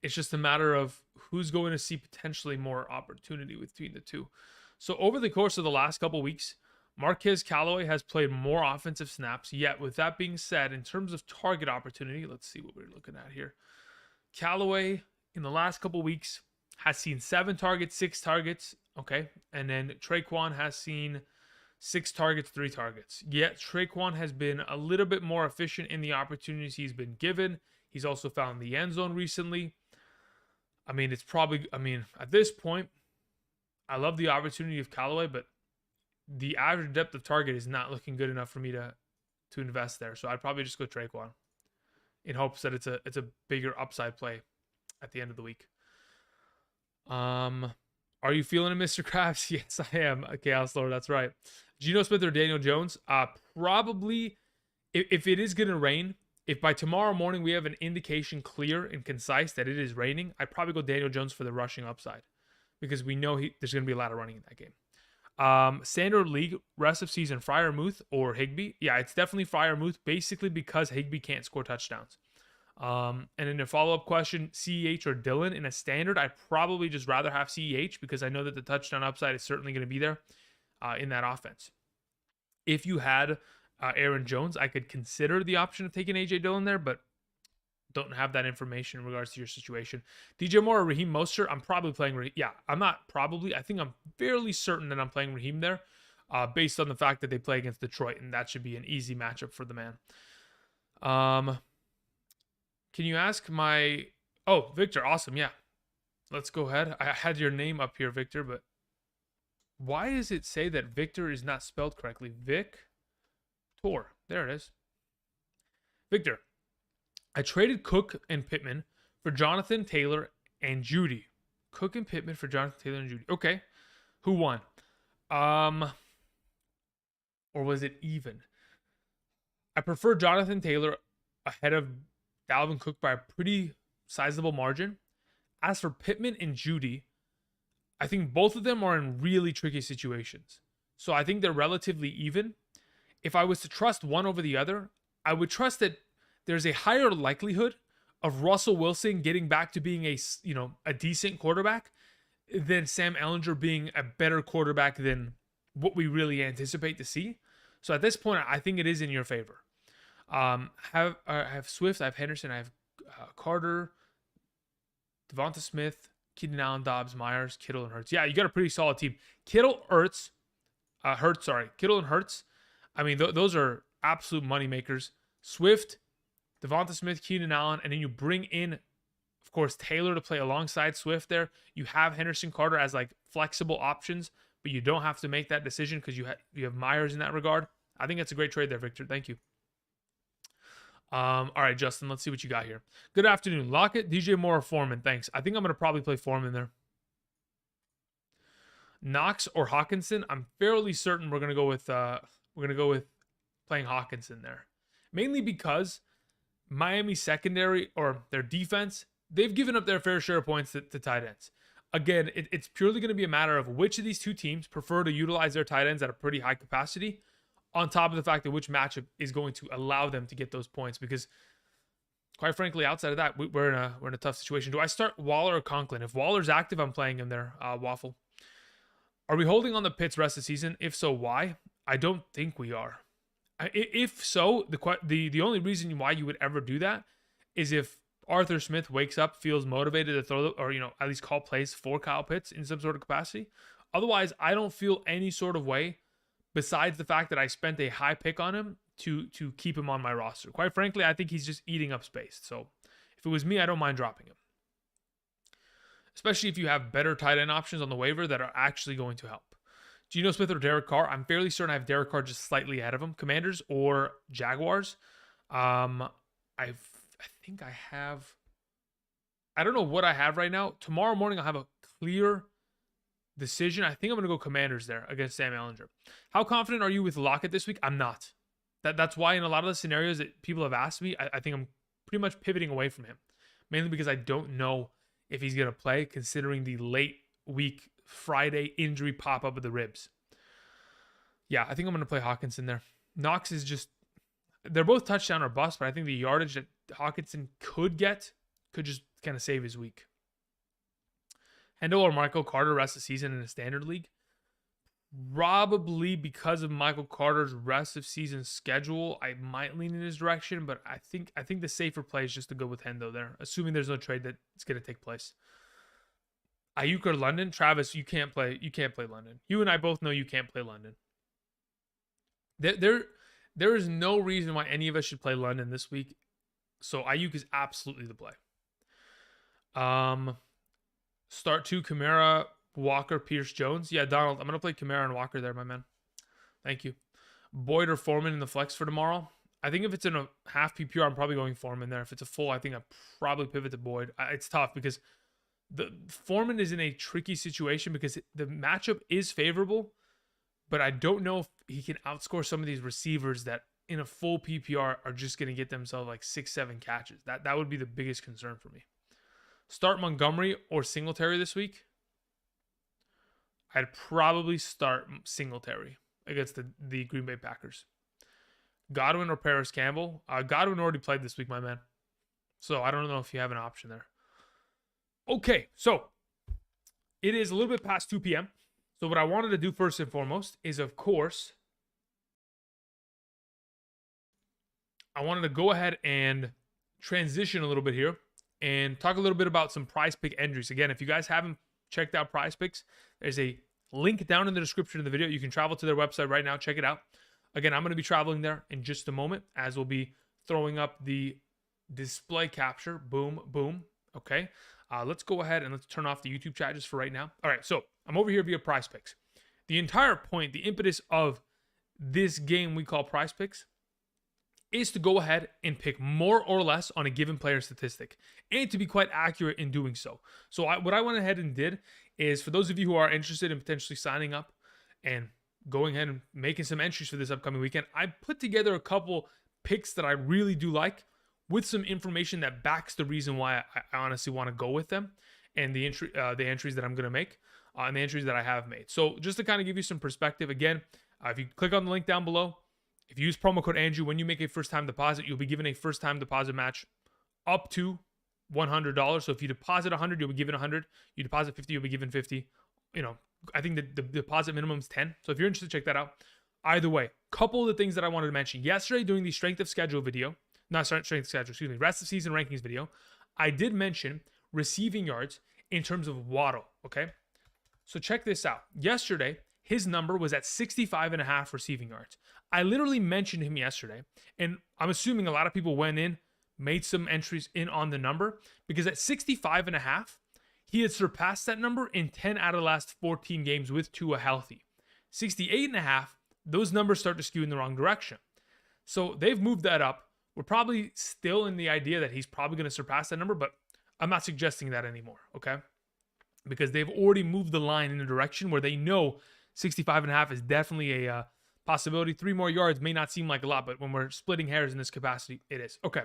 It's just a matter of who's going to see potentially more opportunity between the 2. So over the course of the last couple weeks, Marquez Callaway has played more offensive snaps. Yet, with that being said, in terms of target opportunity, let's see what we're looking at here. Callaway in the last couple weeks has seen 7 targets, 6 targets. Okay. And then Traquan has seen 6 targets, 3 targets. Yet Traquan has been a little bit more efficient in the opportunities he's been given. He's also found the end zone recently. I mean, at this point, I love the opportunity of Callaway, but the average depth of target is not looking good enough for me to invest there. So I'd probably just go Traquan in hopes that it's a bigger upside play at the end of the week. Are you feeling it, Mr. Krabs? Yes, I am. Chaos Lord, that's right. Geno Smith or Daniel Jones? Probably, if it is going to rain, if by tomorrow morning we have an indication clear and concise that it is raining, I'd probably go Daniel Jones for the rushing upside, because we know there's going to be a lot of running in that game. Standard league, rest of season, Freiermuth or Higbee? Yeah, it's definitely Freiermuth, basically because Higbee can't score touchdowns. And in a follow-up question, CEH or Dillon in a standard, I'd probably just rather have CEH, because I know that the touchdown upside is certainly going to be there in that offense. If you had Aaron Jones, I could consider the option of taking AJ Dillon there, but don't have that information in regards to your situation. DJ Moore or Raheem Mostert? I'm probably playing Raheem. Yeah, I'm not probably. I think I'm fairly certain that I'm playing Raheem there, based on the fact that they play against Detroit, and that should be an easy matchup for the man. Can you ask my... Oh, Victor, awesome, yeah. Let's go ahead. I had your name up here, Victor, but why does it say that Victor is not spelled correctly? Victor. There it is. Victor. I traded Cook and Pittman for Jonathan Taylor and Judy. Cook and Pittman for Jonathan Taylor and Judy. Okay. Who won? Or was it even? I prefer Jonathan Taylor ahead of Dalvin Cook by a pretty sizable margin. As for Pittman and Judy, I think both of them are in really tricky situations. So I think they're relatively even. If I was to trust one over the other, I would trust that there's a higher likelihood of Russell Wilson getting back to being a decent quarterback than Sam Ehlinger being a better quarterback than what we really anticipate to see. So at this point, I think it is in your favor. I have Swift, I have Henderson, I have Carter, Devonta Smith, Keenan Allen, Dobbs, Myers, Kittle, and Hurts. Yeah, you got a pretty solid team. Kittle, Kittle and Hurts. I mean, those are absolute money makers. Swift, Devonta Smith, Keenan Allen, and then you bring in, of course, Taylor to play alongside Swift there. You have Henderson, Carter as like flexible options, but you don't have to make that decision because you have Myers in that regard. I think that's a great trade there, Victor. Thank you. All right, Justin, let's see what you got here. Good afternoon. Lockett, DJ Moore, or Foreman. Thanks. I think I'm going to probably play Foreman there. Knox or Hawkinson. I'm fairly certain we're going to go with playing Hawkinson there. Mainly because Miami secondary or their defense, they've given up their fair share of points to tight ends. Again, it's purely going to be a matter of which of these two teams prefer to utilize their tight ends at a pretty high capacity, on top of the fact that which matchup is going to allow them to get those points. Because, quite frankly, outside of that, we're in a tough situation. Do I start Waller or Conklin? If Waller's active, I'm playing him there. Waffle. Are we holding on the Pitts rest of the season? If so, why? I don't think we are. If so, the only reason why you would ever do that is if Arthur Smith wakes up, feels motivated to throw, or at least call plays for Kyle Pitts in some sort of capacity. Otherwise, I don't feel any sort of way, besides the fact that I spent a high pick on him to keep him on my roster. Quite frankly, I think he's just eating up space. So if it was me, I don't mind dropping him. Especially if you have better tight end options on the waiver that are actually going to help. Geno Smith or Derek Carr? I'm fairly certain I have Derek Carr just slightly ahead of him. Commanders or Jaguars? I think I have... I don't know what I have right now. Tomorrow morning, I'll have a clear decision. I think I'm going to go Commanders there against Sam Ehlinger. How confident are you with Lockett this week? I'm not. That's why in a lot of the scenarios that people have asked me, I think I'm pretty much pivoting away from him. Mainly because I don't know if he's going to play, considering the late week Friday injury pop-up of the ribs. Yeah, I think I'm going to play Hawkinson there. Knox is just... They're both touchdown or bust, but I think the yardage that Hawkinson could just kind of save his week. Hendel or Michael Carter rest of the season in a standard league? Probably because of Michael Carter's rest of season schedule, I might lean in his direction, but I think the safer play is just to go with Hendo there, assuming there's no trade that's going to take place. Ayuk or London? Travis, you can't play London. You and I both know you can't play London. There is no reason why any of us should play London this week. So Ayuk is absolutely the play. Start 2, Kamara, Walker, Pierce, Jones. Yeah, Donald, I'm going to play Kamara and Walker there, my man. Thank you. Boyd or Foreman in the flex for tomorrow? I think if it's in a half PPR, I'm probably going Foreman there. If it's a full, I think I'd probably pivot to Boyd. It's tough because the Foreman is in a tricky situation because the matchup is favorable, but I don't know if he can outscore some of these receivers that in a full PPR are just going to get themselves like 6-7 catches. That would be the biggest concern for me. Start Montgomery or Singletary this week? I'd probably start Singletary against the Green Bay Packers. Godwin or Paris Campbell? Godwin already played this week, my man. So I don't know if you have an option there. Okay, so it is a little bit past 2 p.m. So what I wanted to do first and foremost is, of course, I wanted to go ahead and transition a little bit here and talk a little bit about some Prize Pick entries. Again, if you guys haven't checked out Prize Picks, there's a link down in the description of the video. You can travel to their website right now. Check it out. Again, I'm going to be traveling there in just a moment as we'll be throwing up the display capture. Boom, boom. Okay. Let's go ahead and let's turn off the YouTube chat just for right now. All right. So I'm over here via Prize Picks. The entire point, the impetus of this game we call Prize Picks is to go ahead and pick more or less on a given player statistic and to be quite accurate in doing so. So what I went ahead and did is, for those of you who are interested in potentially signing up and going ahead and making some entries for this upcoming weekend, I put together a couple picks that I really do like with some information that backs the reason why I honestly want to go with them and the entries that I'm going to make and the entries that I have made. So just to kind of give you some perspective, again, if you click on the link down below, If you use promo code Andrew, when you make a first-time deposit, you'll be given a first-time deposit match up to $100. So if you deposit 100, you'll be given 100. You deposit 50, you'll be given 50. You know, I think the deposit minimum is 10. So if you're interested, check that out. Either way, couple of the things that I wanted to mention. Yesterday, during the strength of schedule video, rest of season rankings video, I did mention receiving yards in terms of Waddle, okay? So check this out. Yesterday, his number was at 65.5 receiving yards. I literally mentioned him yesterday, and I'm assuming a lot of people went in, made some entries in on the number, because at 65.5, he had surpassed that number in 10 out of the last 14 games with Tua healthy. 68.5, those numbers start to skew in the wrong direction. So they've moved that up. We're probably still in the idea that he's probably going to surpass that number, but I'm not suggesting that anymore, okay? Because they've already moved the line in a direction where they know 65.5 is definitely a possibility. 3 more yards may not seem like a lot, but when we're splitting hairs in this capacity, it is. Okay,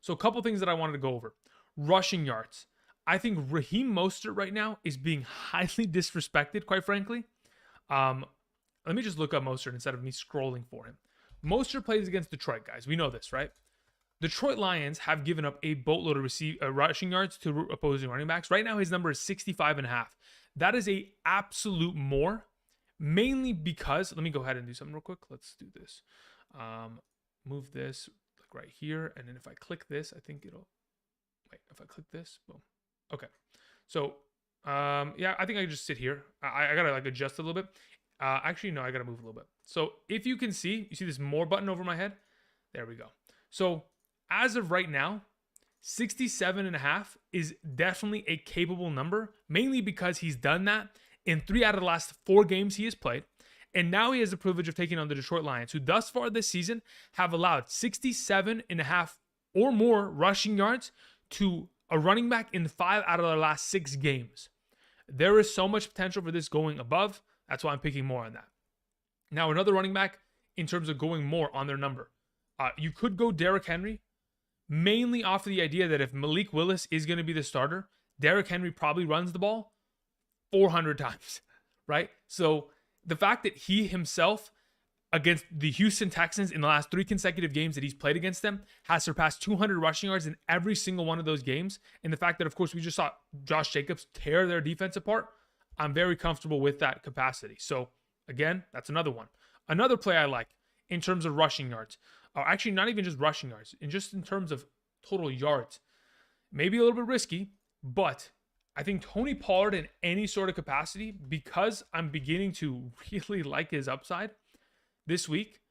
so a couple things that I wanted to go over. Rushing yards. I think Raheem Mostert right now is being highly disrespected, quite frankly. Let me just look up Mostert instead of me scrolling for him. Mostert plays against Detroit, guys. We know this, right? Detroit Lions have given up a boatload of rushing yards to opposing running backs. Right now, his number is 65.5. That is a absolute more, mainly because, let me go ahead and do something real quick. Let's do this. Move this like right here. And then if I click this, I think it'll, wait, if I click this, boom. Okay. So, yeah, I think I can just sit here. I got to like adjust a little bit. Actually, no, I got to move a little bit. So if you can see, you see this more button over my head? There we go. So as of right now, 67.5 is definitely a capable number, mainly because he's done that in 3 out of the last 4 games he has played. And now he has the privilege of taking on the Detroit Lions, who thus far this season have allowed 67.5 or more rushing yards to a running back in 5 out of their last 6 games. There is so much potential for this going above. That's why I'm picking more on that. Now, another running back in terms of going more on their number. You could go Derrick Henry, mainly off of the idea that if Malik Willis is going to be the starter, Derrick Henry probably runs the ball 400 times, right? So the fact that he himself against the Houston Texans in the last 3 consecutive games that he's played against them has surpassed 200 rushing yards in every single one of those games. And the fact that, of course, we just saw Josh Jacobs tear their defense apart, I'm very comfortable with that capacity. So again, that's another one. Another play I like in terms of rushing yards, or actually not even just rushing yards, and just in terms of total yards, maybe a little bit risky, but I think Tony Pollard in any sort of capacity, because I'm beginning to really like his upside this week,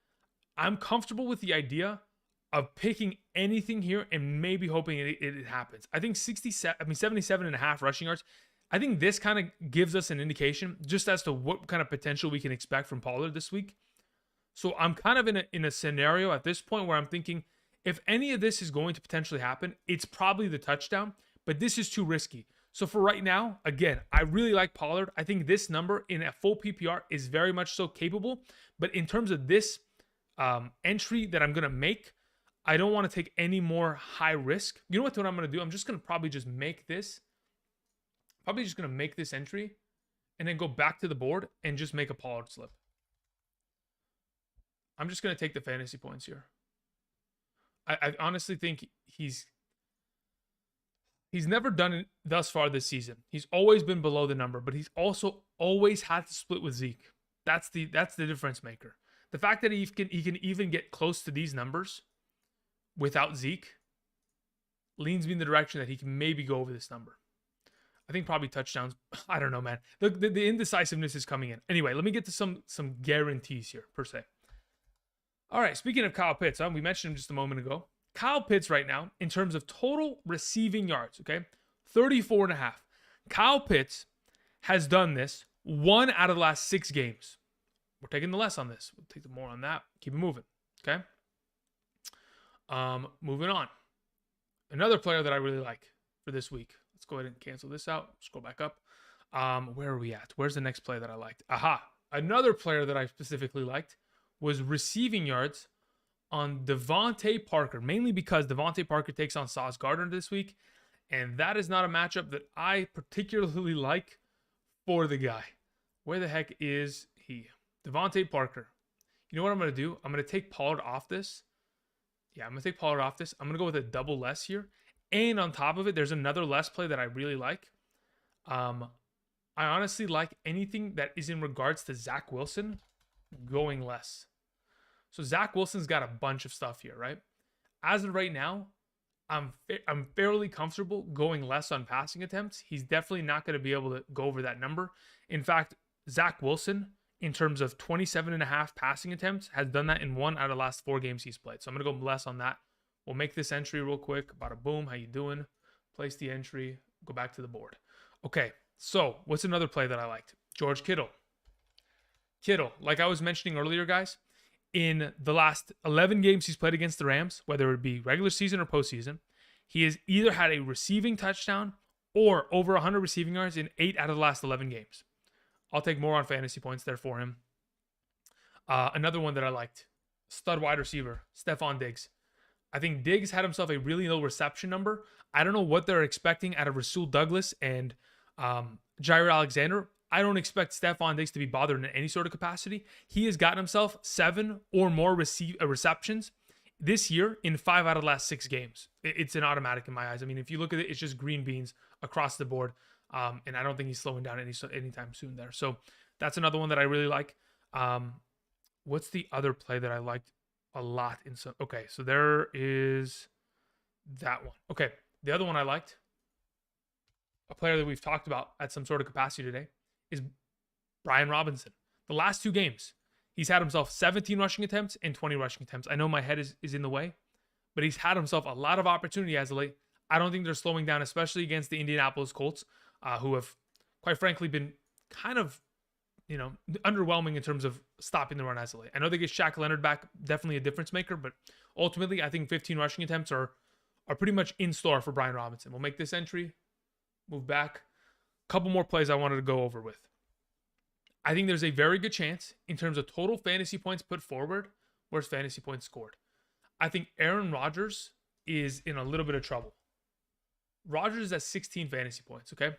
I'm comfortable with the idea of picking anything here and maybe hoping it happens. I think 77.5 rushing yards. I think this kind of gives us an indication just as to what kind of potential we can expect from Pollard this week. So I'm kind of in a scenario at this point where I'm thinking if any of this is going to potentially happen, it's probably the touchdown, but this is too risky. So for right now, again, I really like Pollard. I think this number in a full PPR is very much so capable. But in terms of this entry that I'm going to make, I don't want to take any more high risk. You know what I'm going to do? I'm just going to probably just make this. Probably just going to make this entry and then go back to the board and just make a Pollard slip. I'm just going to take the fantasy points here. I honestly think he's never done it thus far this season. He's always been below the number, but he's also always had to split with Zeke. That's the difference maker. The fact that he can even get close to these numbers without Zeke leans me in the direction that he can maybe go over this number. I think probably touchdowns. I don't know, man. The indecisiveness is coming in. Anyway, let me get to some guarantees here, per se. All right, speaking of Kyle Pitts, we mentioned him just a moment ago. Kyle Pitts right now, in terms of total receiving yards, okay, 34.5. Kyle Pitts has done this 1 out of the last 6 games. We're taking the less on this. We'll take the more on that. Keep it moving, okay? Moving on. Another player that I really like for this week. Let's go ahead and cancel this out. Scroll back up. Where are we at? Where's the next play that I liked? Aha. Another player that I specifically liked was receiving yards on Devontae Parker, mainly because Devontae Parker takes on Sauce Gardner this week, and that is not a matchup that I particularly like for the guy. Where the heck is he? Devontae Parker. You know what I'm going to do? I'm going to take Pollard off this. Yeah, I'm going to take Pollard off this. I'm going to go with a double less here. And on top of it, there's another less play that I really like. I honestly like anything that is in regards to Zach Wilson going less. So Zach Wilson's got a bunch of stuff here, right? As of right now, I'm fairly comfortable going less on passing attempts. He's definitely not going to be able to go over that number. In fact, Zach Wilson, in terms of 27.5 passing attempts, has done that in 1 out of the last 4 games he's played. So I'm going to go less on that. We'll make this entry real quick. Bada boom. How you doing? Place the entry. Go back to the board. Okay, so what's another play that I liked? George Kittle. Kittle, like I was mentioning earlier, guys, in the last 11 games he's played against the Rams, whether it be regular season or postseason, he has either had a receiving touchdown or over 100 receiving yards in 8 out of the last 11 games. I'll take more on fantasy points there for him. Another one that I liked, stud wide receiver, Stephon Diggs. I think Diggs had himself a really low reception number. I don't know what they're expecting out of Rasul Douglas and Jair Alexander. I don't expect Stephon Diggs to be bothered in any sort of capacity. He has gotten himself 7 or more receptions this year in 5 out of the last 6 games. It's an automatic in my eyes. I mean, if you look at it, it's just green beans across the board. And I don't think he's slowing down anytime soon there. So that's another one that I really like. What's the other play that I liked a lot? Okay, so there is that one. Okay, the other one I liked, a player that we've talked about at some sort of capacity today, is Brian Robinson. The last 2 games, he's had himself 17 rushing attempts and 20 rushing attempts. I know my head is in the way, but he's had himself a lot of opportunity as of late. I don't think they're slowing down, especially against the Indianapolis Colts, who have, quite frankly, been kind of, underwhelming in terms of stopping the run as of late. I know they get Shaq Leonard back, definitely a difference maker, but ultimately, I think 15 rushing attempts are pretty much in store for Brian Robinson. We'll make this entry, move back. Couple more plays I wanted to go over with. I think there's a very good chance in terms of total fantasy points put forward versus fantasy points scored. I think Aaron Rodgers is in a little bit of trouble. Rodgers is at 16 fantasy points, okay?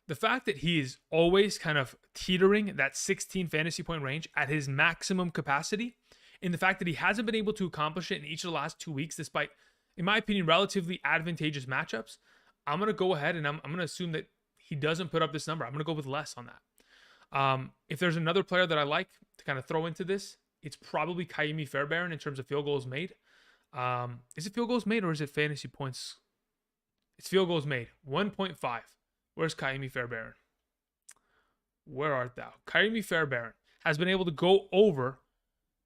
The fact that he is always kind of teetering that 16 fantasy point range at his maximum capacity, and the fact that he hasn't been able to accomplish it in each of the last 2 weeks, despite, in my opinion, relatively advantageous matchups, I'm going to go ahead and I'm going to assume that he doesn't put up this number. I'm going to go with less on that. If there's another player that I like to kind of throw into this, it's probably Kaimi Fairbairn in terms of field goals made. Is it field goals made or is it fantasy points? It's field goals made. 1.5. Where's Kaimi Fairbairn? Where art thou? Kaimi Fairbairn has been able to go over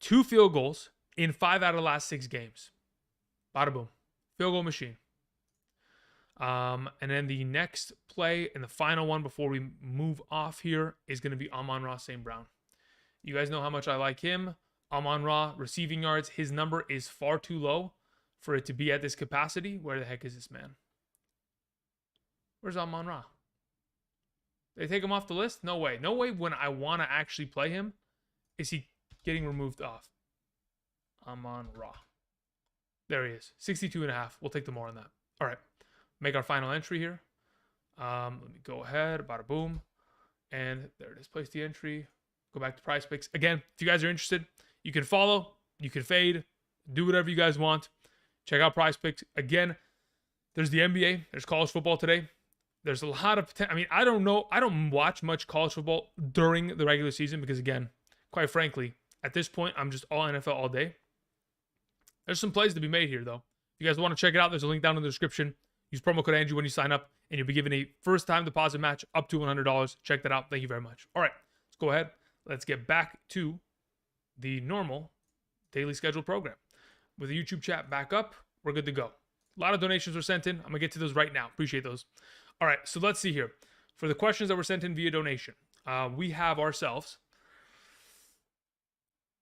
2 field goals in 5 out of the last 6 games. Bada boom. Field goal machine. And then the next play and the final one before we move off here is going to be Amon-Ra St. Brown. You guys know how much I like him. Amon-Ra, receiving yards, his number is far too low for it to be at this capacity. Where the heck is this man? Where's Amon-Ra? They take him off the list? No way. No way when I want to actually play him is he getting removed off. Amon-Ra. There he is. 62.5. We'll take the more on that. All right. Make our final entry here. Let me go ahead. Bada boom. And there it is. Place the entry. Go back to Prize Picks. Again, if you guys are interested, you can follow. You can fade. Do whatever you guys want. Check out Prize Picks. Again, there's the NBA. There's college football today. There's a lot of potential. I mean, I don't know. I don't watch much college football during the regular season because, again, quite frankly, at this point, I'm just all NFL all day. There's some plays to be made here, though. If you guys want to check it out, there's a link down in the description. Use promo code Andrew when you sign up, and you'll be given a first-time deposit match up to $100. Check that out. Thank you very much. All right, let's go ahead. Let's get back to the normal daily scheduled program. With the YouTube chat back up, we're good to go. A lot of donations were sent in. I'm going to get to those right now. Appreciate those. All right, so let's see here. For the questions that were sent in via donation, we have ourselves.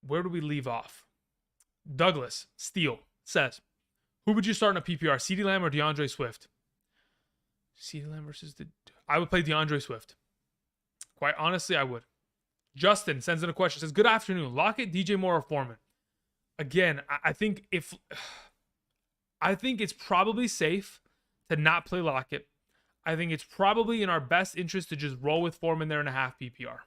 Where do we leave off? Douglas Steele says, who would you start in a PPR, CeeDee Lamb or DeAndre Swift? CeeDee Lamb versus I would play DeAndre Swift. Quite honestly, I would. Justin sends in a question. Says, good afternoon. Lockett, DJ Moore, or Foreman? Again, I think it's probably safe to not play Lockett. I think it's probably in our best interest to just roll with Foreman there in a half PPR.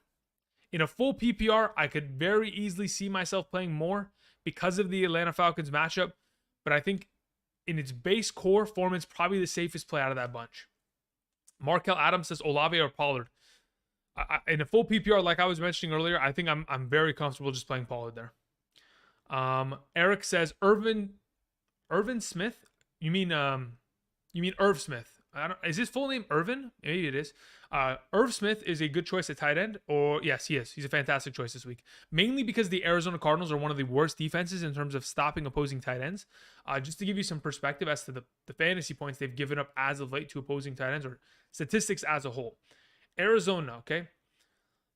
In a full PPR, I could very easily see myself playing more because of the Atlanta Falcons matchup. But I think in its base core, Foreman's probably the safest play out of that bunch. Markel Adams says Olave or Pollard. In a full PPR, like I was mentioning earlier, I think I'm very comfortable just playing Pollard there. Eric says Irvin Smith. You mean Irv Smith? Is his full name Irvin? Maybe it is. Irv Smith is a good choice at tight end, or yes, he is. He's a fantastic choice this week, mainly because the Arizona Cardinals are one of the worst defenses in terms of stopping opposing tight ends. Just to give you some perspective as to the fantasy points they've given up as of late to opposing tight ends, or statistics as a whole. Arizona, okay?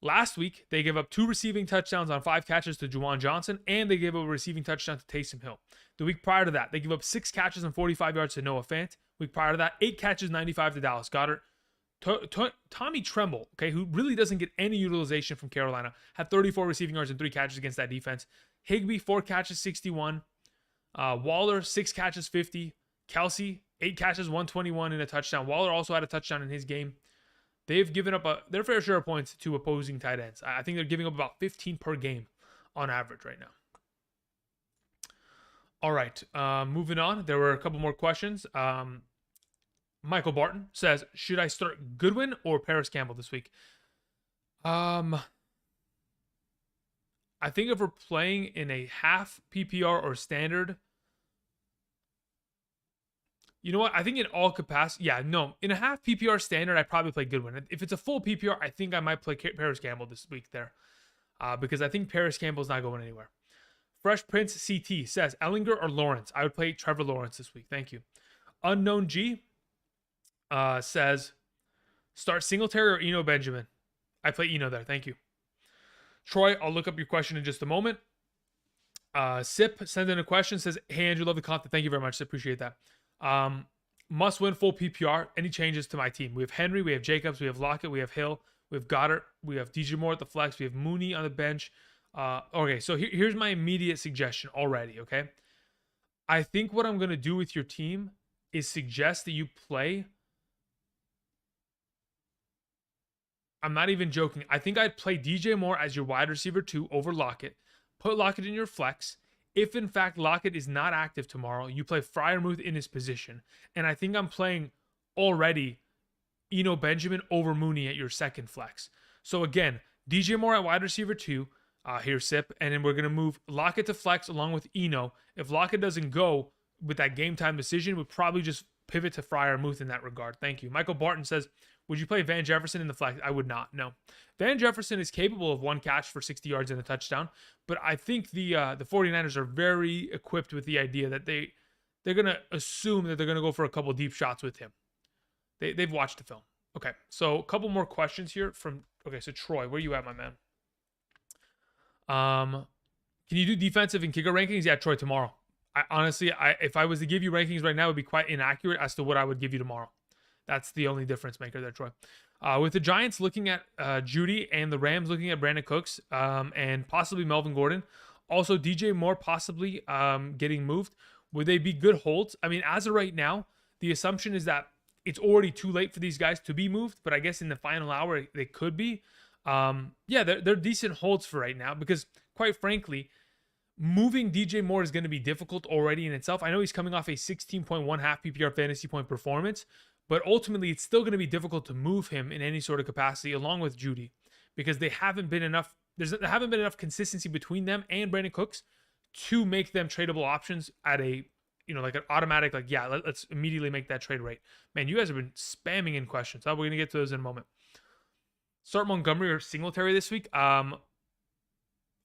Last week, they gave up 2 receiving touchdowns on 5 catches to Juwan Johnson, and they gave up a receiving touchdown to Taysom Hill. The week prior to that, they gave up 6 catches and 45 yards to Noah Fant. Week prior to that, 8 catches, 95 to Dallas Goedert. Tommy Tremble, okay, who really doesn't get any utilization from Carolina, had 34 receiving yards and 3 catches against that defense. Higbee, 4 catches, 61. Waller, 6 catches, 50. Kelsey, 8 catches, 121 and a touchdown. Waller also had a touchdown in his game. They've given up their fair share of points to opposing tight ends. I think they're giving up about 15 per game on average right now. All right, moving on. There were a couple more questions. Michael Barton says, should I start Goodwin or Paris Campbell this week? I think if we're playing in a half PPR or standard, you know what? I think in all capacity, in a half PPR standard, I'd probably play Goodwin. If it's a full PPR, I think I might play Paris Campbell this week there, because I think Paris Campbell's not going anywhere. Fresh Prince CT says, Ellinger or Lawrence? I would play Trevor Lawrence this week. Thank you. Unknown G says, start Singletary or Eno Benjamin? I play Eno there. Thank you. Troy, I'll look up your question in just a moment. Sip sent in a question, says, hey, Andrew, love the content. Thank you very much. I appreciate that. Must win full PPR. Any changes to my team? We have Henry, we have Jacobs, we have Lockett, we have Hill, we have Goddard, we have DJ Moore at the flex, we have Mooney on the bench. Okay, so here's my immediate suggestion already, okay? I think what I'm going to do with your team is suggest that you play. I'm not even joking. I think I'd play DJ Moore as your wide receiver 2 over Lockett. Put Lockett in your flex. If, in fact, Lockett is not active tomorrow, you play Freiermuth in his position. And I think I'm playing already Eno Benjamin over Mooney at your second flex. So, again, DJ Moore at wide receiver 2. Here, Sip. And then we're going to move Lockett to flex along with Eno. If Lockett doesn't go with that game time decision, we'll probably just pivot to Freiermuth in that regard. Thank you. Michael Barton says, would you play Van Jefferson in the flex? I would not, no. Van Jefferson is capable of 1 catch for 60 yards and a touchdown, but I think the 49ers are very equipped with the idea that they're going to assume that they're going to go for a couple deep shots with him. They've watched the film. Okay, so a couple more questions here so Troy, where you at, my man? Can you do defensive and kicker rankings? Yeah, Troy, tomorrow. Honestly, if I was to give you rankings right now, it would be quite inaccurate as to what I would give you tomorrow. That's the only difference maker there, Troy. With the Giants looking at Judy and the Rams looking at Brandon Cooks and possibly Melvin Gordon, also DJ Moore possibly getting moved, would they be good holds? I mean, as of right now, the assumption is that it's already too late for these guys to be moved, but I guess in the final hour, they could be. They're decent holds for right now because, quite frankly, moving DJ Moore is going to be difficult already in itself. I know he's coming off a 16.1 half PPR fantasy point performance, but ultimately it's still going to be difficult to move him in any sort of capacity along with Judy because there haven't been enough consistency between them and Brandon Cooks to make them tradable options at a, like an automatic, let's immediately make that trade rate. Man, you guys have been spamming in questions. We're going to get to those in a moment. Start Montgomery or Singletary this week. I'm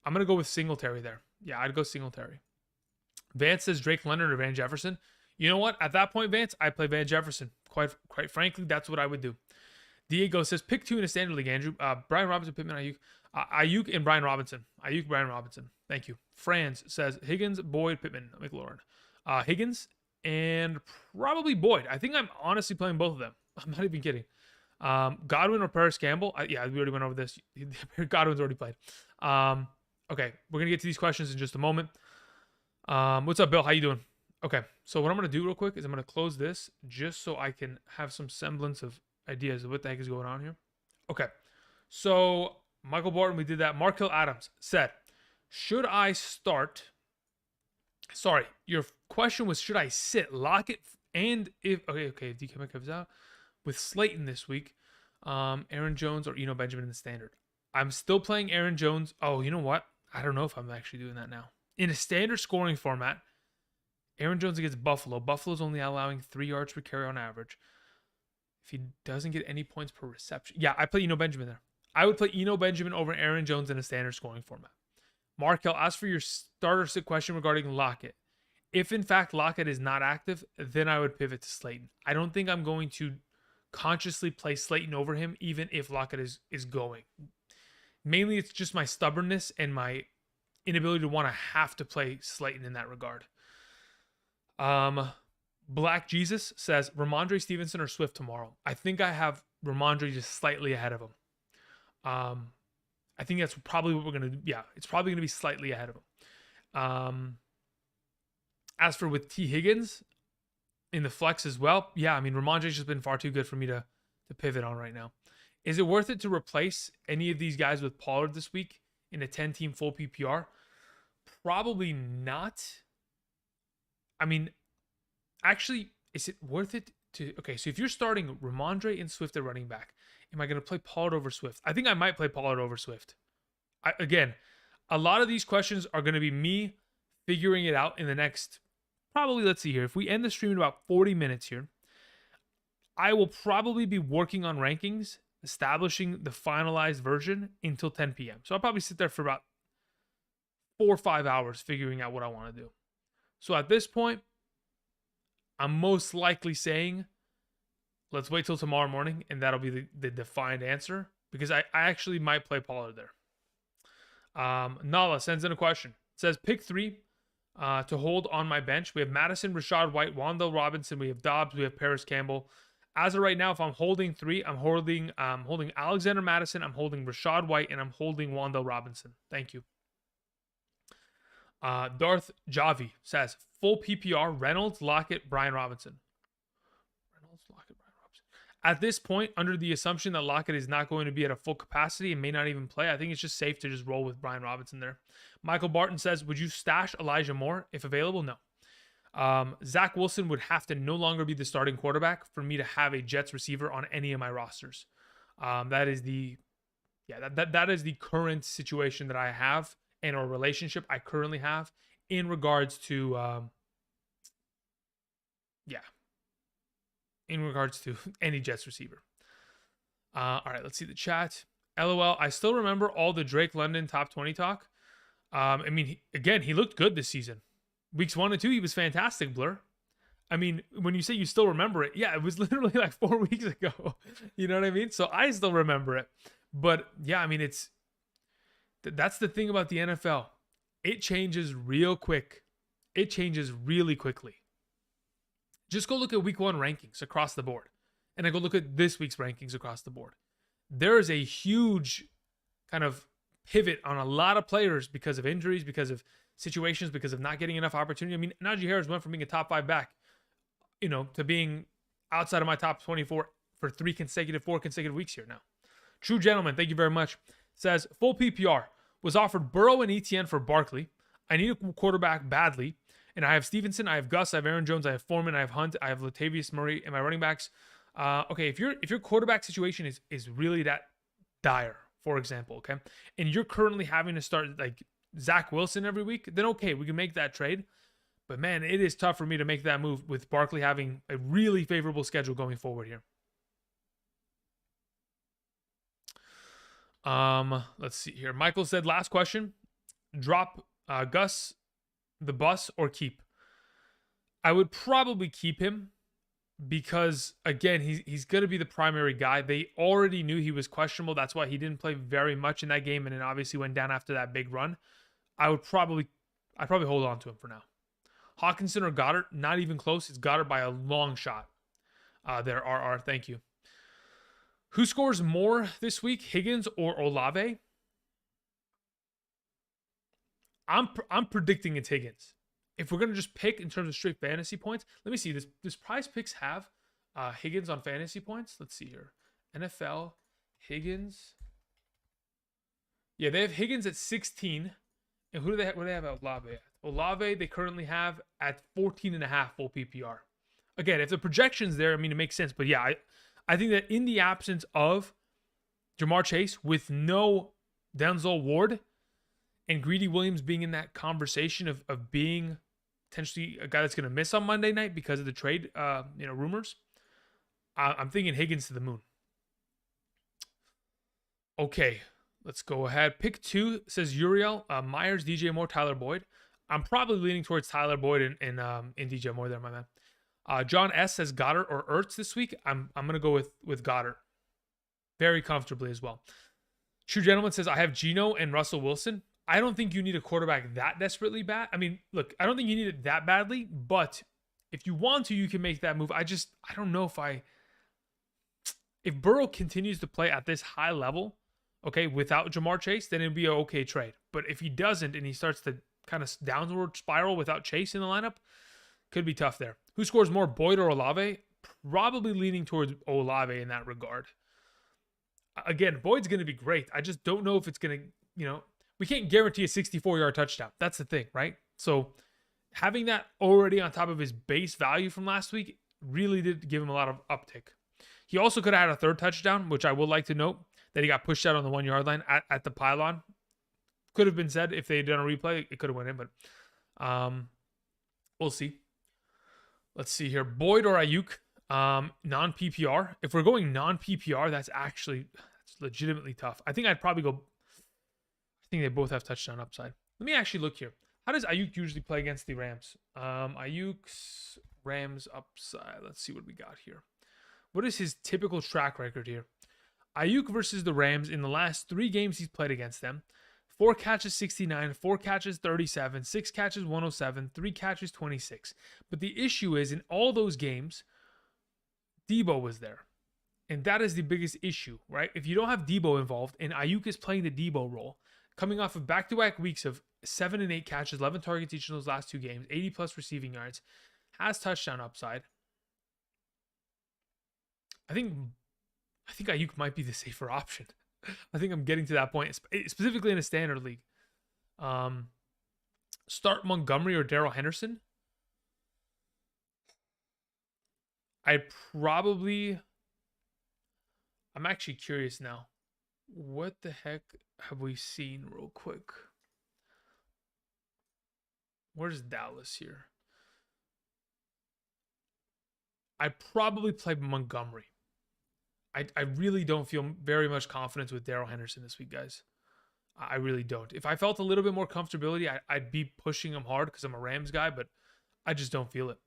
going to go with Singletary there. Yeah, I'd go Singletary. Vance says Drake Leonard or Van Jefferson. You know what? At that point, Vance, I'd play Van Jefferson. Quite frankly, that's what I would do. Diego says pick 2 in a standard league, Andrew. Brian Robinson, Pittman, Ayuk. Ayuk and Brian Robinson. Ayuk, Brian Robinson. Thank you. Franz says Higgins, Boyd, Pittman, McLaurin. Higgins and probably Boyd. I think I'm honestly playing both of them. I'm not even kidding. Godwin or Paris Campbell? We already went over this. Godwin's already played. Okay, we're going to get to these questions in just a moment. What's up, Bill? How you doing? Okay, so what I'm going to do real quick is I'm going to close this just so I can have some semblance of ideas of what the heck is going on here. Okay, so Michael Barton, we did that. Markel Adams said, should I start? Sorry, your question was, should I sit Lockett and if if DK Metcalf out with Slayton this week, Aaron Jones or Eno Benjamin in the standard? I'm still playing Aaron Jones. Oh, you know what? I don't know if I'm actually doing that now. In a standard scoring format, Aaron Jones against Buffalo. Buffalo's only allowing 3 yards per carry on average. If he doesn't get any points per reception. Yeah, I play Eno Benjamin there. I would play Eno Benjamin over Aaron Jones in a standard scoring format. Markel, as for your starter sit question regarding Lockett, if in fact Lockett is not active, then I would pivot to Slayton. I don't think I'm going to consciously play Slayton over him, even if Lockett is going. Mainly, it's just my stubbornness and my inability to want to have to play Slayton in that regard. Black Jesus says, Ramondre Stevenson or Swift tomorrow? I think I have Ramondre just slightly ahead of him. I think that's probably what we're going to do. Yeah, it's probably going to be slightly ahead of him. As for with T. Higgins in the flex as well, yeah, I mean, Ramondre's just been far too good for me to pivot on right now. Is it worth it to replace any of these guys with Pollard this week in a 10-team full PPR? Probably not. I mean, actually, is it worth it to... Okay, so if you're starting Ramondre and Swift at running back, am I going to play Pollard over Swift? I think I might play Pollard over Swift. Again, a lot of these questions are going to be me figuring it out in the next... Probably, let's see here. If we end the stream in about 40 minutes here, I will probably be working on rankings, establishing the finalized version until 10 p.m. So I'll probably sit there for about 4 or 5 hours figuring out what I want to do. So at this point, I'm most likely saying, let's wait till tomorrow morning, and that'll be the defined answer, because I actually might play Pollard there. Nala sends in a question. It says, pick 3 to hold on my bench. We have Madison, Rachaad White, Wan'Dale Robinson. We have Dobbs. We have Paris Campbell. As of right now, if I'm holding 3, I'm holding Alexander Madison, I'm holding Rachaad White, and I'm holding Wan'Dale Robinson. Thank you. Darth Javi says, full PPR, Reynolds, Lockett, Brian Robinson. Reynolds, Lockett, Brian Robinson. At this point, under the assumption that Lockett is not going to be at a full capacity and may not even play, I think it's just safe to just roll with Brian Robinson there. Michael Barton says, would you stash Elijah Moore if available? No. Zach Wilson would have to no longer be the starting quarterback for me to have a Jets receiver on any of my rosters. That is the current situation that I have and or relationship I currently have in regards to any Jets receiver. All right, let's see the chat. LOL, I still remember all the Drake London top 20 talk. I mean, he looked good this season. Weeks 1 and 2, he was fantastic, Blur. I mean, when you say you still remember it, yeah, it was literally like 4 weeks ago. You know what I mean? So I still remember it. But yeah, I mean, that's the thing about the NFL. It changes real quick. It changes really quickly. Just go look at week 1 rankings across the board. And then go look at this week's rankings across the board. There is a huge kind of pivot on a lot of players because of injuries, because of situations, because of not getting enough opportunity. I mean, Najee Harris went from being a top 5 back, to being outside of my top 24 for 4 consecutive weeks here now. True Gentleman, thank you very much. Says, full PPR. Was offered Burrow and ETN for Barkley. I need a quarterback badly. And I have Stevenson, I have Gus, I have Aaron Jones, I have Foreman, I have Hunt, I have Latavius Murray, and my running backs. Okay, if your quarterback situation is really that dire, for example, okay, and you're currently having to start like Zach Wilson every week, then okay, we can make that trade. But man, it is tough for me to make that move with Barkley having a really favorable schedule going forward here. Let's see here. Michael said, last question. Drop Gus, the bus, or keep? I would probably keep him because, again, he's going to be the primary guy. They already knew he was questionable. That's why he didn't play very much in that game and then obviously went down after that big run. I'd probably hold on to him for now. Hawkinson or Goddard? Not even close. It's Goddard by a long shot. There, RR. Thank you. Who scores more this week, Higgins or Olave? I'm predicting it's Higgins. If we're gonna just pick in terms of straight fantasy points, let me see. Does Prize Picks have Higgins on fantasy points? Let's see here. NFL Higgins Yeah, they have Higgins at 16. And who do they have? What do they have Olave at? Olave, they currently have at 14.5 full PPR. Again, if the projection's there, I mean, it makes sense. But yeah, I think that in the absence of Ja'Marr Chase with no Denzel Ward and Greedy Williams being in that conversation of being potentially a guy that's going to miss on Monday night because of the trade, rumors, I'm thinking Higgins to the moon. Okay, let's go ahead. Pick 2 says Uriel, Myers, DJ Moore, Tyler Boyd. I'm probably leaning towards Tyler Boyd and DJ Moore there, my man. John S says Goddard or Ertz this week. I'm gonna go with Goddard very comfortably as well. True Gentleman says I have Geno and Russell Wilson. I don't think you need a quarterback that desperately bad. I mean, look, I don't think you need it that badly, but if you want to, you can make that move. I don't know if Burrow continues to play at this high level, okay, without Ja'Marr Chase, then it'd be an okay trade. But if he doesn't and he starts to kind of downward spiral without Chase in the lineup, could be tough there. Who scores more, Boyd or Olave? Probably leaning towards Olave in that regard. Again, Boyd's going to be great. I just don't know if it's going to, we can't guarantee a 64-yard touchdown. That's the thing, right? So having that already on top of his base value from last week really did give him a lot of uptick. He also could have had a third touchdown, which I would like to note, that he got pushed out on the 1-yard line at the pylon. Could have been said if they had done a replay, it could have went in, but we'll see. Let's see here. Boyd or Ayuk, non-PPR. If we're going non-PPR, that's legitimately tough. I think I'd probably go. I think they both have touchdown upside. Let me actually look here. How does Ayuk usually play against the Rams? Ayuk's Rams upside. Let's see what we got here. What is his typical track record here? Ayuk versus the Rams in the last 3 games he's played against them. 4 catches, 69, 4 catches, 37, 6 catches, 107, 3 catches, 26. But the issue is, in all those games, Debo was there. And that is the biggest issue, right? If you don't have Debo involved, and Ayuk is playing the Debo role, coming off of back-to-back weeks of 7 and 8 catches, 11 targets each in those last 2 games, 80-plus receiving yards, has touchdown upside. I think Ayuk might be the safer option. I think I'm getting to that point, specifically in a standard league. Start Montgomery or Darrell Henderson. I'm actually curious now. What the heck have we seen real quick? Where's Dallas here? I probably play Montgomery. I really don't feel very much confidence with Darrell Henderson this week, guys. I really don't. If I felt a little bit more comfortability, I'd be pushing him hard because I'm a Rams guy, but I just don't feel it.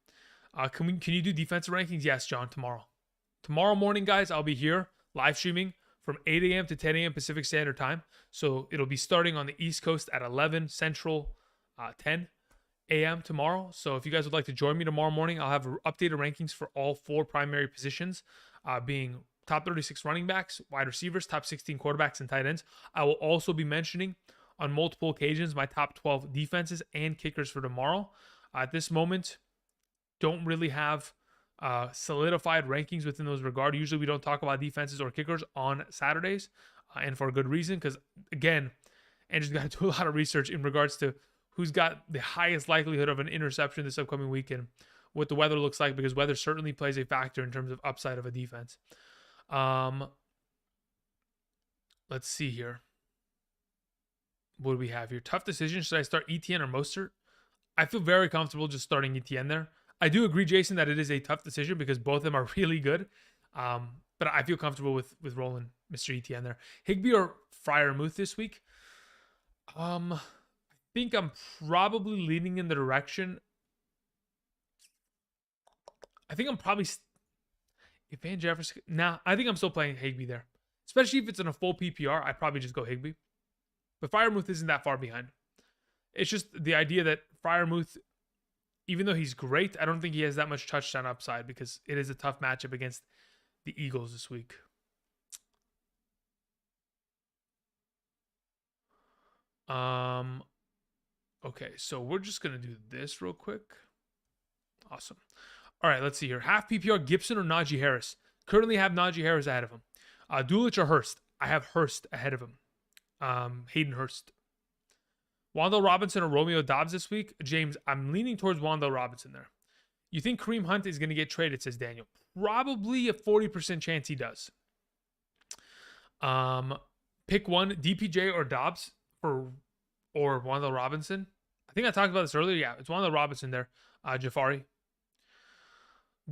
Can you do defensive rankings? Yes, John, tomorrow. Tomorrow morning, guys, I'll be here live streaming from 8 a.m. to 10 a.m. Pacific Standard Time. So it'll be starting on the East Coast at 11 Central, 10 a.m. tomorrow. So if you guys would like to join me tomorrow morning, I'll have updated rankings for all 4 primary positions, being top 36 running backs, wide receivers, top 16 quarterbacks, and tight ends. I will also be mentioning on multiple occasions my top 12 defenses and kickers for tomorrow. At this moment, don't really have solidified rankings within those regard. Usually we don't talk about defenses or kickers on Saturdays, and for a good reason, because again, Andrew's got to do a lot of research in regards to who's got the highest likelihood of an interception this upcoming weekend, what the weather looks like, because weather certainly plays a factor in terms of upside of a defense. Let's see here. What do we have here? Tough decision. Should I start Etienne or Mostert? I feel very comfortable just starting Etienne there. I do agree, Jason, that it is a tough decision because both of them are really good. But I feel comfortable with rolling Mr. Etienne there. Higbee or Freiermuth this week? I think I'm probably leaning in the direction. I think I'm probably if Van Jefferson. Nah, I think I'm still playing Higbee there, especially if it's in a full PPR. I'd probably just go Higbee. But Freiermuth isn't that far behind. It's just the idea that Freiermuth, even though he's great, I don't think he has that much touchdown upside because it is a tough matchup against the Eagles this week. Okay, so we're just going to do this real quick. Awesome. All right, let's see here. Half PPR, Gibson or Najee Harris? Currently have Najee Harris ahead of him. Dulich or Hurst? I have Hurst ahead of him. Hayden Hurst. Wan'Dale Robinson or Romeo Doubs this week? James, I'm leaning towards Wan'Dale Robinson there. You think Kareem Hunt is going to get traded, says Daniel. Probably a 40% chance he does. Pick one, DPJ or Dobbs or Wan'Dale Robinson. I think I talked about this earlier. Yeah, it's Wan'Dale Robinson there. Jafari.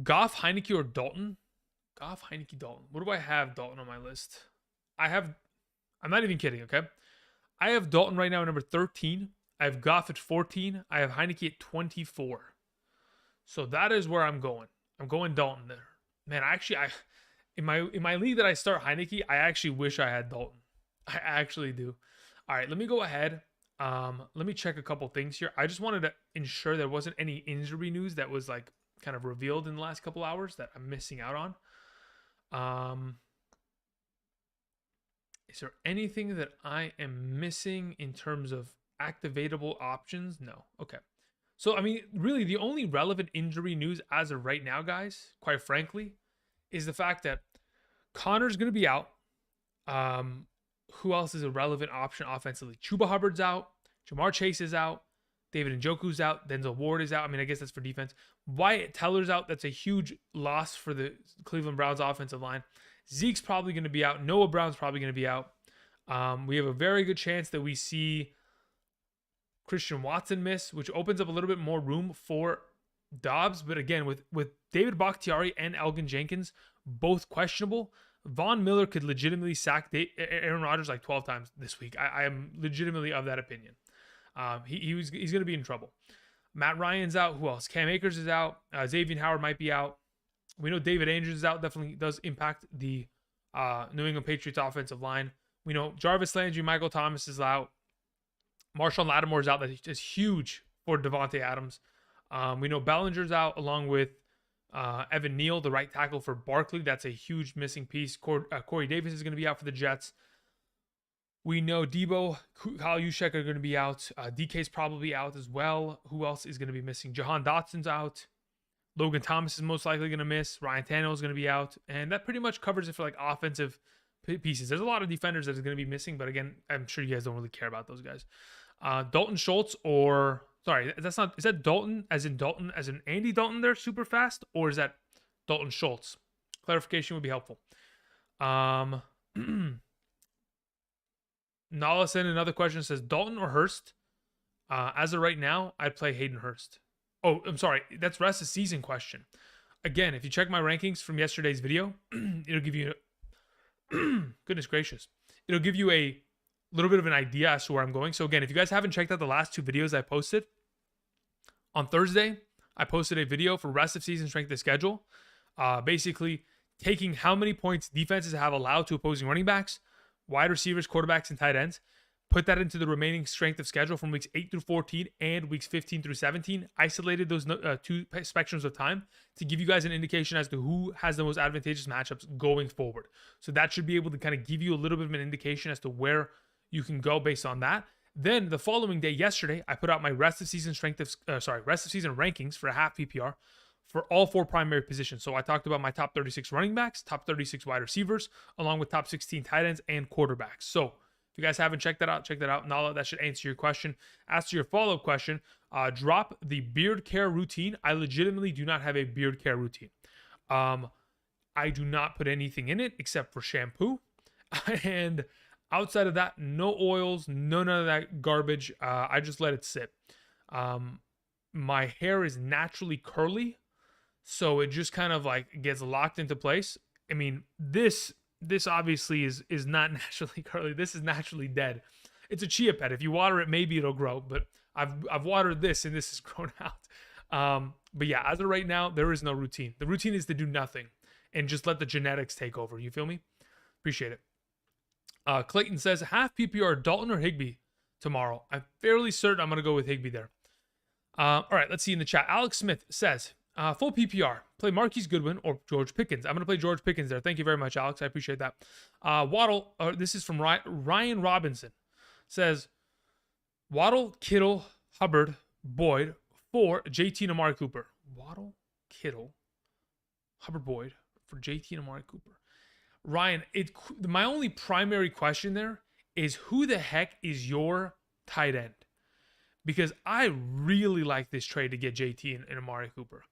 Goff, Heineke, or Dalton? Goff, Heineke, Dalton. What do I have Dalton on my list? I'm not even kidding, okay? I have Dalton right now at number 13. I have Goff at 14. I have Heineke at 24. So that is where I'm going. I'm going Dalton there. Man, in my league that I start Heineke, I actually wish I had Dalton. I actually do. All right, let me go ahead. Let me check a couple things here. I just wanted to ensure there wasn't any injury news that was like kind of revealed in the last couple hours that I'm missing out on. Is there anything that I am missing in terms of activatable options? No. Okay. So, I mean, really the only relevant injury news as of right now, guys, quite frankly, is the fact that Connor's going to be out. Who else is a relevant option offensively? Chuba Hubbard's out. Jamar Chase is out. David Njoku's out. Denzel Ward is out. I mean, I guess that's for defense. Wyatt Teller's out. That's a huge loss for the Cleveland Browns offensive line. Zeke's probably going to be out. Noah Brown's probably going to be out. We have a very good chance that we see Christian Watson miss, which opens up a little bit more room for Dobbs. But again, with David Bakhtiari and Elgin Jenkins both questionable, Von Miller could legitimately sack Aaron Rodgers like 12 times this week. I am legitimately of that opinion. He's going to be in trouble. Matt Ryan's out. Who else? Cam Akers is out. Xavier Howard might be out. We know David Andrews is out. Definitely does impact the New England Patriots offensive line. We know Jarvis Landry, Michael Thomas is out. Marshawn Lattimore is out. That is huge for Devontae Adams. We know Bellinger's out along with Evan Neal, the right tackle for Barkley. That's a huge missing piece. Corey Davis is going to be out for the Jets. We know Debo, Kyle Juszczyk are going to be out. DK's probably out as well. Who else is going to be missing? Jahan Dotson's out. Logan Thomas is most likely going to miss. Ryan Tannehill is going to be out. And that pretty much covers it for like offensive pieces. There's a lot of defenders that are going to be missing, but again, I'm sure you guys don't really care about those guys. Dalton Schultz is that Dalton as in Andy Dalton there super fast, or is that Dalton Schultz? Clarification would be helpful. Nala sent another question, says Dalton or Hurst? As of right now, I'd play Hayden Hurst. Oh, I'm sorry. That's rest of season question. Again, if you check my rankings from yesterday's video, it'll give you goodness gracious. It'll give you a little bit of an idea as to where I'm going. So again, if you guys haven't checked out the last two videos I posted, on Thursday, I posted a video for rest of season strength of schedule. Basically taking how many points defenses have allowed to opposing running backs, wide receivers, quarterbacks, and tight ends. Put that into the remaining strength of schedule from weeks 8 through 14 and weeks 15 through 17. Isolated those two spectrums of time to give you guys an indication as to who has the most advantageous matchups going forward. So that should be able to kind of give you a little bit of an indication as to where you can go based on that. Then the following day, yesterday, I put out my rest of season rankings for a half PPR for all four primary positions. So I talked about my top 36 running backs, top 36 wide receivers, along with top 16 tight ends and quarterbacks. So if you guys haven't checked that out, check that out. Nala, that should answer your question. As to your follow-up question, drop the beard care routine. I legitimately do not have a beard care routine. I do not put anything in it except for shampoo. And outside of that, no oils, none of that garbage. I just let it sit. My hair is naturally curly, so it just kind of like gets locked into place. I mean, this obviously is not naturally curly. This is naturally dead. It's a chia pet. If you water it, maybe it'll grow. But I've watered this, and this has grown out. But yeah, as of right now, there is no routine. The routine is to do nothing and just let the genetics take over. You feel me? Appreciate it. Clayton says, half PPR, Dalton or Higbee tomorrow? I'm fairly certain I'm going to go with Higbee there. All right, let's see in the chat. Alex Smith says, full PPR, play Marquise Goodwin or George Pickens. I'm going to play George Pickens there. Thank you very much, Alex. I appreciate that. Waddle, this is from Ryan Robinson, says, Waddle, Kittle, Hubbard, Boyd for JT and Amari Cooper. Waddle, Kittle, Hubbard, Boyd for JT and Amari Cooper. Ryan, my only primary question there is who the heck is your tight end? Because I really like this trade to get JT and Amari Cooper.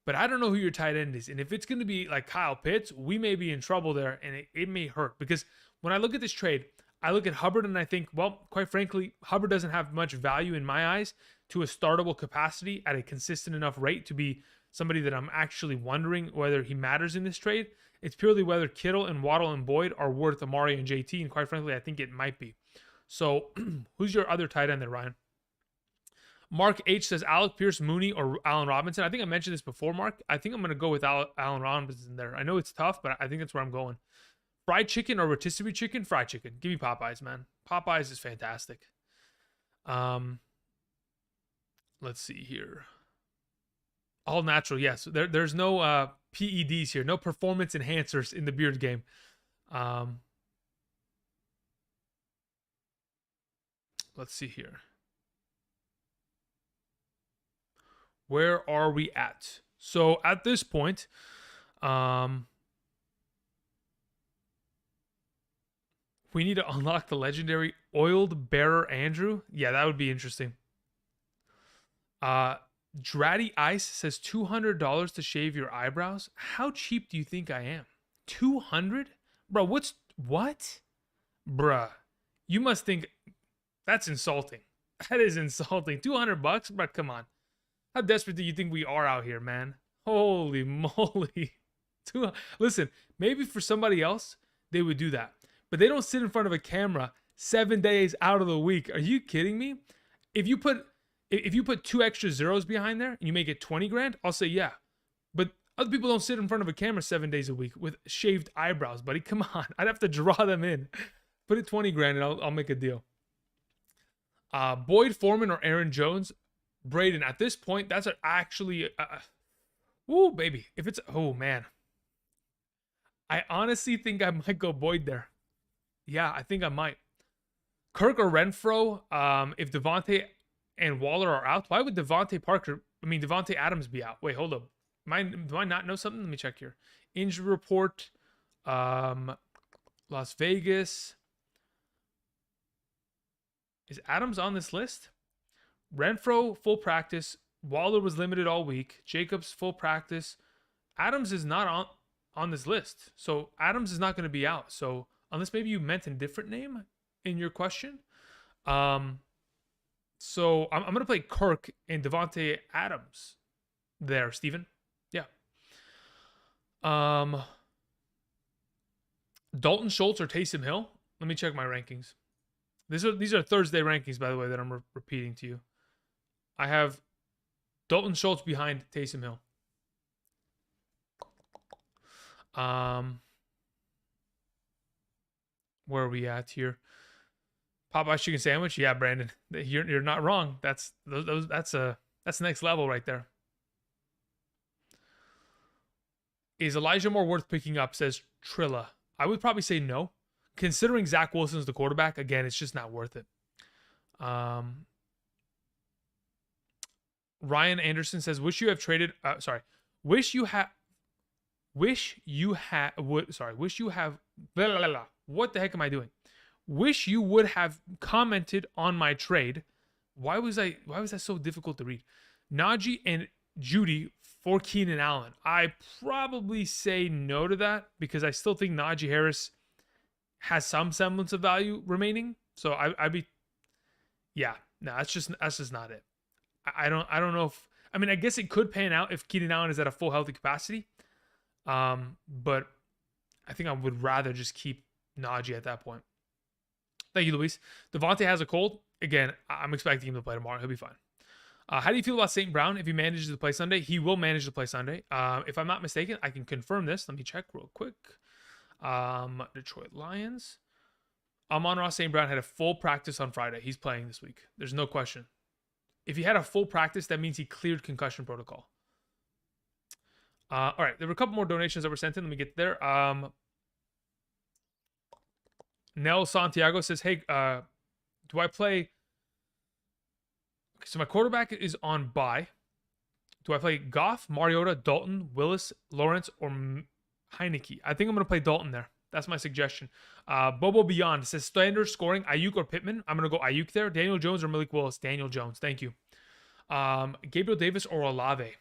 But I don't know who your tight end is. And if it's going to be like Kyle Pitts, we may be in trouble there, and it may hurt. Because when I look at this trade, I look at Hubbard and I think, well, quite frankly, Hubbard doesn't have much value in my eyes to a startable capacity at a consistent enough rate to be somebody that I'm actually wondering whether he matters in this trade. It's purely whether Kittle and Waddle and Boyd are worth Amari and JT, and quite frankly, I think it might be. So who's your other tight end there, Ryan? Mark H says Alec Pierce, Mooney, or Allen Robinson. I think I mentioned this before, Mark. I think I'm going to go with Allen Robinson there. I know it's tough, but I think that's where I'm going. Fried chicken or rotisserie chicken? Fried chicken. Give me Popeyes, man. Popeyes is fantastic. Let's see here. All natural, yes. There's no PEDs here. No performance enhancers in the beard game. Let's see here. Where are we at? So at this point, we need to unlock the legendary Oiled Bearer Andrew. Yeah, that would be interesting. Dratty Ice says $200 to shave your eyebrows. How cheap do you think I am? 200? Bro, what? Bruh, you must think that's insulting. That is insulting. $200? But come on. How desperate do you think we are out here, man? Holy moly. Listen, maybe for somebody else, they would do that. But they don't sit in front of a camera 7 days out of the week. Are you kidding me? If you put 2 extra zeros behind there and you make it 20 grand, I'll say yeah. But other people don't sit in front of a camera 7 days a week with shaved eyebrows, buddy. Come on. I'd have to draw them in. Put it 20 grand and I'll make a deal. Boyd Foreman or Aaron Jones? Braden, at this point, that's actually woo, baby. If it's oh man. I honestly think I might go Boyd there. Yeah, I think I might. Kirk or Renfro, if Devontae and Waller are out, why would Devontae Adams be out? Wait, hold up. Do I not know something? Let me check here. Injury report, Las Vegas. Is Adams on this list? Renfro, full practice. Waller was limited all week. Jacobs, full practice. Adams is not on this list. So Adams is not going to be out. So unless maybe you meant a different name in your question. So I'm going to play Kirk and Devontae Adams there, Steven. Yeah. Dalton Schultz or Taysom Hill? Let me check my rankings. These are Thursday rankings, by the way, that I'm repeating to you. I have Dalton Schultz behind Taysom Hill. Where are we at here? Popeye's chicken sandwich. Yeah, Brandon, you're not wrong. That's next level right there. Is Elijah Moore worth picking up? Says Trilla. I would probably say no. Considering Zach Wilson's the quarterback, again, it's just not worth it. Ryan Anderson says, wish you have traded. Wish you have. Blah, blah, blah. What the heck am I doing? Wish you would have commented on my trade. Why was that so difficult to read? Najee and Judy for Keenan Allen. I probably say no to that because I still think Najee Harris has some semblance of value remaining. So I'd be, yeah, no, that's just not it. I don't know if, I mean, I guess it could pan out if Keenan Allen is at a full healthy capacity. But I think I would rather just keep Najee at that point. Thank you, Luis. Devontae has a cold. Again, I'm expecting him to play tomorrow. He'll be fine. How do you feel about St. Brown if he manages to play Sunday? He will manage to play Sunday. If I'm not mistaken, I can confirm this. Let me check real quick. Detroit Lions. Amon-Ra St. Brown had a full practice on Friday. He's playing this week. There's no question. If he had a full practice, that means he cleared concussion protocol. All right, there were a couple more donations that were sent in. Let me get there. Nell Santiago says, hey, do I play? Okay, so my quarterback is on bye. Do I play Goff, Mariota, Dalton, Willis, Lawrence, or Heineke? I think I'm going to play Dalton there. That's my suggestion. Bobo Beyond says standard scoring, Ayuk or Pittman. I'm going to go Ayuk there. Daniel Jones or Malik Willis? Daniel Jones. Thank you. Gabriel Davis or Olave?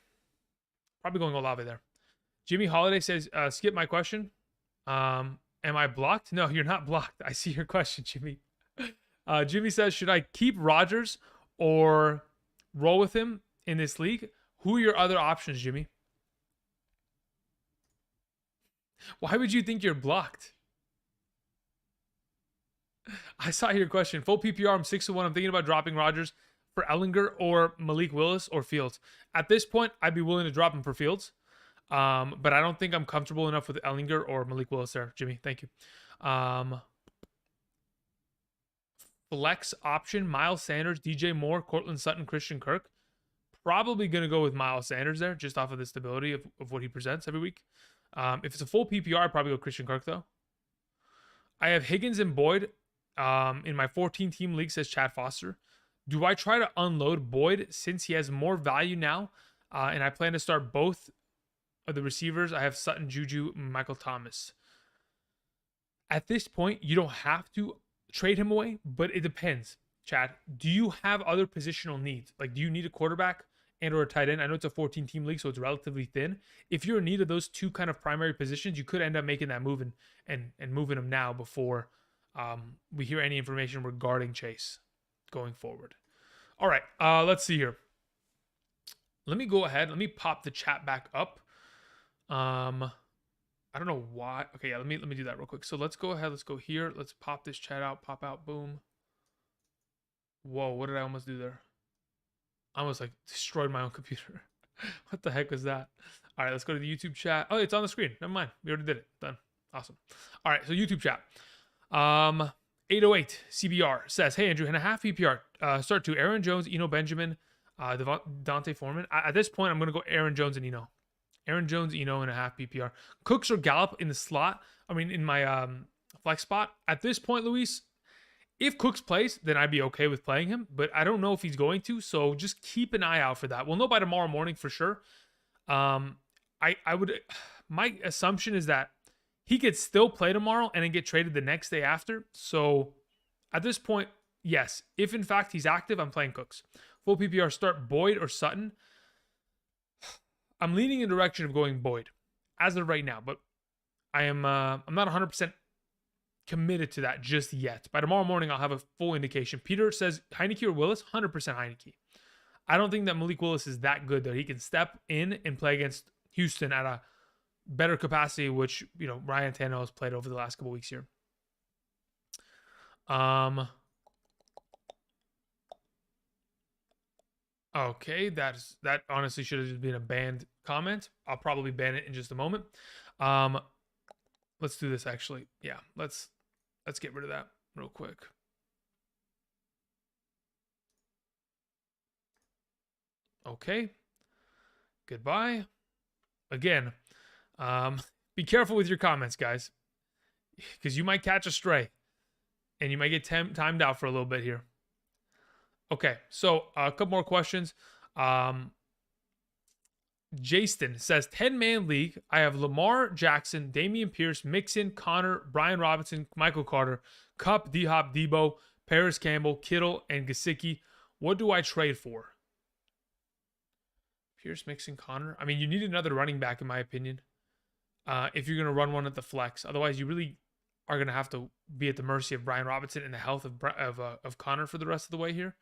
Probably going Olave there. Jimmy Holiday says, skip my question. Am I blocked? No, you're not blocked. I see your question, Jimmy. Jimmy says, should I keep Rodgers or roll with him in this league? Who are your other options, Jimmy? Why would you think you're blocked? I saw your question. Full PPR, I'm 6-1. I'm thinking about dropping Rodgers for Ellinger or Malik Willis or Fields. At this point, I'd be willing to drop him for Fields. But I don't think I'm comfortable enough with Ellinger or Malik Willis there, Jimmy. Thank you. Flex option, Miles Sanders, DJ Moore, Cortland Sutton, Christian Kirk. Probably going to go with Miles Sanders there, just off of the stability of what he presents every week. If it's a full PPR, I'd probably go Christian Kirk, though. I have Higgins and Boyd in my 14-team league, says Chad Foster. Do I try to unload Boyd since he has more value now? And I plan to start both of the receivers. I have Sutton, Juju, Michael Thomas. At this point, you don't have to trade him away, but it depends, Chad. Do you have other positional needs? Like, do you need a quarterback and or a tight end? I know it's a 14-team league, so it's relatively thin. If you're in need of those two kind of primary positions, you could end up making that move and moving them now before we hear any information regarding Chase going forward. All right, let's see here. Let me go ahead. Let me pop the chat back up. I don't know why. Okay, yeah, let me do that real quick. So let's go ahead. Let's go here. Let's pop this chat out. Pop out. Boom. Whoa, what did I almost do there? I almost like destroyed my own computer. What the heck was that? All right, let's go to the YouTube chat. Oh, it's on the screen. Never mind. We already did it. Done. Awesome. All right, so YouTube chat. 808 CBR says, hey, Andrew, in a half PPR, start to Aaron Jones, Eno Benjamin, Dante Foreman. At this point, I'm going to go Aaron Jones and Eno. Aaron Jones, Eno in a half PPR. Cooks or Gallup in the slot. I mean, in my flex spot. At this point, Luis, if Cooks plays, then I'd be okay with playing him. But I don't know if he's going to, so just keep an eye out for that. We'll know by tomorrow morning for sure. I would. My assumption is that he could still play tomorrow and then get traded the next day after. So at this point, yes. If in fact he's active, I'm playing Cooks. Full PPR start Boyd or Sutton. I'm leaning in the direction of going Boyd as of right now, but I'm not 100% committed to that just yet. By tomorrow morning, I'll have a full indication. Peter says Heineke or Willis, 100% Heineke. I don't think that Malik Willis is that good that he can step in and play against Houston at a better capacity, which, you know, Ryan Tannehill has played over the last couple weeks here. Okay, that honestly should have just been a banned comment. I'll probably ban it in just a moment. Let's do this actually. Yeah, let's get rid of that real quick. Okay. Goodbye. Again, be careful with your comments, guys, because you might catch a stray and you might get timed out for a little bit here. Okay, so a couple more questions. Jason says, 10-man league. I have Lamar Jackson, Dameon Pierce, Mixon, Connor, Brian Robinson, Michael Carter, Kupp, D-Hop, Debo, Paris Campbell, Kittle, and Gesicki. What do I trade for? Pierce, Mixon, Connor. I mean, you need another running back, in my opinion, if you're going to run one at the flex. Otherwise, you really are going to have to be at the mercy of Brian Robinson and the health of Connor for the rest of the way here.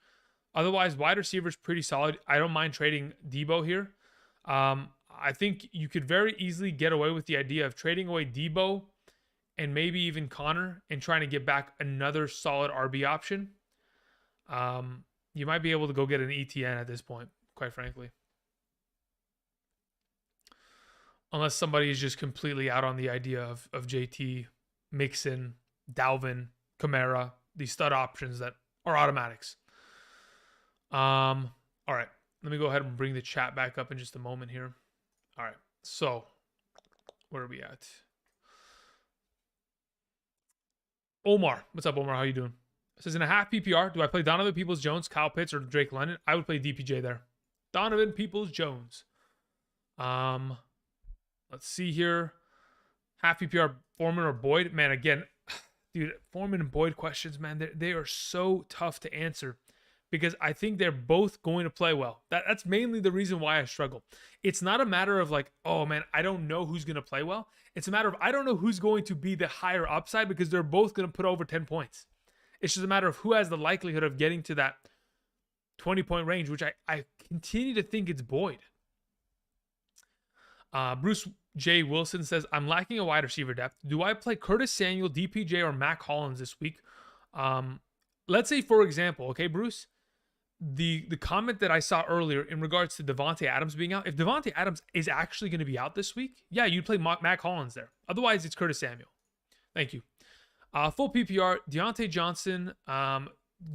Otherwise, wide receiver is pretty solid. I don't mind trading Debo here. I think you could very easily get away with the idea of trading away Debo and maybe even Connor and trying to get back another solid RB option. You might be able to go get an ETN at this point, quite frankly. Unless somebody is just completely out on the idea of JT, Mixon, Dalvin, Kamara, these stud options that are automatics. All right. Let me go ahead and bring the chat back up in just a moment here. All right. So, where are we at? Omar. What's up, Omar? How you doing? It says, in a half PPR, do I play Donovan Peoples-Jones, Kyle Pitts, or Drake London? I would play DPJ there. Donovan Peoples-Jones. Let's see here. Half PPR, Foreman or Boyd, man, again, dude, Foreman and Boyd questions, man, they are so tough to answer because I think they're both going to play well. That's mainly the reason why I struggle. It's not a matter of like, oh man, I don't know who's going to play well. It's a matter of I don't know who's going to be the higher upside because they're both going to put over 10 points. It's just a matter of who has the likelihood of getting to that 20-point range, which I continue to think it's Boyd. Bruce J. Wilson says, I'm lacking a wide receiver depth. Do I play Curtis Samuel, DPJ, or Mac Hollins this week? Let's say, for example, okay, Bruce, the comment that I saw earlier in regards to Davante Adams being out, if Davante Adams is actually going to be out this week, yeah, you'd play Mac Hollins there. Otherwise, it's Curtis Samuel. Thank you. Full PPR, Deontay Johnson,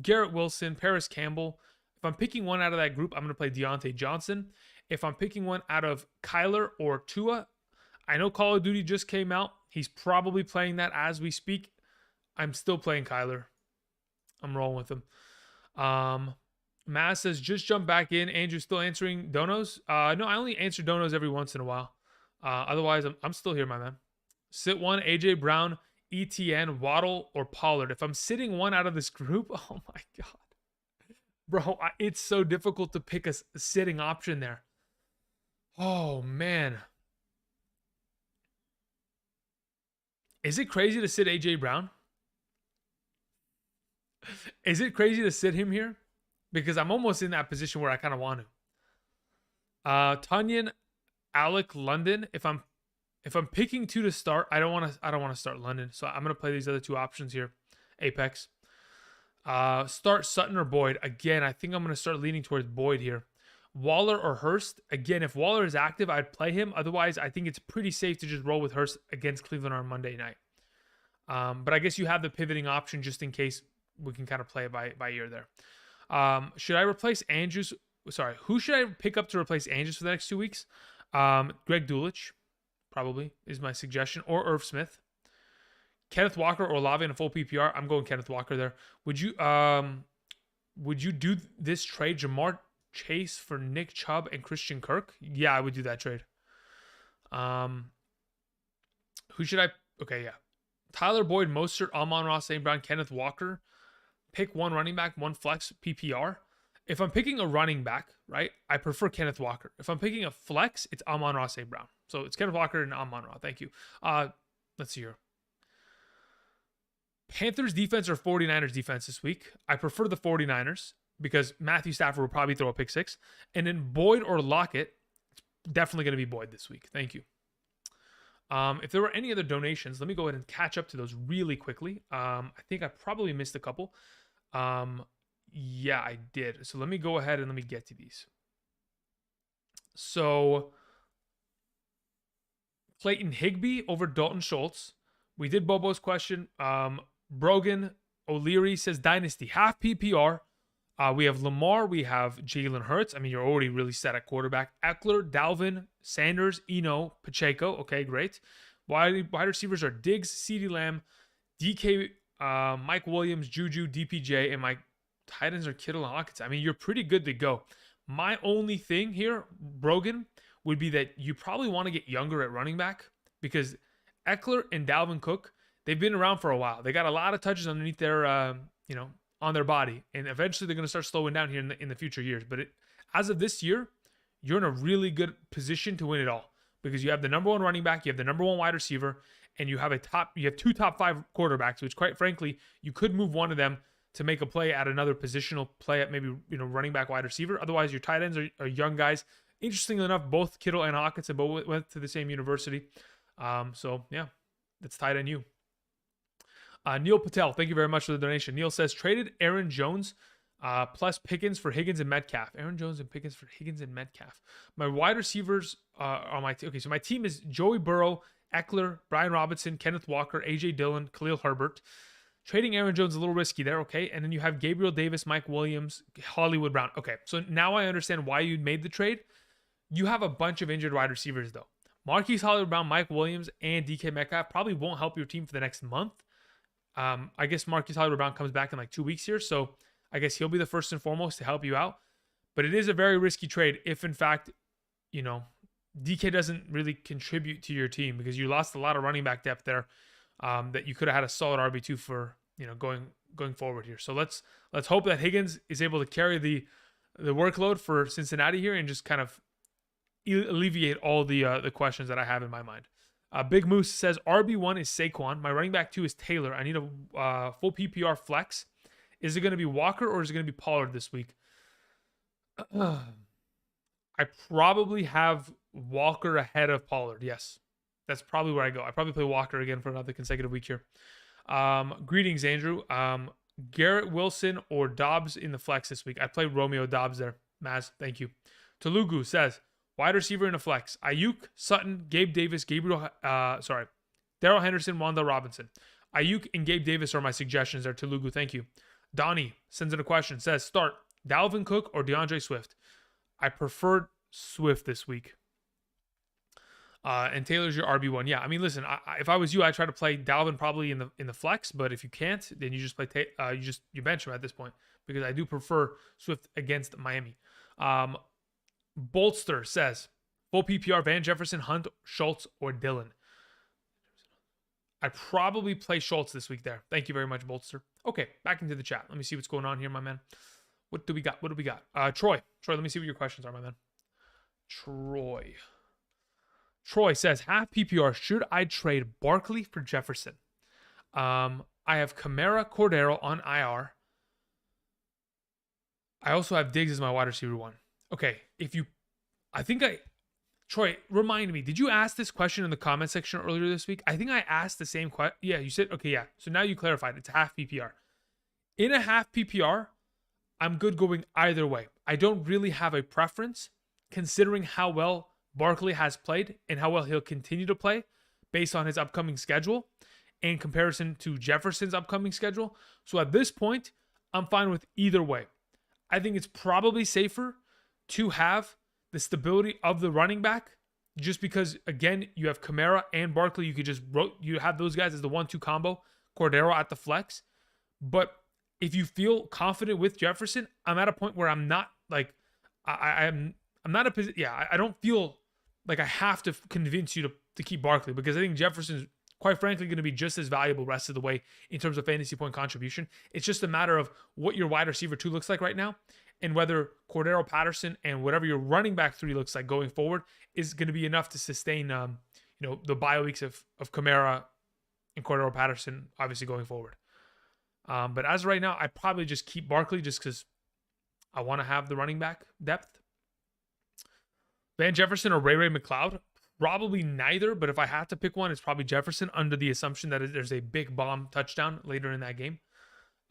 Garrett Wilson, Paris Campbell. If I'm picking one out of that group, I'm going to play Deontay Johnson. If I'm picking one out of Kyler or Tua, I know Call of Duty just came out. He's probably playing that as we speak. I'm still playing Kyler. I'm rolling with him. Maz says, just jump back in. Andrew's still answering donos. No, I only answer donos every once in a while. Otherwise, I'm still here, my man. Sit one, AJ Brown, ETN, Waddle, or Pollard. If I'm sitting one out of this group, oh my God. Bro, it's so difficult to pick a sitting option there. Oh, man. Is it crazy to sit AJ Brown? Is it crazy to sit him here? Because I'm almost in that position where I kind of want to. Tunyon, Alec, London. If I'm picking two to start, I don't want to start London. So I'm gonna play these other two options here. Apex. Start Sutton or Boyd. Again, I think I'm gonna start leaning towards Boyd here. Waller or Hurst. Again, if Waller is active, I'd play him. Otherwise, I think it's pretty safe to just roll with Hurst against Cleveland on Monday night. But I guess you have the pivoting option just in case we can kind of play it by ear there. Should I replace Andrews? Sorry, who should I pick up to replace Andrews for the next 2 weeks? Greg Dulcich, probably, is my suggestion. Or Irv Smith. Kenneth Walker or Olave in a full PPR. I'm going Kenneth Walker there. Would you do this trade, Jamar Chase for Nick Chubb and Christian Kirk? Yeah, I would do that trade. Who should I? Okay, yeah. Tyler Boyd, Mostert, Amon-Ra, St. Brown, Kenneth Walker. Pick one running back, one flex PPR. If I'm picking a running back, right, I prefer Kenneth Walker. If I'm picking a flex, it's Amon-Ra, St. Brown. So it's Kenneth Walker and Amon-Ra. Thank you. Let's see here. Panthers defense or 49ers defense this week. I prefer the 49ers because Matthew Stafford will probably throw a pick six. And then Boyd or Lockett, it's definitely going to be Boyd this week. Thank you. If there were any other donations, let me go ahead and catch up to those really quickly. I think I probably missed a couple. Yeah, I did. So let me go ahead and let me get to these. So Clayton Higbee over Dalton Schultz. We did Bobo's question. Brogan O'Leary says Dynasty half PPR. We have Lamar. We have Jalen Hurts. I mean, you're already really set at quarterback. Eckler, Dalvin, Sanders, Eno, Pacheco. Okay, great. Wide receivers are Diggs, CeeDee Lamb, DK, Mike Williams, Juju, DPJ, and my tight ends are Kittle and Hawkins. I mean, you're pretty good to go. My only thing here, Brogan, would be that you probably want to get younger at running back because Eckler and Dalvin Cook, they've been around for a while. They got a lot of touches underneath their, on their body, and eventually they're going to start slowing down here in the future years. But as of this year, you're in a really good position to win it all because you have the number one running back, you have the number one wide receiver, and you have two top five quarterbacks, which quite frankly, you could move one of them to make a play at another positional play at maybe running back, wide receiver. Otherwise, your tight ends are young guys. Interestingly enough, both Kittle and Hawkinson both went to the same university. So yeah, that's tight end you. Neil Patel, thank you very much for the donation. Neil says, traded Aaron Jones plus Pickens for Higgins and Metcalf. Aaron Jones and Pickens for Higgins and Metcalf. My wide receivers are my team. Okay, so my team is Joey Burrow, Eckler, Brian Robinson, Kenneth Walker, A.J. Dillon, Khalil Herbert. Trading Aaron Jones is a little risky there, okay? And then you have Gabriel Davis, Mike Williams, Hollywood Brown. Okay, so now I understand why you made the trade. You have a bunch of injured wide receivers, though. Marquise Hollywood Brown, Mike Williams, and DK Metcalf probably won't help your team for the next month. I guess Marquise Hollywood Brown comes back in like 2 weeks here, so I guess he'll be the first and foremost to help you out. But it is a very risky trade if, in fact, DK doesn't really contribute to your team because you lost a lot of running back depth there. that you could have had a solid RB2 for, going forward here. So let's hope that Higgins is able to carry the workload for Cincinnati here and just kind of alleviate all the questions that I have in my mind. Big Moose says RB1 is Saquon. My running back 2 is Taylor. I need a full PPR flex. Is it going to be Walker or is it going to be Pollard this week? I probably have Walker ahead of Pollard. Yes, that's probably where I go. I probably play Walker again for another consecutive week here. Greetings, Andrew. Garrett Wilson or Dobbs in the flex this week? I play Romeo Dobbs there. Maz, thank you. Telugu says wide receiver in a flex: Ayuk, Sutton, Gabe Davis, Darrell Henderson, Wanda Robinson. Ayuk and Gabe Davis are my suggestions there. Telugu, thank you. Donnie sends in a question. Says start Dalvin Cook or DeAndre Swift. I preferred Swift this week. And Taylor's your RB1. Yeah, I mean, listen, if I was you, I'd try to play Dalvin probably in the flex, but if you can't, then you just play you bench him at this point, because I do prefer Swift against Miami. Bolster says full PPR: Van Jefferson, Hunt, Schultz, or Dillon. I'd probably play Schultz this week there. Thank you very much, Bolster. Okay, back into the chat. Let me see what's going on here, my man. What do we got? Troy, let me see what your questions are, my man. Troy says, half PPR, should I trade Barkley for Jefferson? I have Kamara, Cordero on IR. I also have Diggs as my wide receiver 1. Okay, Troy, remind me, did you ask this question in the comment section earlier this week? I think I asked the same question. Yeah, you said, okay, yeah. So now you clarified, it's half PPR. In a half PPR, I'm good going either way. I don't really have a preference, considering how well Barkley has played and how well he'll continue to play based on his upcoming schedule in comparison to Jefferson's upcoming schedule. So at this point, I'm fine with either way. I think it's probably safer to have the stability of the running back, just because, again, you have Kamara and Barkley. You have those guys as the 1-2 combo, Cordero at the flex. But if you feel confident with Jefferson, I'm at a point where I'm not like, I'm not a position. Yeah, I don't feel like I have to convince you to keep Barkley, because I think Jefferson's quite frankly going to be just as valuable rest of the way in terms of fantasy point contribution. It's just a matter of what your wide receiver 2 looks like right now, and whether Cordero Patterson and whatever your running back 3 looks like going forward is going to be enough to sustain the bye weeks of Kamara and Cordero Patterson obviously going forward. But as of right now, I probably just keep Barkley just because I want to have the running back depth. Van Jefferson or Ray McLeod? Probably neither, but if I had to pick one, it's probably Jefferson, under the assumption that there's a big bomb touchdown later in that game.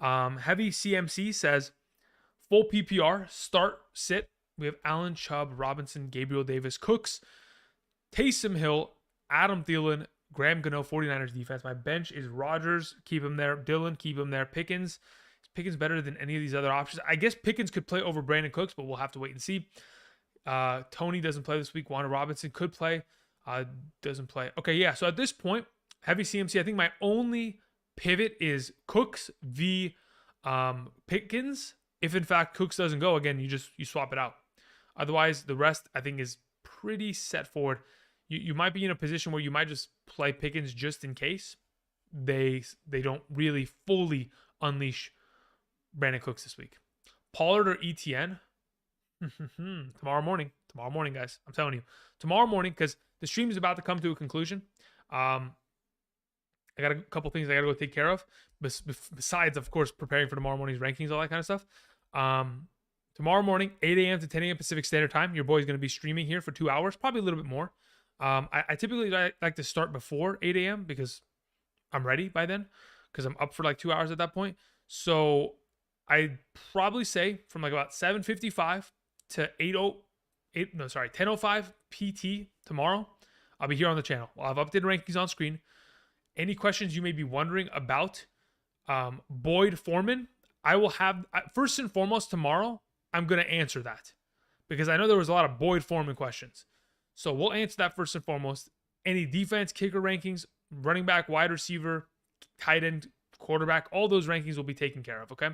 Heavy CMC says, full PPR, start, sit. We have Allen, Chubb, Robinson, Gabriel Davis, Cooks, Taysom Hill, Adam Thielen, Graham Gano, 49ers defense. My bench is Rodgers, keep him there. Dillon, keep him there. Pickens. Is Pickens better than any of these other options? I guess Pickens could play over Brandon Cooks, but we'll have to wait and see. Tony doesn't play this week. Wanda Robinson could play. Doesn't play. Okay, yeah. So at this point, heavy CMC, I think my only pivot is Cooks v. Pickens. If in fact Cooks doesn't go, again, you swap it out. Otherwise, the rest I think is pretty set forward. You might be in a position where you might just play Pickens just in case they don't really fully unleash Brandon Cooks this week. Pollard or ETN? Tomorrow morning, guys. I'm telling you, tomorrow morning, because the stream is about to come to a conclusion. I got a couple things I got to go take care of, besides, of course, preparing for tomorrow morning's rankings, all that kind of stuff. Tomorrow morning, 8 a.m. to 10 a.m. Pacific Standard Time, your boy's going to be streaming here for 2 hours, probably a little bit more. I typically like to start before 8 a.m. because I'm ready by then, because I'm up for like 2 hours at that point. So I'd probably say from like about 7:55 to 10:05 PT tomorrow, I'll be here on the channel. I'll have updated rankings on screen. Any questions you may be wondering about Boyd Foreman, I will have, first and foremost tomorrow, I'm going to answer that, because I know there was a lot of Boyd Foreman questions. So we'll answer that first and foremost. Any defense, kicker rankings, running back, wide receiver, tight end, quarterback, all those rankings will be taken care of, okay?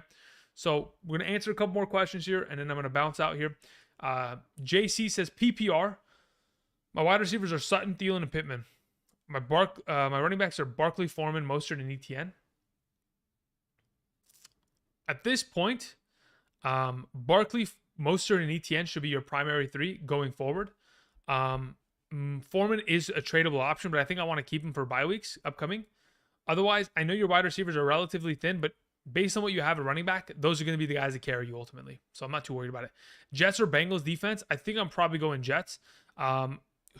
So we're going to answer a couple more questions here, and then I'm going to bounce out here. JC says PPR. My wide receivers are Sutton, Thielen, and Pittman. My running backs are Barkley, Foreman, Mostert, and ETN. At this point, Barkley, Mostert, and ETN should be your primary three going forward. Foreman is a tradable option, but I think I want to keep him for bye weeks upcoming. Otherwise, I know your wide receivers are relatively thin, but based on what you have at running back, those are going to be the guys that carry you ultimately. So I'm not too worried about it. Jets or Bengals defense? I think I'm probably going Jets.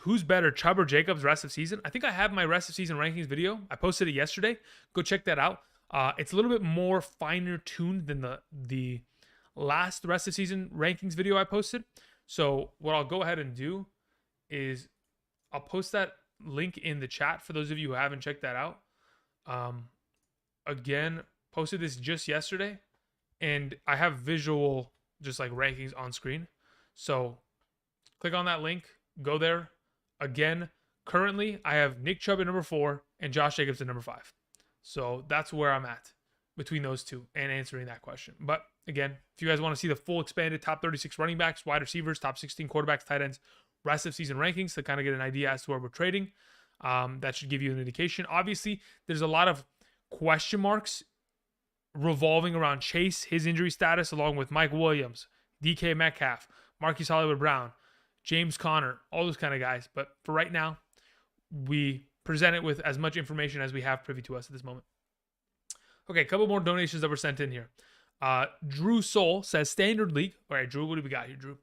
Who's better, Chubb or Jacobs rest of season? I think I have my rest of season rankings video. I posted it yesterday. Go check that out. It's a little bit more finer tuned than the last rest of season rankings video I posted. So what I'll go ahead and do is I'll post that link in the chat for those of you who haven't checked that out. Again, posted this just yesterday, and I have visual just like rankings on screen. So click on that link, go there. Again, currently I have Nick Chubb at number 4 and Josh Jacobs at number 5. So that's where I'm at between those two and answering that question. But again, if you guys want to see the full expanded top 36 running backs, wide receivers, top 16 quarterbacks, tight ends, rest of season rankings to kind of get an idea as to where we're trading, that should give you an indication. Obviously, there's a lot of question marks revolving around Chase, his injury status, along with Mike Williams, DK Metcalf, Marquise Hollywood Brown, James Conner, all those kind of guys. But for right now, we present it with as much information as we have privy to us at this moment. Okay, a couple more donations that were sent in here. Drew Soul says standard league. All right, Drew, what do we got here, Drew?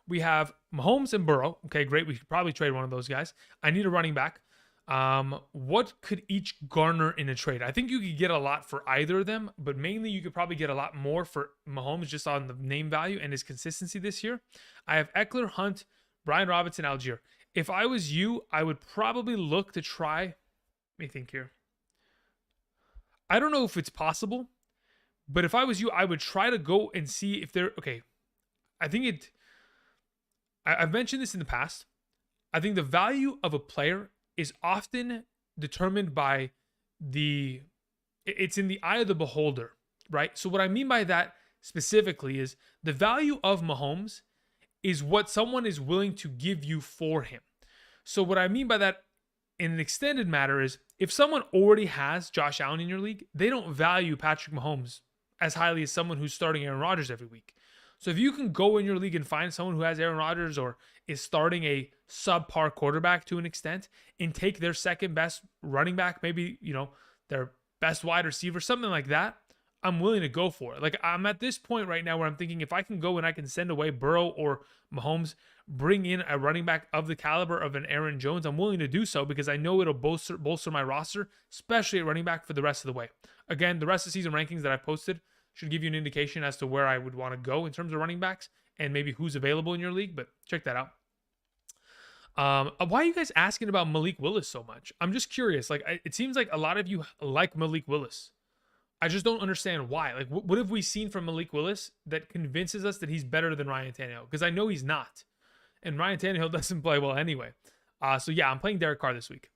We have Mahomes and Burrow. Okay, great. We could probably trade one of those guys. I need a running back. What could each garner in a trade? I think you could get a lot for either of them, but mainly you could probably get a lot more for Mahomes just on the name value and his consistency this year. I have Eckler, Hunt, Brian Robinson, Algier. If I was you, I would probably look to try. Let me think here. I don't know if it's possible, but if I was you, I would try to go and see if they're okay. I think I've mentioned this in the past. I think the value of a player is often determined by it's in the eye of the beholder, right? So what I mean by that specifically is the value of Mahomes is what someone is willing to give you for him. So what I mean by that in an extended matter is if someone already has Josh Allen in your league, they don't value Patrick Mahomes as highly as someone who's starting Aaron Rodgers every week. So if you can go in your league and find someone who has Aaron Rodgers or is starting a subpar quarterback to an extent and take their second best running back, maybe, their best wide receiver, something like that, I'm willing to go for it. Like I'm at this point right now where I'm thinking if I can go and I can send away Burrow or Mahomes, bring in a running back of the caliber of an Aaron Jones, I'm willing to do so because I know it'll bolster my roster, especially at running back for the rest of the way. Again, the rest of the season rankings that I posted should give you an indication as to where I would want to go in terms of running backs and maybe who's available in your league, but check that out. Why are you guys asking about Malik Willis so much? I'm just curious. Like, it seems like a lot of you like Malik Willis. I just don't understand why. Like, what have we seen from Malik Willis that convinces us that he's better than Ryan Tannehill? Because I know he's not. And Ryan Tannehill doesn't play well anyway. So yeah, I'm playing Derek Carr this week.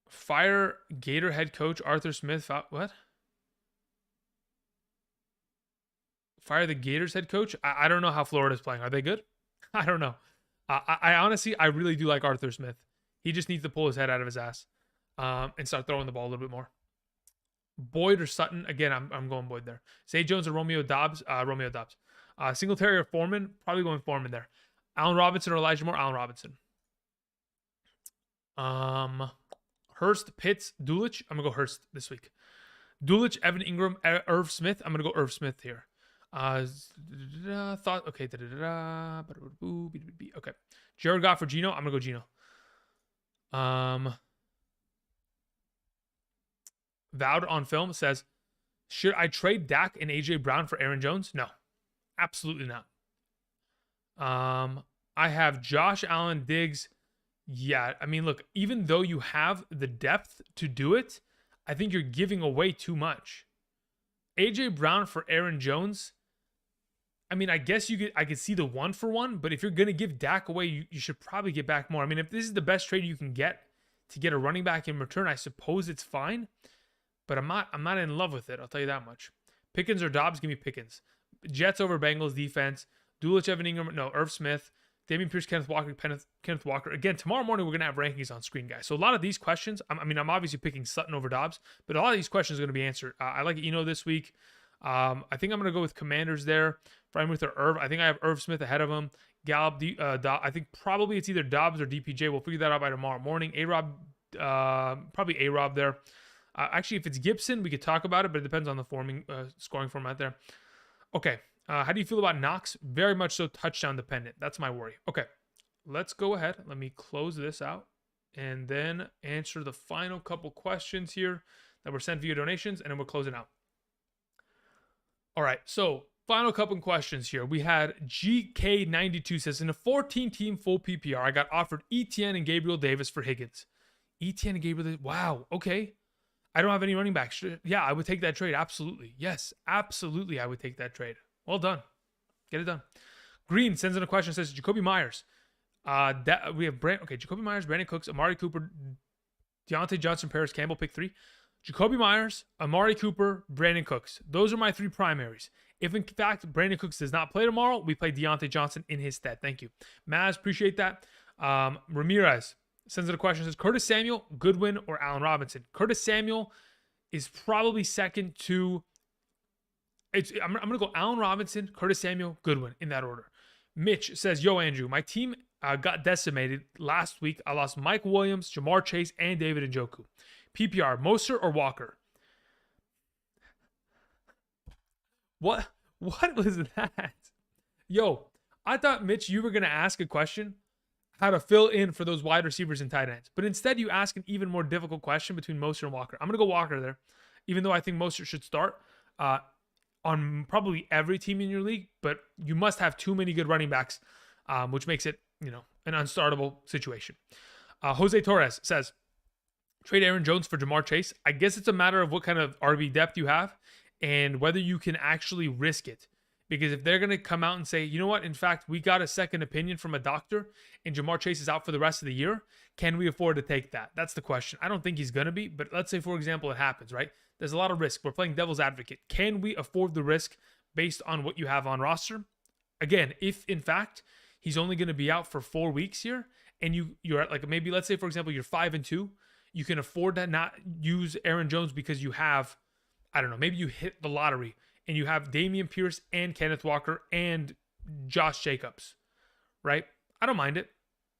Fire Gator head coach Arthur Smith. What? Fire the Gators head coach? I don't know how Florida's playing. Are they good? I don't know. I honestly, I really do like Arthur Smith. He just needs to pull his head out of his ass and start throwing the ball a little bit more. Boyd or Sutton? Again, I'm going Boyd there. Zay Jones or Romeo Dobbs? Romeo Dobbs. Singletary or Foreman? Probably going Foreman there. Allen Robinson or Elijah Moore? Allen Robinson. Hurst, Pitts, Dulich. I'm going to go Hurst this week. Dulich, Evan Ingram, Irv Smith. I'm going to go Irv Smith here. Okay. Okay. Jared Goff or Geno. I'm going to go Geno. Vowed on film says, should I trade Dak and AJ Brown for Aaron Jones? No, absolutely not. I have Josh Allen, Diggs. Yeah, I mean, look, even though you have the depth to do it, I think you're giving away too much. AJ Brown for Aaron Jones. I mean, I guess I could see the 1-for-1, but if you're going to give Dak away, you should probably get back more. I mean, if this is the best trade you can get to get a running back in return, I suppose it's fine, but I'm not in love with it. I'll tell you that much. Pickens or Dobbs? Give me Pickens. Jets over Bengals defense. Dulich, Evan Ingram. No, Irv Smith. Damian Pierce, Kenneth Walker. Again, tomorrow morning we're going to have rankings on screen, guys. So a lot of these questions, I'm obviously picking Sutton over Dobbs, but a lot of these questions are going to be answered. I like Eno this week. I think I'm going to go with Commanders there. Freiermuth or Irv. I think I have Irv Smith ahead of him. Gallup, I think probably it's either Dobbs or DPJ. We'll figure that out by tomorrow morning. A-Rob, probably A-Rob there. Actually, if it's Gibson, we could talk about it, but it depends on the scoring format there. Okay. How do you feel about Knox? Very much so touchdown dependent. That's my worry. Okay, let's go ahead. Let me close this out and then answer the final couple questions here that were sent via donations, and then we're closing out. All right, so final couple questions here. We had GK92 says, in a 14-team full PPR, I got offered Etienne and Gabriel Davis for Higgins. Etienne and Gabriel Davis. Wow, okay. I don't have any running backs. Yeah, I would take that trade. Absolutely. Yes, absolutely, I would take that trade. Well done. Get it done. Green sends in a question, says Jacoby Myers. We have Jacoby Myers, Brandon Cooks, Amari Cooper, Deontay Johnson, Paris Campbell, pick 3. Jacoby Myers, Amari Cooper, Brandon Cooks. Those are my 3 primaries. If in fact Brandon Cooks does not play tomorrow, we play Deontay Johnson in his stead. Thank you. Maz, appreciate that. Ramirez sends in a question, says Curtis Samuel, Goodwin, or Allen Robinson. Curtis Samuel is probably second to... I'm going to go Allen Robinson, Curtis Samuel, Goodwin in that order. Mitch says, yo, Andrew, my team got decimated last week. I lost Mike Williams, Jamar Chase, and David Njoku. PPR, Mostert or Walker? What was that? Yo, I thought, Mitch, you were going to ask a question how to fill in for those wide receivers and tight ends. But instead, you ask an even more difficult question between Mostert and Walker. I'm going to go Walker there, even though I think Mostert should start. On probably every team in your league, but you must have too many good running backs, which makes it, an unstartable situation. Jose Torres says, trade Aaron Jones for Jamar Chase. I guess it's a matter of what kind of RB depth you have and whether you can actually risk it. Because if they're going to come out and say, you know what, in fact, we got a second opinion from a doctor and Jamar Chase is out for the rest of the year, can we afford to take that? That's the question. I don't think he's going to be, but let's say, for example, it happens, right? There's a lot of risk. We're playing devil's advocate. Can we afford the risk based on what you have on roster? Again, if in fact he's only going to be out for 4 weeks here, and you're at like maybe let's say for example you're 5-2, you can afford to not use Aaron Jones because you have, I don't know, maybe you hit the lottery and you have Damian Pierce and Kenneth Walker and Josh Jacobs, right? I don't mind it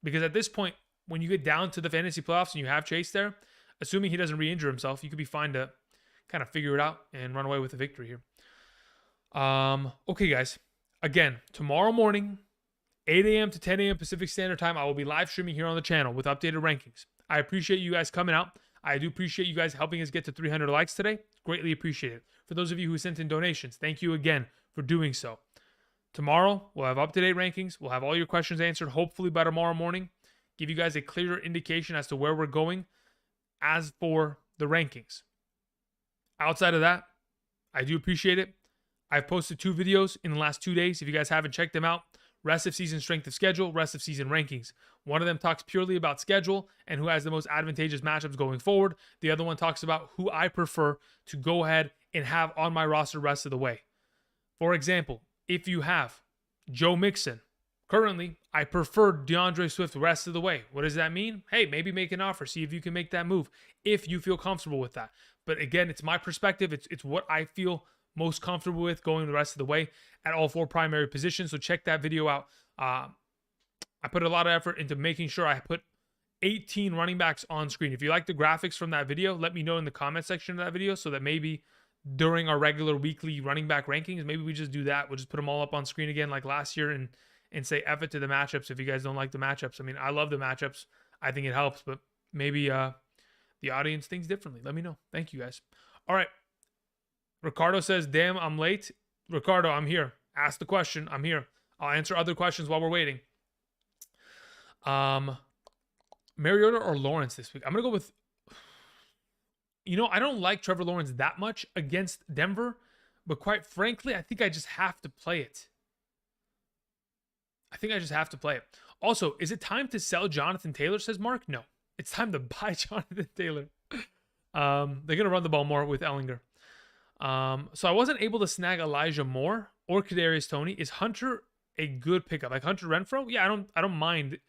because at this point, when you get down to the fantasy playoffs and you have Chase there, assuming he doesn't re-injure himself, you could be fine to kind of figure it out and run away with a victory here. Okay, guys. Again, tomorrow morning, 8 a.m. to 10 a.m. Pacific Standard Time, I will be live streaming here on the channel with updated rankings. I appreciate you guys coming out. I do appreciate you guys helping us get to 300 likes today. Greatly appreciate it. For those of you who sent in donations, thank you again for doing so. Tomorrow, we'll have up-to-date rankings. We'll have all your questions answered, hopefully by tomorrow morning. Give you guys a clearer indication as to where we're going as for the rankings. Outside of that, I do appreciate it. I've posted 2 videos in the last 2 days. If you guys haven't checked them out, rest of season strength of schedule, rest of season rankings. One of them talks purely about schedule and who has the most advantageous matchups going forward. The other one talks about who I prefer to go ahead and have on my roster rest of the way. For example, if you have Joe Mixon, currently, I prefer DeAndre Swift the rest of the way. What does that mean? Hey, maybe make an offer. See if you can make that move if you feel comfortable with that. But again, it's my perspective. It's what I feel most comfortable with going the rest of the way at all 4 primary positions. So check that video out. I put a lot of effort into making sure I put 18 running backs on screen. If you like the graphics from that video, let me know in the comment section of that video so that maybe during our regular weekly running back rankings, maybe we just do that. We'll just put them all up on screen again like last year and say F it to the matchups if you guys don't like the matchups. I mean, I love the matchups. I think it helps, but maybe the audience thinks differently. Let me know. Thank you, guys. All right. Ricardo says, damn, I'm late. Ricardo, I'm here. Ask the question. I'm here. I'll answer other questions while we're waiting. Mariota or Lawrence this week? I'm going to go with... I don't like Trevor Lawrence that much against Denver, but quite frankly, I think I just have to play it. Also, is it time to sell Jonathan Taylor, says Mark? No. It's time to buy Jonathan Taylor. They're going to run the ball more with Ellinger. So I wasn't able to snag Elijah Moore or Kadarius Toney. Is Hunter a good pickup. Like Hunter Renfrow, yeah, I don't mind.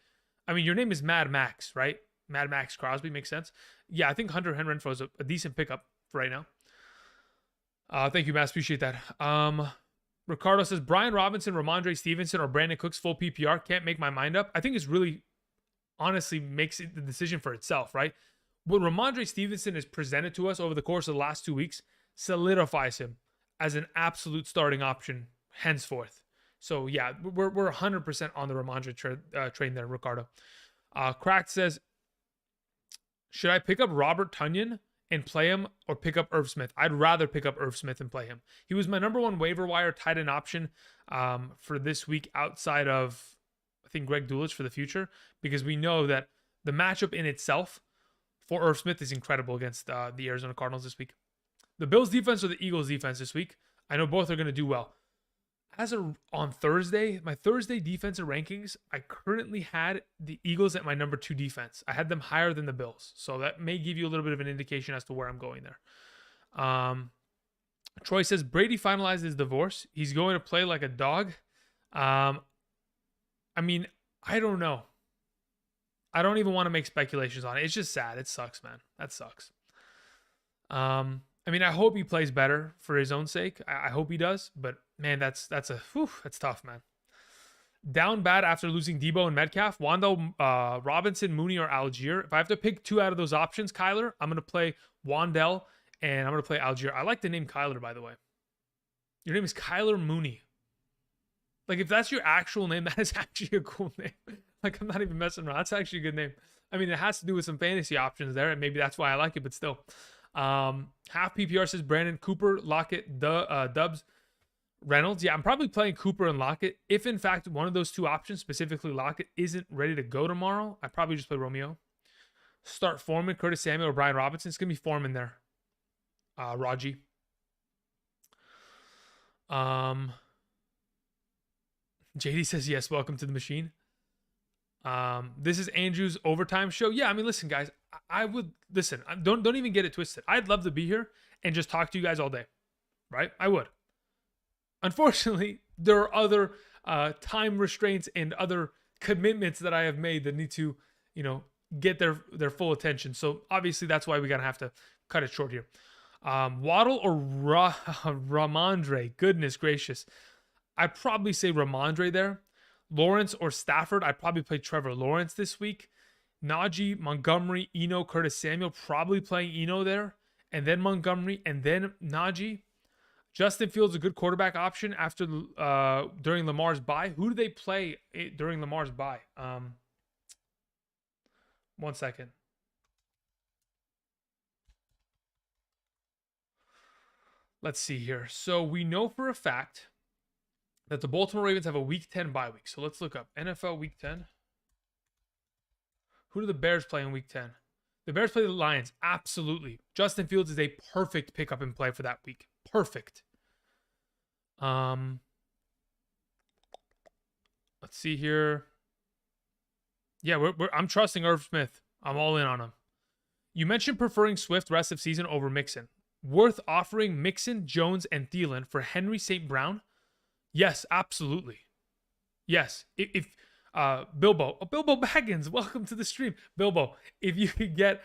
I mean, your name is Mad Max, right? Mad Max Crosby makes sense. Yeah, I think Hunter Renfrow is a decent pickup for right now. Thank you, Matt. Appreciate that. Ricardo says Brian Robinson, Ramondre Stevenson, or Brandon Cooks full PPR. Can't make my mind up. I think it's really, honestly, makes it the decision for itself, right? What Ramondre Stevenson has presented to us over the course of the last 2 weeks solidifies him as an absolute starting option henceforth. So yeah, we're 100% on the Ramondre train there, Ricardo. Cracked says, should I pick up Robert Tonyan and play him or pick up Irv Smith? I'd rather pick up Irv Smith and play him. He was my number one waiver wire tight end option for this week outside of, I think, Greg Dulcich for the future, because we know that the matchup in itself for Irv Smith is incredible against the Arizona Cardinals this week. The Bills defense or the Eagles defense this week, I know both are going to do well. On Thursday, my Thursday defensive rankings, I currently had the Eagles at my number 2 defense. I had them higher than the Bills. So that may give you a little bit of an indication as to where I'm going there. Troy says, Brady finalized his divorce. He's going to play like a dog. I mean, I don't know. I don't even want to make speculations on it. It's just sad. It sucks, man. That sucks. I mean, I hope he plays better for his own sake. I hope he does. But man, that's tough, man. Down bad after losing Debo and Metcalf. Wando, Robinson, Mooney, or Algier. If I have to pick 2 out of those options, Kyler, I'm gonna play Wandell and I'm gonna play Algier. I like the name Kyler, by the way. Your name is Kyler Mooney. Like, if that's your actual name, that is actually a cool name. Like, I'm not even messing around. That's actually a good name. I mean, it has to do with some fantasy options there, and maybe that's why I like it, but still. Half PPR says Brandon Cooper, Lockett, Dubs, Reynolds. Yeah, I'm probably playing Cooper and Lockett. If, in fact, one of those 2 options, specifically Lockett, isn't ready to go tomorrow, I probably just play Romeo. Start Foreman, Curtis Samuel, or Brian Robinson. It's going to be Foreman there. Raji. JD says, yes, welcome to the machine. This is Andrew's overtime show. Yeah, I mean, listen, guys, I would listen. Don't even get it twisted. I'd love to be here and just talk to you guys all day, right? I would. Unfortunately, there are other time restraints and other commitments that I have made that need to, get their full attention. So obviously, that's why we're gonna have to cut it short here. Waddle or Ramondre? Goodness gracious, I'd probably say Ramondre there. Lawrence or Stafford, I'd probably play Trevor Lawrence this week. Najee, Montgomery, Eno, Curtis Samuel, probably playing Eno there. And then Montgomery, and then Najee. Justin Fields, a good quarterback option after during Lamar's bye. Who do they play during Lamar's bye? 1 second. Let's see here. So we know for a fact that the Baltimore Ravens have a Week 10 bye week. So let's look up NFL Week 10. Who do the Bears play in Week 10? The Bears play the Lions. Absolutely. Justin Fields is a perfect pickup and play for that week. Perfect. Let's see here. Yeah, I'm trusting Irv Smith. I'm all in on him. You mentioned preferring Swift rest of season over Mixon. Worth offering Mixon, Jones, and Thielen for Henry St. Brown? Yes, absolutely. Yes. If Bilbo Baggins, welcome to the stream. Bilbo, if you could get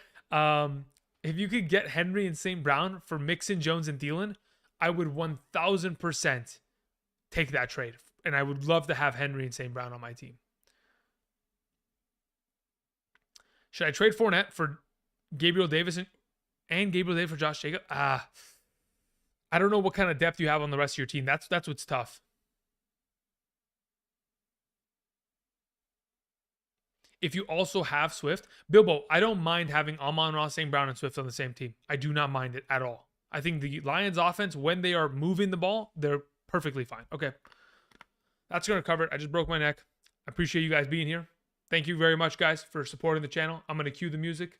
Henry and St. Brown for Mixon, Jones, and Thielen, I would 1000% take that trade. And I would love to have Henry and St. Brown on my team. Should I trade Fournette for Gabriel Davis and Gabriel Davis for Josh Jacobs? I don't know what kind of depth you have on the rest of your team. That's what's tough. If you also have Swift, Bilbo, I don't mind having Amon-Ra, St. Brown, and Swift on the same team. I do not mind it at all. I think the Lions offense, when they are moving the ball, they're perfectly fine. Okay. That's going to cover it. I just broke my neck. I appreciate you guys being here. Thank you very much, guys, for supporting the channel. I'm going to cue the music.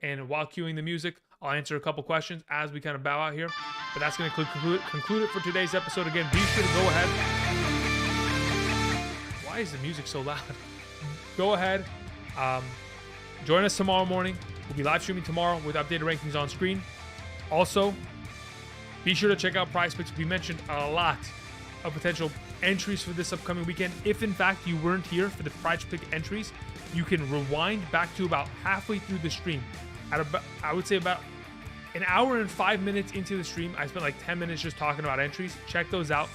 And while cueing the music, I'll answer a couple questions as we kind of bow out here. But that's going to conclude it for today's episode. Again, be sure to go ahead. Why is the music so loud? Go ahead. Join us tomorrow morning. We'll be live streaming tomorrow with updated rankings on screen. Also, be sure to check out PrizePicks. We mentioned a lot of potential entries for this upcoming weekend. If in fact you weren't here for the Prize Pick entries, you can rewind back to about halfway through the stream. At about, I would say about an hour and 5 minutes into the stream, I spent like 10 minutes just talking about entries. Check those out.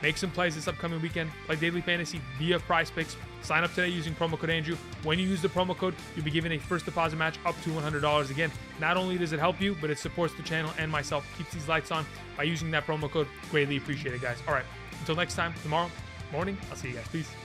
Make some plays this upcoming weekend. Play daily fantasy via Prize Picks. Sign up today using promo code Andrew. When you use the promo code, you'll be given a first deposit match up to $100. Again, not only does it help you, but it supports the channel and myself, keeps these lights on by using that promo code. Greatly appreciate it, guys. All right, until next time, tomorrow morning, I'll see you guys. Peace.